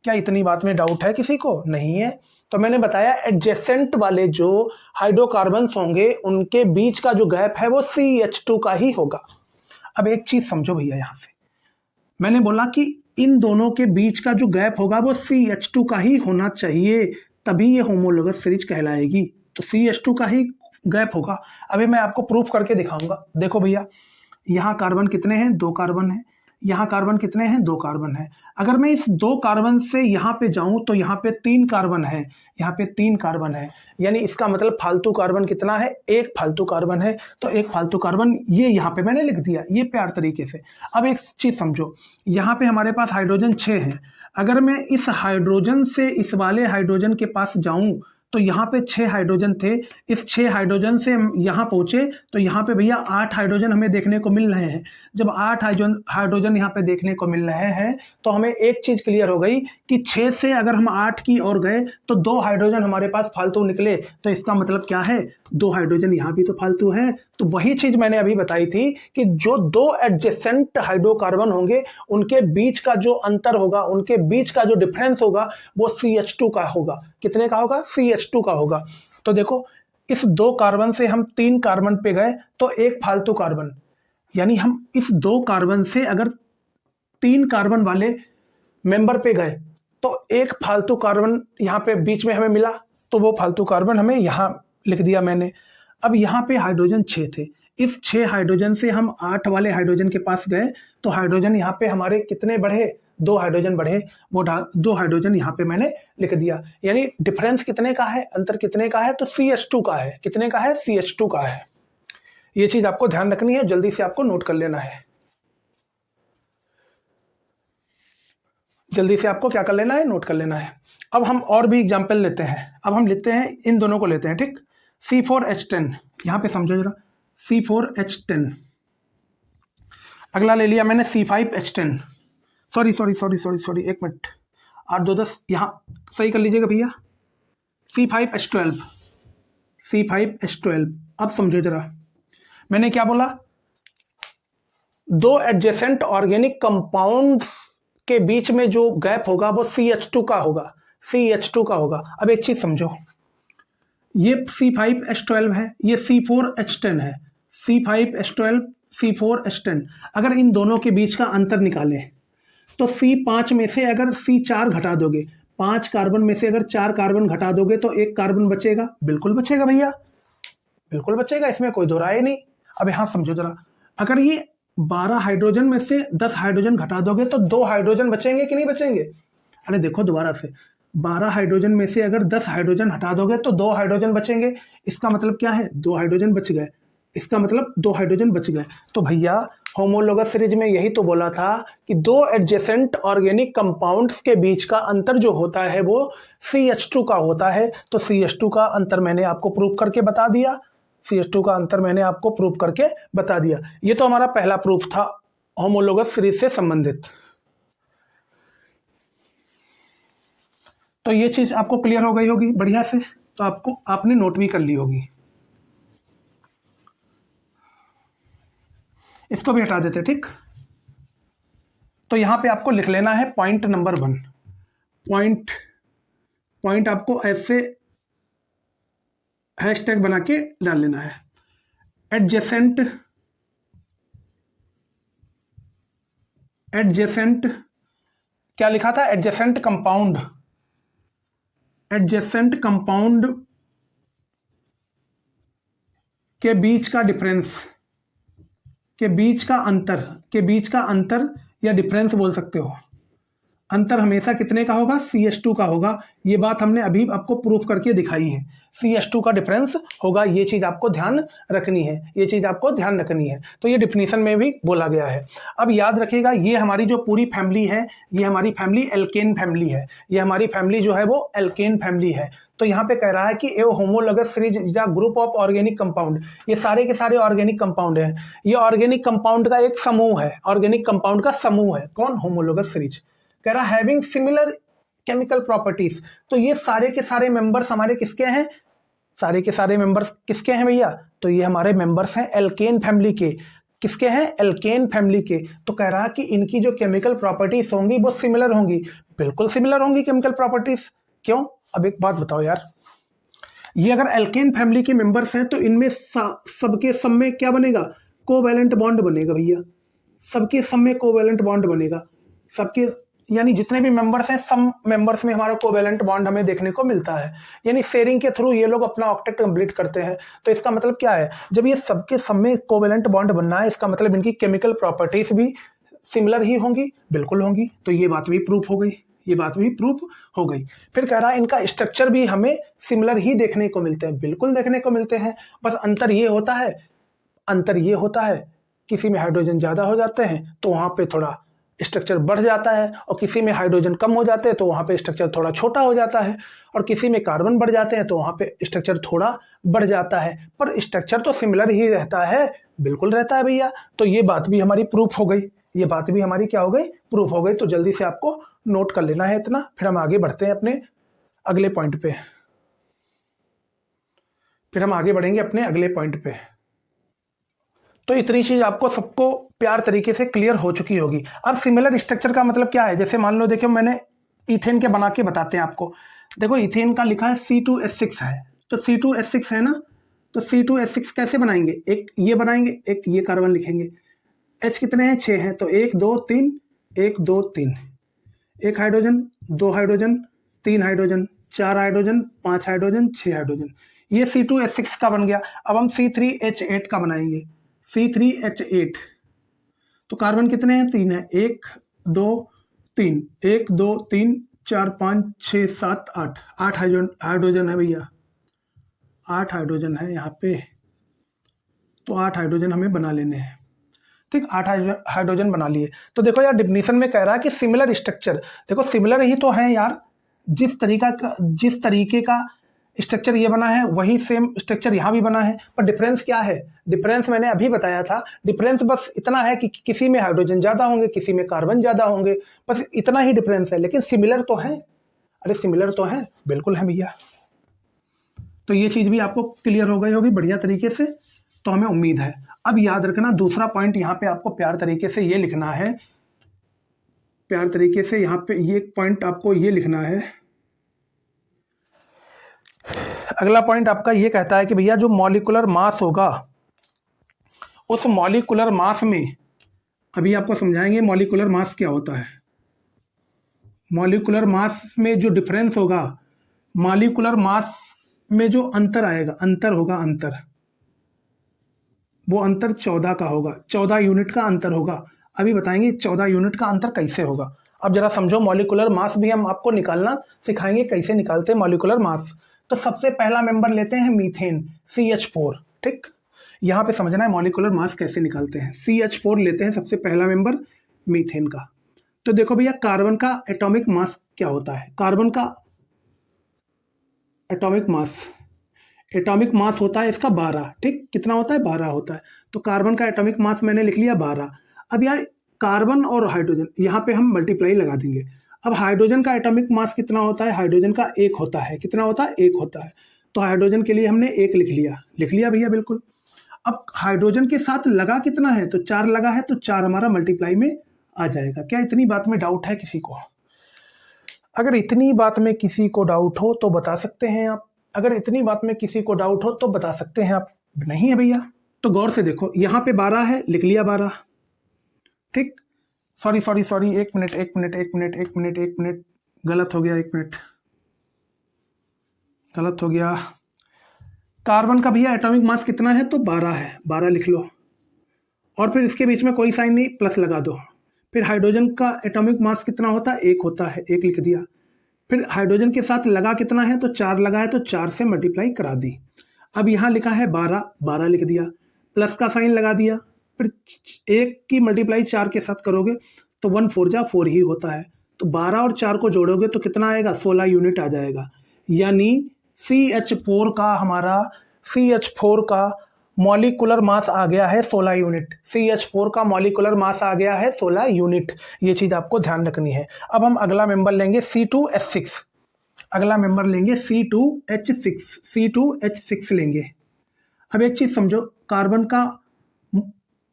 क्या इतनी बात में डाउट है किसी को? नहीं है। तो मैंने बताया एडजेसेंट वाले जो हाइड्रोकार्बन्स होंगे उनके बीच का जो गैप है वो CH2 का ही होगा। अब एक चीज समझो भैया, यहां से मैंने बोला कि इन दोनों के बीच का जो गैप होगा वो CH2 का ही होना चाहिए, तभी ये होमोलोगस सीरीज कहलाएगी। तो CH2 का ही गैप होगा। अभी मैं आपको प्रूफ करके दिखाऊंगा। देखो भैया, यहाँ कार्बन कितने हैं? 2 कार्बन है। यहाँ कार्बन कितने हैं? 2 कार्बन है। अगर मैं इस 2 कार्बन से यहाँ पे जाऊं तो यहाँ पे 3 कार्बन है, यहाँ पे 3 कार्बन है, यानी इसका मतलब फालतू कार्बन कितना है? 1 फालतू कार्बन है। तो 1 फालतू कार्बन ये यहाँ पे मैंने लिख दिया, ये प्यार तरीके से। अब एक चीज समझो, यहाँ पे हमारे पास हाइड्रोजन 6 है। अगर मैं इस हाइड्रोजन से इस वाले हाइड्रोजन के पास जाऊं तो यहाँ पे 6 हाइड्रोजन थे। इस 6 हाइड्रोजन से हम यहाँ पहुंचे तो यहाँ पे भैया 8 हाइड्रोजन हमें देखने को मिल रहे हैं। जब 8 हाइड्रोजन यहाँ पे देखने को मिल रहे हैं तो हमें एक चीज क्लियर हो गई कि 6 से अगर हम 8 की ओर गए तो 2 हाइड्रोजन हमारे पास फालतू निकले। तो इसका मतलब क्या है? 2 हाइड्रोजन यहाँ भी तो फालतू है। तो वही चीज मैंने अभी बताई थी कि जो 2 एडजेसेंट हाइड्रोकार्बन होंगे उनके बीच का जो अंतर होगा, उनके बीच का जो डिफरेंस होगा वो CH2 का होगा। कितने का होगा? CH2 का होगा। तो देखो, इस 2 कार्बन से हम 3 कार्बन पे गए तो 1 फालतू कार्बन, यानी हम इस 2 कार्बन से अगर 3 कार्बन वाले मेंबर पे गए तो 1 फालतू कार्बन यहाँ पे बीच में हमें मिला, तो वो फालतू कार्बन हमें यहाँ लिख दिया मैंने। अब यहाँ पे हाइड्रोजन 6 थे। इस 6 हाइड्रोजन से हम 8 वाले हाइड्रोजन के पास गए तो हाइड्रोजन यहाँ पे हमारे कितने बढ़े? 2 हाइड्रोजन बढ़े। वो 2 हाइड्रोजन यहाँ पे मैंने लिख दिया। यानी डिफरेंस कितने का है? अंतर कितने का है? तो CH2 का है। कितने का है? CH2 का है। ये चीज आपको ध्यान रखनी है, जल्दी से आपको नोट कर लेना है। जल्दी से आपको क्या कर लेना है? नोट कर लेना है। अब हम और भी एग्जाम्पल लेते हैं। अब हम लेते हैं, इन दोनों को लेते हैं, ठीक। C4H10, यहाँ पे समझो जरा, C4H10। अगला ले लिया मैंने C5H10। सॉरी, एक मिनट, 8 2 10, यहाँ सही कर लीजिएगा भैया। C5H12। अब समझो जरा, मैंने क्या बोला? 2 एडजेसेंट ऑर्गेनिक कंपाउंड्स के बीच में जो गैप होगा वो CH2 का होगा। अब एक चीज समझो, ये C5H12 है, ये C4H10 है। C5H12, C4H10। अगर इन दोनों के बीच का अंतर निकालें तो C5 में से अगर C4 घटा दोगे, 5 कार्बन में से अगर 4 कार्बन घटा दोगे तो 1 कार्बन बचेगा। बिल्कुल बचेगा भैया, बिल्कुल बचेगा, इसमें कोई दो राय नहीं। अब यहां समझो जरा, अगर ये 12 हाइड्रोजन में से 10 हाइड्रोजन घटा दोगे तो 2 हाइड्रोजन बचेंगे कि नहीं बचेंगे? अरे देखो दोबारा से, 12 हाइड्रोजन में से अगर 10 हाइड्रोजन हटा दोगे तो 2 हाइड्रोजन बचेंगे। इसका मतलब क्या है? 2 हाइड्रोजन बच गए, इसका मतलब 2 हाइड्रोजन बच गए। तो भैया होमोलोगस सीरीज में यही तो बोला था कि दो एडजेसेंट ऑर्गेनिक कंपाउंड्स के बीच का अंतर जो होता है वो CH2 का होता है। तो CH2 का अंतर मैंने आपको प्रूव करके बता दिया, CH2 का अंतर मैंने आपको प्रूव करके बता दिया। ये तो हमारा पहला प्रूफ था होमोलोगस सीरीज से संबंधित। तो ये चीज आपको क्लियर हो गई होगी बढ़िया से, तो आपने नोट भी कर ली होगी। इसको भी हटा देते, ठीक। तो यहां पे आपको लिख लेना है पॉइंट नंबर 1। पॉइंट आपको ऐसे हैशटैग बना के डाल लेना है। एडजेसेंट क्या लिखा था? एडजेसेंट कंपाउंड के बीच का डिफरेंस, के बीच का अंतर या डिफरेंस बोल सकते हो। अंतर हमेशा कितने का होगा? CH2 का होगा। ये बात हमने अभी आपको प्रूफ करके दिखाई है, CH2 का डिफरेंस होगा। ये चीज आपको ध्यान रखनी है, तो ये डिफिनीशन में भी बोला गया है। अब याद रखिएगा, ये हमारी जो पूरी फैमिली है, ये हमारी फैमिली एल्केन फैमिली है। ये हमारी फैमिली जो है वो एल्केन फैमिली है। तो यहाँ पे कह रहा है कि a homologous series is a group of organic compound. ये सारे के सारे ऑर्गेनिक कंपाउंड हैं। ये ऑर्गेनिक कंपाउंड का एक समूह है, ऑर्गेनिक कंपाउंड का समूह है। कौन? Homologous series. कह रहा हैविंग सिमिलर केमिकल प्रॉपर्टीज। तो ये सारे के सारे मेंबर्स हमारे किसके हैं? सारे के सारे मेंबर्स किसके हैं भैया? तो ये हमारे मेंबर्स हैं एल्केन फैमिली के। किसके हैं? एल्केन फैमिली के। तो कह रहा कि इनकी जो केमिकल प्रॉपर्टीज होंगी वो सिमिलर होंगी। बिल्कुल सिमिलर होंगी केमिकल प्रॉपर्टीज। क्यों? अब एक बात बताओ यार, ये अगर एल्केन फैमिली के मेंबर्स हैं तो इनमें सबके सब में क्या बनेगा? कोवैलेंट बॉन्ड बनेगा भैया। सबके सब में कोवैलेंट बॉन्ड बनेगा। सबके यानी जितने भी मेंबर्स हैं, सब मेंबर्स में हमारा कोवैलेंट बॉन्ड हमें देखने को मिलता है। यानी शेयरिंग के थ्रू ये लोग अपना ऑक्टेट कंप्लीट करते हैं। तो इसका मतलब क्या है? जब ये सबके सब में कोवैलेंट बॉन्ड बनना है, इसका मतलब इनकी केमिकल प्रॉपर्टीज भी सिमिलर ही होंगी। बिल्कुल होंगी। तो ये बात भी प्रूफ हो गई, फिर कह रहा है इनका स्ट्रक्चर भी हमें सिमिलर ही देखने को मिलते हैं। बिल्कुल देखने को मिलते हैं, बस अंतर ये होता है किसी में हाइड्रोजन ज्यादा हो जाते हैं तो वहां पे थोड़ा स्ट्रक्चर बढ़ जाता है, और किसी में हाइड्रोजन कम हो जाते हैं तो वहां पे स्ट्रक्चर थोड़ा छोटा हो जाता है, और किसी में कार्बन बढ़ जाते हैं तो वहां पे स्ट्रक्चर थोड़ा बढ़ जाता है, पर स्ट्रक्चर तो सिमिलर ही रहता है। बिल्कुल रहता है भैया। तो ये बात भी हमारी प्रूफ हो गई, क्या हो गई? प्रूफ हो गई। तो जल्दी से आपको नोट कर लेना है इतना, फिर हम आगे बढ़ते हैं अपने अगले पॉइंट पे। तो इतनी चीज आपको सबको प्यार तरीके से क्लियर हो चुकी होगी। अब सिमिलर स्ट्रक्चर का मतलब क्या है? जैसे मान लो, देखिए मैंने इथेन के बना के बताते हैं आपको। देखो इथेन का लिखा है C2H6 है, तो C2H6 है ना, तो C2H6 कैसे बनाएंगे? एक ये बनाएंगे, एक ये कार्बन लिखेंगे। H कितने हैं? 6 हैं, तो 1 2 3, 1 2 3, 1 hydrogen, 2 hydrogen, 3 hydrogen, 4 hydrogen, 5 hydrogen, 6 hydrogen. ये C2H6 का बन गया। अब हम C3H8 का बनाएंगे, C3H8। तो कार्बन कितने हैं? 3 है, 1 2 3, 1 2 3 4 5 6 7 8, 8 हाइड्रोजन है भैया, 8 हाइड्रोजन है यहाँ पे। तो 8 हाइड्रोजन हमें बना लेने हैं, ठीक। 8 हाइड्रोजन बना लिए। तो देखो यार, डिफिनीशन में कह रहा है कि सिमिलर स्ट्रक्चर, देखो सिमिलर ही तो है यार। जिस तरीके का स्ट्रक्चर ये बना है वही सेम स्ट्रक्चर यहाँ भी बना है, पर डिफरेंस क्या है? डिफरेंस मैंने अभी बताया था। डिफरेंस बस इतना है कि किसी में हाइड्रोजन ज्यादा होंगे, किसी में कार्बन ज्यादा होंगे, बस इतना ही डिफरेंस है, लेकिन सिमिलर तो है। अरे सिमिलर तो है, बिल्कुल है भैया। तो ये चीज भी आपको क्लियर हो गई होगी बढ़िया तरीके से, तो हमें उम्मीद है। अब याद रखना, दूसरा पॉइंट यहाँ पे आपको प्यार तरीके से ये लिखना है, यहाँ पे ये पॉइंट आपको ये लिखना है। अगला पॉइंट आपका ये कहता है कि भैया जो मॉलिक्यूलर मास होगा, उस मॉलिक्यूलर मास में, अभी आपको समझाएंगे मॉलिक्यूलर मास क्या होता है। मॉलिक्यूलर मास में जो डिफरेंस होगा, मॉलिक्यूलर मास में जो अंतर आएगा, अंतर होगा, अंतर, वो अंतर 14 का होगा, 14 यूनिट का अंतर होगा। अभी बताएंगे 14 यूनिट का अंतर कैसे होगा। अब जरा समझो, मॉलिक्यूलर मास भी हम आपको निकालना सिखाएंगे, कैसे निकालते हैं मॉलिक्यूलर मास। तो सबसे पहला मेंबर लेते हैं मीथेन, CH4। ठीक, यहाँ पे समझना है मॉलिक्यूलर मास कैसे निकालते हैं। CH4 लेते हैं सबसे पहला मेंबर मीथेन का। तो देखो भैया, कार्बन का एटॉमिक मास क्या होता है? कार्बन का एटॉमिक मास होता है इसका 12। ठीक, कितना होता है? 12 होता है। तो कार्बन का एटॉमिक मास मैंने लिख लिया 12। अब यार कार्बन और हाइड्रोजन, यहाँ पे हम मल्टीप्लाई लगा देंगे। अब हाइड्रोजन का एटॉमिक मास कितना होता है? हाइड्रोजन का 1 होता है। कितना होता है? 1 होता है। तो हाइड्रोजन के लिए हमने 1 लिख लिया भैया, बिल्कुल। अब हाइड्रोजन के साथ लगा कितना है? तो 4 लगा है, तो 4 हमारा मल्टीप्लाई में आ जाएगा। क्या इतनी बात में डाउट है किसी को? अगर इतनी बात में किसी को डाउट हो तो बता सकते हैं आप। अगर इतनी बात में किसी को डाउट हो तो बता सकते हैं आप। नहीं है भैया तो गौर से देखो, यहाँ पे 12 है, लिख लिया 12। ठीक, सॉरी, 1 मिनट, गलत हो गया, 1 मिनट, गलत हो गया। कार्बन का भैया एटॉमिक मास कितना है? तो 12 है, 12 लिख लो। और फिर इसके बीच में कोई साइन नहीं, प्लस लगा दो। फिर हाइड्रोजन का एटॉमिक मास कितना होता है? 1 होता है, 1 लिख दिया। फिर हाइड्रोजन के साथ लगा कितना है? तो 4 लगा है, तो 4 से मल्टीप्लाई करा दी। अब यहाँ लिखा है 12, 12 लिख दिया, प्लस का साइन लगा दिया। फिर 1 की मल्टीप्लाई 4 के साथ करोगे तो 1 4 जा 4 ही होता है। तो 12 और 4 को जोड़ोगे तो कितना आएगा? 16 यूनिट आ जाएगा। यानी CH4 का मॉलिक्यूलर मास आ गया है 16 यूनिट। CH4 का मॉलिक्यूलर मास आ गया है 16 यूनिट। ये चीज़ आपको ध्यान रखनी है। अब हम अगला मेंबर लेंगे C2H6। अगला मेंबर लेंगे C2H6 लेंगे। अब एक चीज़ समझो, कार्बन का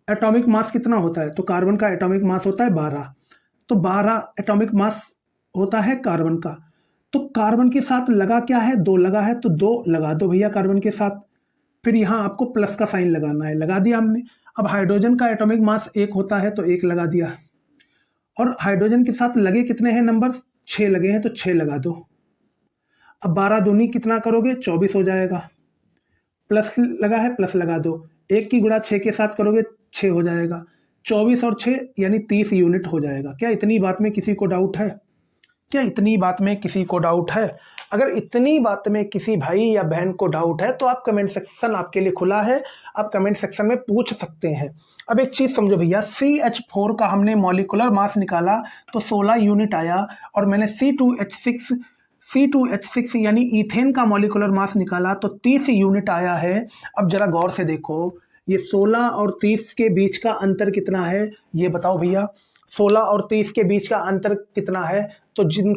एटॉमिक मास कितना होता है? तो कार्बन का एटॉमिक मास होता है 12। तो 12 एटॉमिक मास होता है कार्बन का। तो कार्बन के साथ लगा क्या है? 2 लगा है, तो 2 लगा दो भैया कार्बन के साथ। फिर यहाँ आपको प्लस का साइन लगाना है, लगा दिया हमने। अब हाइड्रोजन का एटॉमिक मास 1 होता है, तो 1 लगा दिया। और हाइड्रोजन के साथ लगे कितने हैं नंबर? 6 लगे हैं, तो 6 लगा दो। अब 12 दूनी कितना करोगे? 24 हो जाएगा। प्लस लगा है, प्लस लगा दो। 1 की गुणा 6 के साथ करोगे 6 हो जाएगा। 24 और 6 यानी 30 यूनिट हो जाएगा। क्या इतनी बात में किसी को डाउट है? क्या इतनी बात में किसी को डाउट है? अगर इतनी बात में किसी भाई या बहन को डाउट है तो आप कमेंट सेक्शन आपके लिए खुला है, आप कमेंट सेक्शन में पूछ सकते हैं। अब एक चीज़ समझो भैया, CH4 का हमने मॉलिक्यूलर मास निकाला तो 16 यूनिट आया, और मैंने C2H6 यानी ईथेन का मॉलिक्यूलर मास निकाला तो 30 यूनिट आया है। अब जरा गौर से देखो, ये 16 और 30 के बीच का अंतर कितना है? ये बताओ भैया, 16 और 30 के बीच का अंतर कितना है? तो जिन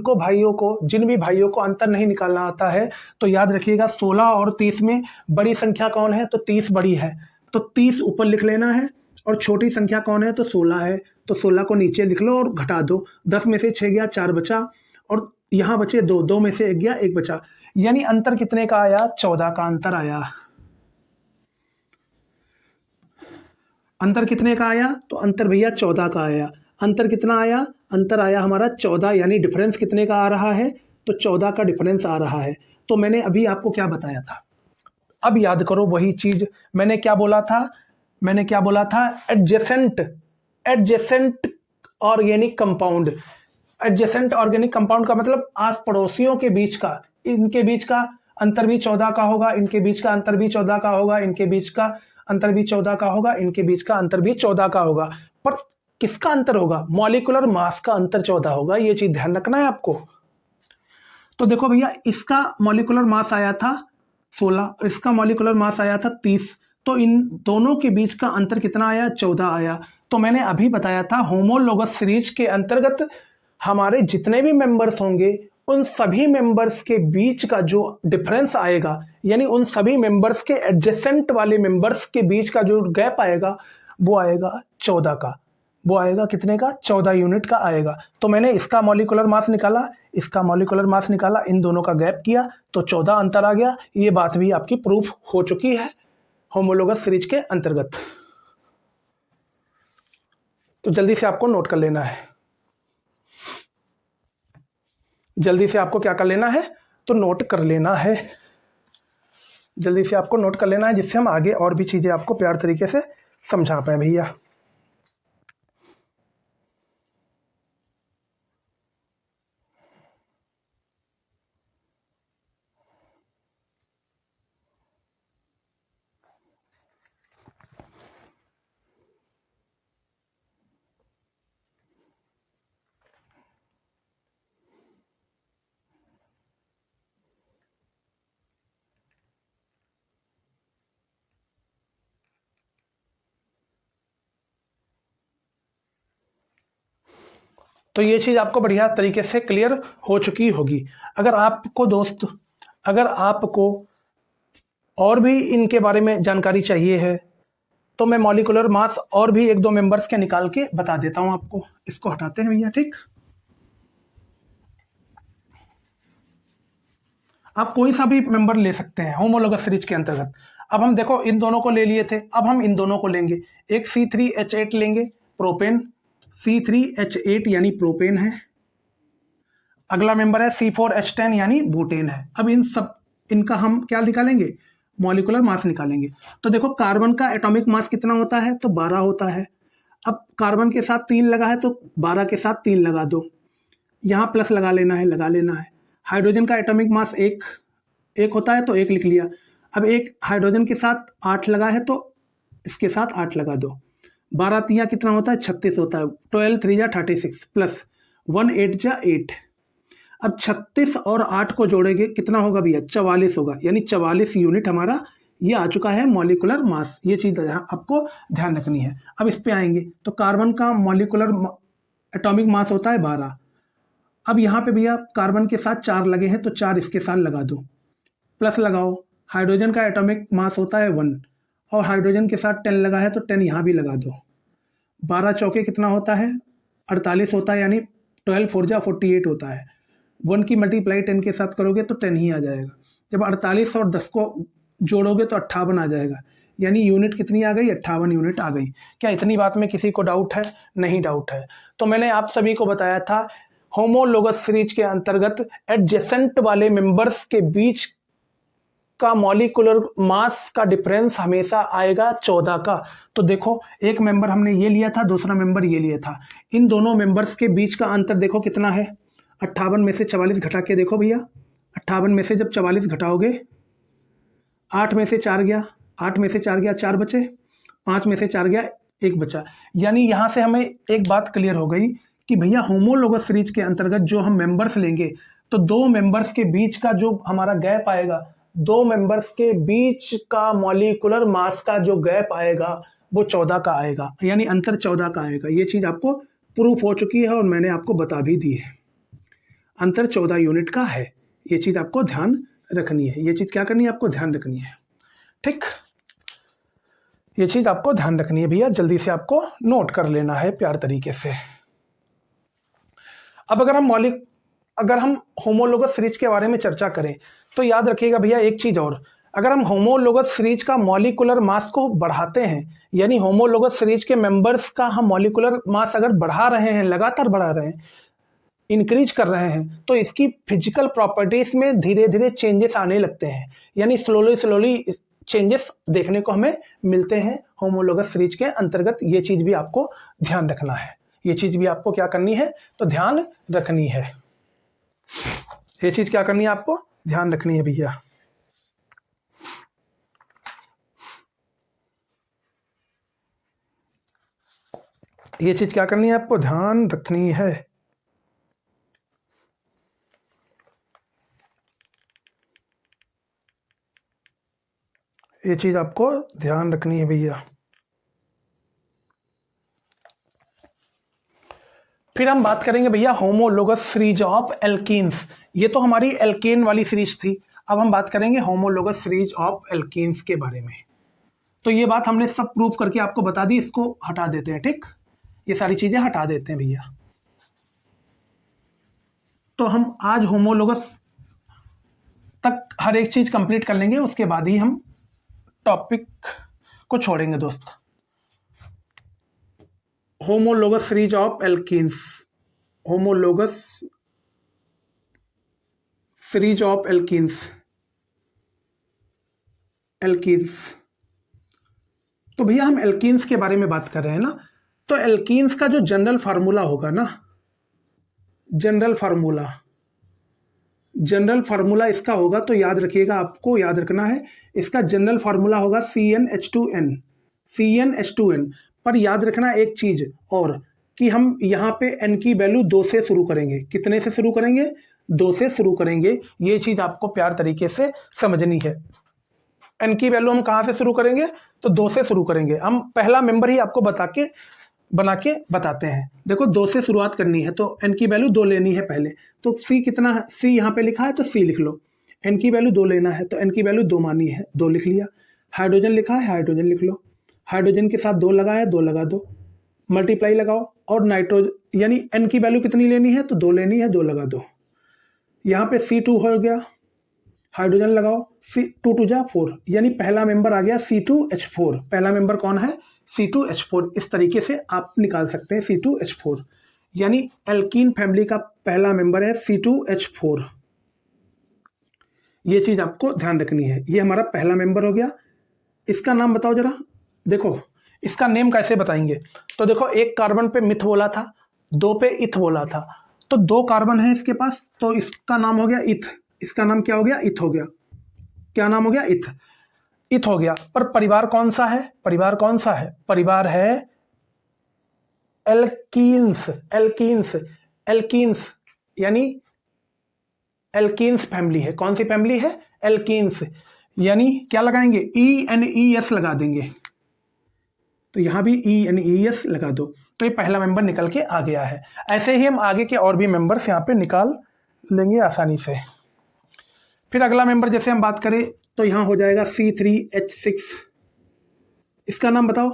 भी भाइयों को अंतर नहीं निकालना आता है तो याद रखिएगा, 16 और 30 में बड़ी संख्या कौन है? तो 30 बड़ी है, तो 30 ऊपर लिख लेना है। और छोटी संख्या कौन है? तो 16 है, तो 16 को नीचे लिख लो और घटा दो। 10 में से 6 गया, 4 बचा, और यहाँ बचे 2, 2 में से 1 गया, 1 बचा। यानी अंतर कितने का आया? 14 का अंतर आया। अंतर कितने का आया? तो अंतर भैया 14 का आया। अंतर कितना आया? अंतर आया हमारा 14। यानी डिफरेंस कितने का आ रहा है? तो 14 का डिफरेंस आ रहा है। तो मैंने अभी आपको क्या बताया था? अब याद करो वही चीज, मैंने क्या बोला था? Adjacent organic compound. Adjacent organic compound का मतलब आस पड़ोसियों के बीच का, इनके बीच का अंतर भी 14 का होगा, इनके बीच का अंतर भी 14 का होगा, इनके बीच का अंतर भी 14 का होगा, इनके बीच का अंतर भी 14 का होगा। पर किसका अंतर होगा? मॉलिक्यूलर मास का अंतर 14 होगा। ये चीज ध्यान रखना है आपको। तो देखो भैया, इसका मॉलिक्यूलर मास आया था 16, इसका मॉलिक्यूलर मास आया था 30। तो इन दोनों के बीच का अंतर कितना आया? 14 आया। तो मैंने अभी बताया था, होमोलोगस सीरीज के अंतर्गत हमारे जितने भी मेंबर्स होंगे उन सभी मेंबर्स के बीच का जो डिफरेंस आएगा, यानी उन सभी मेंबर्स के एडजेसेंट वाले मेंबर्स के बीच का जो गैप आएगा, वो आएगा 14 का। वो आएगा कितने का? 14 यूनिट का आएगा। तो मैंने इसका मॉलिक्यूलर मास निकाला, इसका मॉलिक्यूलर मास निकाला, इन दोनों का गैप किया तो 14 अंतर आ गया। ये बात भी आपकी प्रूफ हो चुकी है होमोलोगस सीरीज के अंतर्गत। तो जल्दी से आपको नोट कर लेना है। जल्दी से आपको क्या कर लेना है, तो नोट कर लेना है, जल्दी से आपको नोट कर लेना है, जिससे हम आगे और भी चीज़ें आपको प्यार तरीके से समझा पाएँ भैया। तो ये चीज़ आपको बढ़िया तरीके से क्लियर हो चुकी होगी। अगर आपको दोस्त, अगर आपको और भी इनके बारे में जानकारी चाहिए है, तो मैं मॉलिक्यूलर मास और भी एक दो मेंबर्स के निकाल के बता देता हूं आपको। इसको हटाते हैं भैया, ठीक। आप कोई सा भी मेंबर ले सकते हैं होमोलोगस सीरीज के अंतर्गत। अब हम देखो इन दोनों को ले लिए थे, अब हम इन दोनों को लेंगे। एक C3H8 लेंगे, प्रोपेन, C3H8 यानी प्रोपेन है। अगला मेंबर है C4H10 यानी बूटेन है। अब इन सब, इनका हम क्या निकालेंगे, मॉलिक्यूलर मास निकालेंगे। तो देखो कार्बन का एटॉमिक मास कितना होता है, तो 12 होता है। अब कार्बन के साथ 3 लगा है, तो 12 के साथ 3 लगा दो, यहाँ प्लस लगा लेना है, लगा लेना है। हाइड्रोजन का एटॉमिक मास एक होता है, तो एक लिख लिया। अब एक हाइड्रोजन के साथ 8 लगा है, तो इसके साथ 8 लगा दो। 12 तिया कितना होता है, 36 होता है। 12 3 जा 36 प्लस 1 8 जा 8। अब 36 और 8 को जोड़ेंगे, कितना होगा भैया, 44 होगा। यानी 44 यूनिट हमारा ये आ चुका है मॉलिक्यूलर मास। ये चीज़ आपको ध्यान रखनी है। अब इस पे आएंगे, तो कार्बन का मॉलिक्यूलर एटॉमिक मास होता है 12। अब यहाँ पे भैया कार्बन के साथ 4 लगे हैं, तो 4 इसके साथ लगा दो, प्लस लगाओ। हाइड्रोजन का एटॉमिक मास होता है 1, और हाइड्रोजन के साथ 10 लगा है, तो 10 यहाँ भी लगा दो। 12 चौके कितना होता है, 48 होता है। यानी 12 4 जा 48 होता है। 1 की मल्टीप्लाई 10 के साथ करोगे तो 10 ही आ जाएगा। जब 48 और 10 को जोड़ोगे तो 58 आ जाएगा। यानी यूनिट कितनी आ गई, 58 यूनिट आ गई। क्या इतनी बात में किसी को डाउट है, नहीं डाउट है। तो मैंने आप सभी को बताया था होमोलोगस सीरीज के अंतर्गत एडजेसेंट वाले मेंबर्स के बीच का मॉलिक्यूलर मास का डिफरेंस हमेशा आएगा 14 का। तो देखो एक मेंबर हमने ये लिया था, दूसरा मेंबर ये लिया था। इन दोनों मेंबर्स के बीच का अंतर देखो कितना है, 58 में से 44 घटा के देखो भैया। 58 में से जब 44 घटाओगे, 8 में से 4 गया, 8 में से 4 गया, 4 बचे, 5 में से 4 गया, 1 बचा। यानी यहाँ से हमें एक बात क्लियर हो गई कि भैया होमोलोगस सीरीज के अंतर्गत जो हम मेंबर्स लेंगे, तो दो मेंबर्स के बीच का जो हमारा गैप आएगा, दो मेंबर्स के बीच का मॉलिक्यूलर मास का जो गैप आएगा वो 14 का आएगा। यानी अंतर 14 का आएगा। ये चीज़ आपको प्रूफ हो चुकी है और मैंने आपको बता भी दी है। अंतर 14 यूनिट का है। ये चीज़ आपको ध्यान रखनी है। ये चीज़ क्या करनी है, आपको ध्यान रखनी है, ठीक। ये चीज़ आपको ध्यान रखनी है भैया, जल्दी से आपको नोट कर लेना है प्यार तरीके से। अब अगर हम होमोलोगस सीरीज के बारे में चर्चा करें, तो याद रखिएगा भैया एक चीज़ और, अगर हम होमोलोगस सीरीज का मॉलिक्यूलर मास को बढ़ाते हैं, यानी होमोलोगस सीरीज के मेंबर्स का हम मॉलिक्यूलर मास अगर बढ़ा रहे हैं, लगातार बढ़ा रहे हैं, इंक्रीज कर रहे हैं, तो इसकी फिजिकल प्रॉपर्टीज में धीरे धीरे चेंजेस आने लगते हैं। यानी स्लोली चेंजेस देखने को हमें मिलते हैं होमोलोगस सीरीज के अंतर्गत। ये चीज़ भी आपको ध्यान रखना है। ये चीज़ भी आपको क्या करनी है, तो ध्यान रखनी है। ये चीज़ क्या करनी है, आपको ध्यान रखनी है भैया। ये चीज़ क्या करनी है, आपको ध्यान रखनी है। ये चीज़ आपको ध्यान रखनी है भैया। फिर हम बात करेंगे भैया होमोलोगस सीरीज ऑफ एल्कीन्स। ये तो हमारी एल्केन वाली सीरीज थी। अब हम बात करेंगे होमोलोगस सीरीज ऑफ एल्कीन्स के बारे में। तो ये बात हमने सब प्रूफ करके आपको बता दी, इसको हटा देते हैं, ठीक। ये सारी चीजें हटा देते हैं भैया। तो हम आज होमोलोगस तक हर एक चीज कंप्लीट कर लेंगे, उसके बाद ही हम टॉपिक को छोड़ेंगे दोस्त। Homologous series of alkenes, homologous series of alkenes. तो भैया हम एल्कीन्स के बारे में बात कर रहे हैं ना, तो एल्कीन्स का जो जनरल फार्मूला होगा ना, जनरल फार्मूला इसका होगा, तो याद रखिएगा, आपको याद रखना है, इसका जनरल फार्मूला होगा CnH2n। पर याद रखना एक चीज और, कि हम यहाँ पे n की वैल्यू 2 से शुरू करेंगे। कितने से शुरू करेंगे? 2 से शुरू करेंगे। ये चीज आपको प्यार तरीके से समझनी है। n की वैल्यू हम कहाँ से शुरू करेंगे? तो 2 से शुरू करेंगे। हम पहला मेंबर ही आपको बना के बताते हैं। देखो 2 से शुरुआत करनी है, तो n की वैल्यू 2 लेनी है पहले। तो c कितना है? c यहाँ पे लिखा है तो c लिख लो। n की वैल्यू 2 लेना है, तो n की वैल्यू 2 मानी है, 2 लिख लिया। हाइड्रोजन लिखा है, हाइड्रोजन लिख लो। हाइड्रोजन के साथ 2 लगाया, 2 लगा दो, मल्टीप्लाई लगाओ। और नाइट्रोजन यानी n की वैल्यू कितनी लेनी है? तो 2 लेनी है, 2 लगा दो। यहाँ पे C2 हो गया, हाइड्रोजन लगाओ, C2 2 जा 4, यानी पहला मेंबर आ गया C2H4। पहला मेंबर कौन है? C2H4। इस तरीके से आप निकाल सकते हैं C2H4, यानी एल्कीन फैमिली का पहला मेंबर है C2H4। ये चीज आपको ध्यान रखनी है। ये हमारा पहला मेंबर हो गया। इसका नाम बताओ जरा। देखो इसका नेम कैसे बताएंगे? तो देखो एक कार्बन पे मिथ बोला था, 2 पे इथ बोला था, तो 2 कार्बन है इसके पास, तो इसका नाम हो गया इथ। इसका नाम क्या हो गया? इथ हो गया। क्या नाम हो गया? इथ हो गया। पर परिवार कौन सा है? परिवार है एल्कीन्स, यानी एल्कीन्स फैमिली है। कौन सी फैमिली है? एल्कीन्स। यानी क्या लगाएंगे? ENES लगा देंगे। तो यहां भी ENES लगा दो, तो ये पहला मेंबर निकल के आ गया है। ऐसे ही हम आगे के और भी मेंबर्स यहाँ पे निकाल लेंगे आसानी से। फिर अगला मेंबर जैसे हम बात करें, तो यहां हो जाएगा C3H6। इसका नाम बताओ।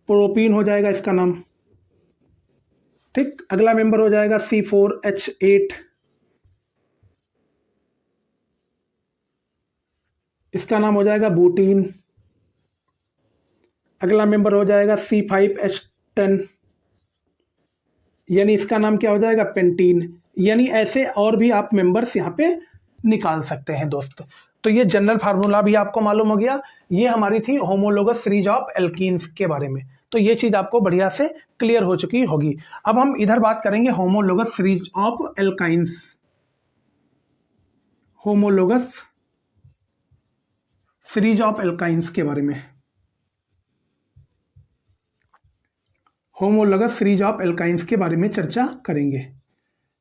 प्रोपीन हो जाएगा इसका नाम। ठीक, अगला मेंबर हो जाएगा C4H8। इसका नाम हो जाएगा बूटीन। अगला मेंबर हो जाएगा C5H10, यानी इसका नाम क्या हो जाएगा? पेंटीन। यानी ऐसे और भी आप मेंबर्स यहाँ पे निकाल सकते हैं दोस्त। तो ये जनरल फार्मूला भी आपको मालूम हो गया। ये हमारी थी होमोलोगस सीरीज ऑफ एल्कीन्स के बारे में। तो ये चीज आपको बढ़िया से क्लियर हो चुकी होगी। अब हम इधर बात करेंगे homologous series of alkynes. Homologous series of alkynes के बारे में। होमोलोगस सीरीज ऑफ एल्काइंस के बारे में चर्चा करेंगे।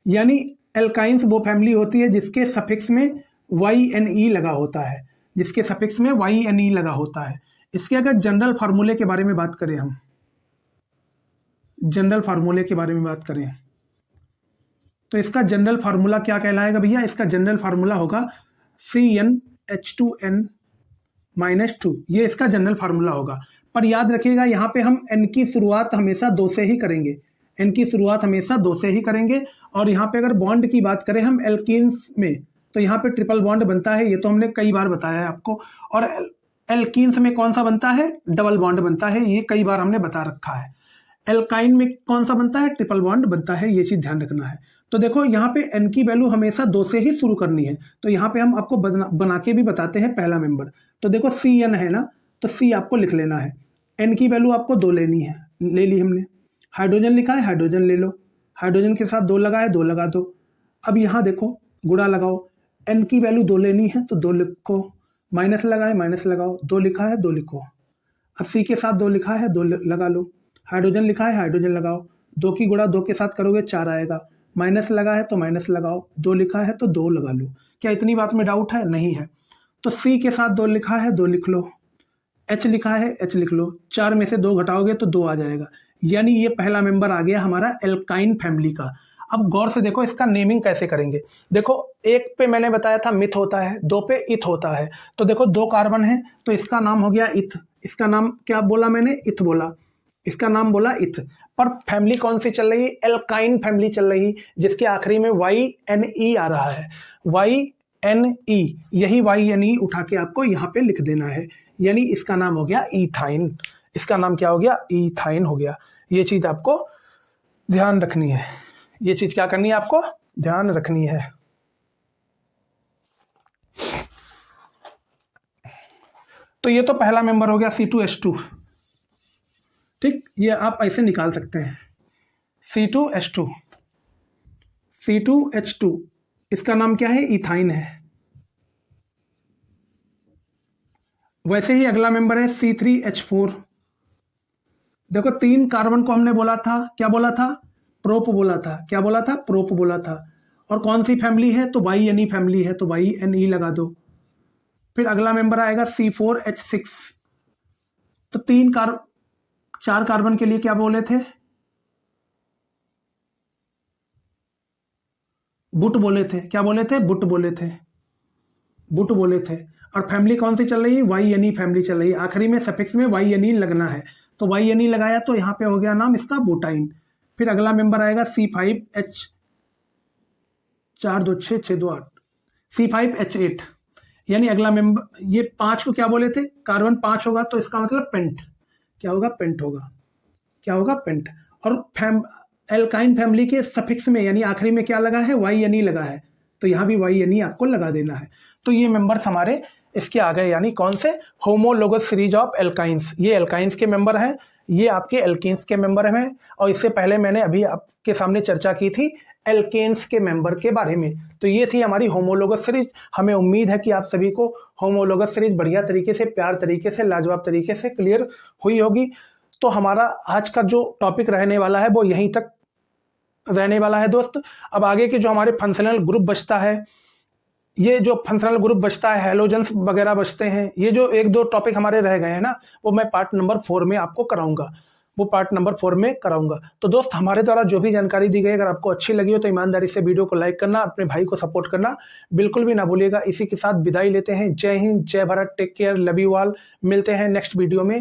यानी एल्काइंस वो फैमिली होती है जिसके सफिक्स में YNE लगा होता है, जिसके सफिक्स में YNE लगा होता है। इसके अगर जनरल फार्मूले के बारे में बात करें, हम जनरल फार्मूले के बारे में बात करें, तो इसका जनरल फार्मूला क्या कहलाएगा भैया? इसका जनरल फार्मूला होगा CnH2n-2। ये इसका जनरल फार्मूला होगा। पर याद रखिएगा यहाँ पे हम n की शुरुआत हमेशा 2 से ही करेंगे। n की शुरुआत हमेशा 2 से ही करेंगे। और यहाँ पे अगर बॉन्ड की बात करें हम एल्कीन्स में, तो यहाँ पे ट्रिपल बॉन्ड बनता है। ये तो हमने कई बार बताया है आपको। और एल्कीन्स में कौन सा बनता है? डबल बॉन्ड बनता है। ये कई बार हमने बता रखा है। एल्काइन में कौन सा बनता है? ट्रिपल बॉन्ड बनता है। ये चीज ध्यान रखना है। तो देखो यहाँ पे n की वैल्यू हमेशा 2 से ही शुरू करनी है। तो यहाँ पे हम आपको बना के भी बताते हैं पहला मेंबर। तो देखो CN है ना, तो C आपको लिख लेना है। n की वैल्यू आपको 2 लेनी है, ले ली हमने। हाइड्रोजन लिखा है, हाइड्रोजन ले लो। हाइड्रोजन के साथ 2 लगाए, 2 लगा दो। अब यहाँ देखो गुणा लगाओ। n की वैल्यू 2 लेनी है, तो 2 लिखो। माइनस लगाए, माइनस लगाओ। 2 लिखा है, 2 लिखो। अब C के साथ 2 लिखा है, 2 लगा लो। हाइड्रोजन लिखा है, हाइड्रोजन लगाओ। 2 की गुणा 2 के साथ करोगे 4 आएगा। माइनस लगा है तो माइनस लगाओ। 2 लिखा है तो 2 लगा लो। क्या इतनी बात में डाउट है? नहीं है। तो C के साथ 2 लिखा है, 2 लिख लो। H लिखा है, H लिख लो। 4 में से 2 घटाओगे तो 2 आ जाएगा। यानी ये पहला मेंबर आ गया हमारा एल्काइन फैमिली का। अब गौर से देखो इसका नेमिंग कैसे करेंगे। देखो एक पे मैंने बताया था मिथ होता है, 2 पे इथ होता है। तो देखो 2 कार्बन है, तो इसका नाम हो गया इथ। इसका नाम क्या बोला मैंने? इथ बोला। इसका नाम बोला इथ। पर फैमिली कौन सी चल रही? एल्काइन फैमिली चल रही, जिसके आखिरी में YNE आ रहा है। YNE, यही YNE उठा के आपको यहाँ पे लिख देना है। यानी इसका नाम हो गया ईथाइन। इसका नाम क्या हो गया? ईथाइन हो गया। ये चीज आपको ध्यान रखनी है। ये चीज क्या करनी है आपको? ध्यान रखनी है। तो ये तो पहला मेंबर हो गया C2H2, ठीक, ये आप ऐसे निकाल सकते हैं C2H2, C2H2 इसका नाम क्या है, इथाइन है। वैसे ही अगला मेंबर है C3H4। देखो 3 कार्बन को हमने बोला था, क्या बोला था, प्रोप बोला था, क्या बोला था, प्रोप बोला था। और कौन सी फैमिली है, तो YNE फैमिली है, तो YNE लगा दो। फिर अगला मेंबर आएगा C4H6। तो 4 कार्बन के लिए क्या बोले थे, बुट बोले थे, क्या बोले थे, बुट बोले थे, बुट बोले थे। और फैमिली कौन सी चल रही है, YNE फैमिली चल रही है। आखिरी में सफिक्स में YNE लगना है, तो YNE लगाया तो यहाँ पे हो गया नाम इसका बुटाइन। फिर अगला मेंबर आएगा C5H, 4 2 6 6 2 8, C5H8। यानी अगला मेंबर, ये 5 को क्या बोले थे, कार्बन 5 होगा तो इसका मतलब पेंट, क्या होगा, पेंट होगा, क्या होगा, पेंट। और एल्काइन फैमिली के सफिक्स में यानी आखिरी में क्या लगा है, YNE लगा है, तो यहाँ भी YNE आपको लगा देना है। तो ये मेंबर्स हमारे इसके आ गए, यानी कौन से, होमोलोगस सीरीज ऑफ एल्काइंस। ये एल्काइंस के मेंबर हैं, ये आपके एल्केन्स के मेंबर हैं। और इससे पहले मैंने अभी आपके सामने चर्चा की थी एल्केन्स के मेंबर के बारे में। तो ये थी हमारी होमोलोगस सीरीज। हमें उम्मीद है कि आप सभी को होमोलोगस सीरीज बढ़िया तरीके से, प्यार तरीके से, लाजवाब तरीके से क्लियर हुई होगी। तो हमारा आज का जो टॉपिक रहने वाला है वो यहीं तक रहने वाला है दोस्त। अब आगे के जो हमारे फंक्शनल ग्रुप बचता है, ये जो फंक्शनल ग्रुप बचता है, हैलोजेंस वगैरह बचते हैं, ये जो 1-2 टॉपिक हमारे रह गए हैं ना, वो मैं पार्ट नंबर 4 में आपको कराऊंगा, वो पार्ट नंबर 4 में कराऊंगा। तो दोस्त हमारे द्वारा जो भी जानकारी दी गई अगर आपको अच्छी लगी हो तो ईमानदारी से वीडियो को लाइक करना, अपने भाई को सपोर्ट करना बिल्कुल भी ना भूलिएगा। इसी के साथ विदाई लेते हैं। जय हिंद, जय Bharat, take care, love you all. मिलते हैं नेक्स्ट वीडियो में।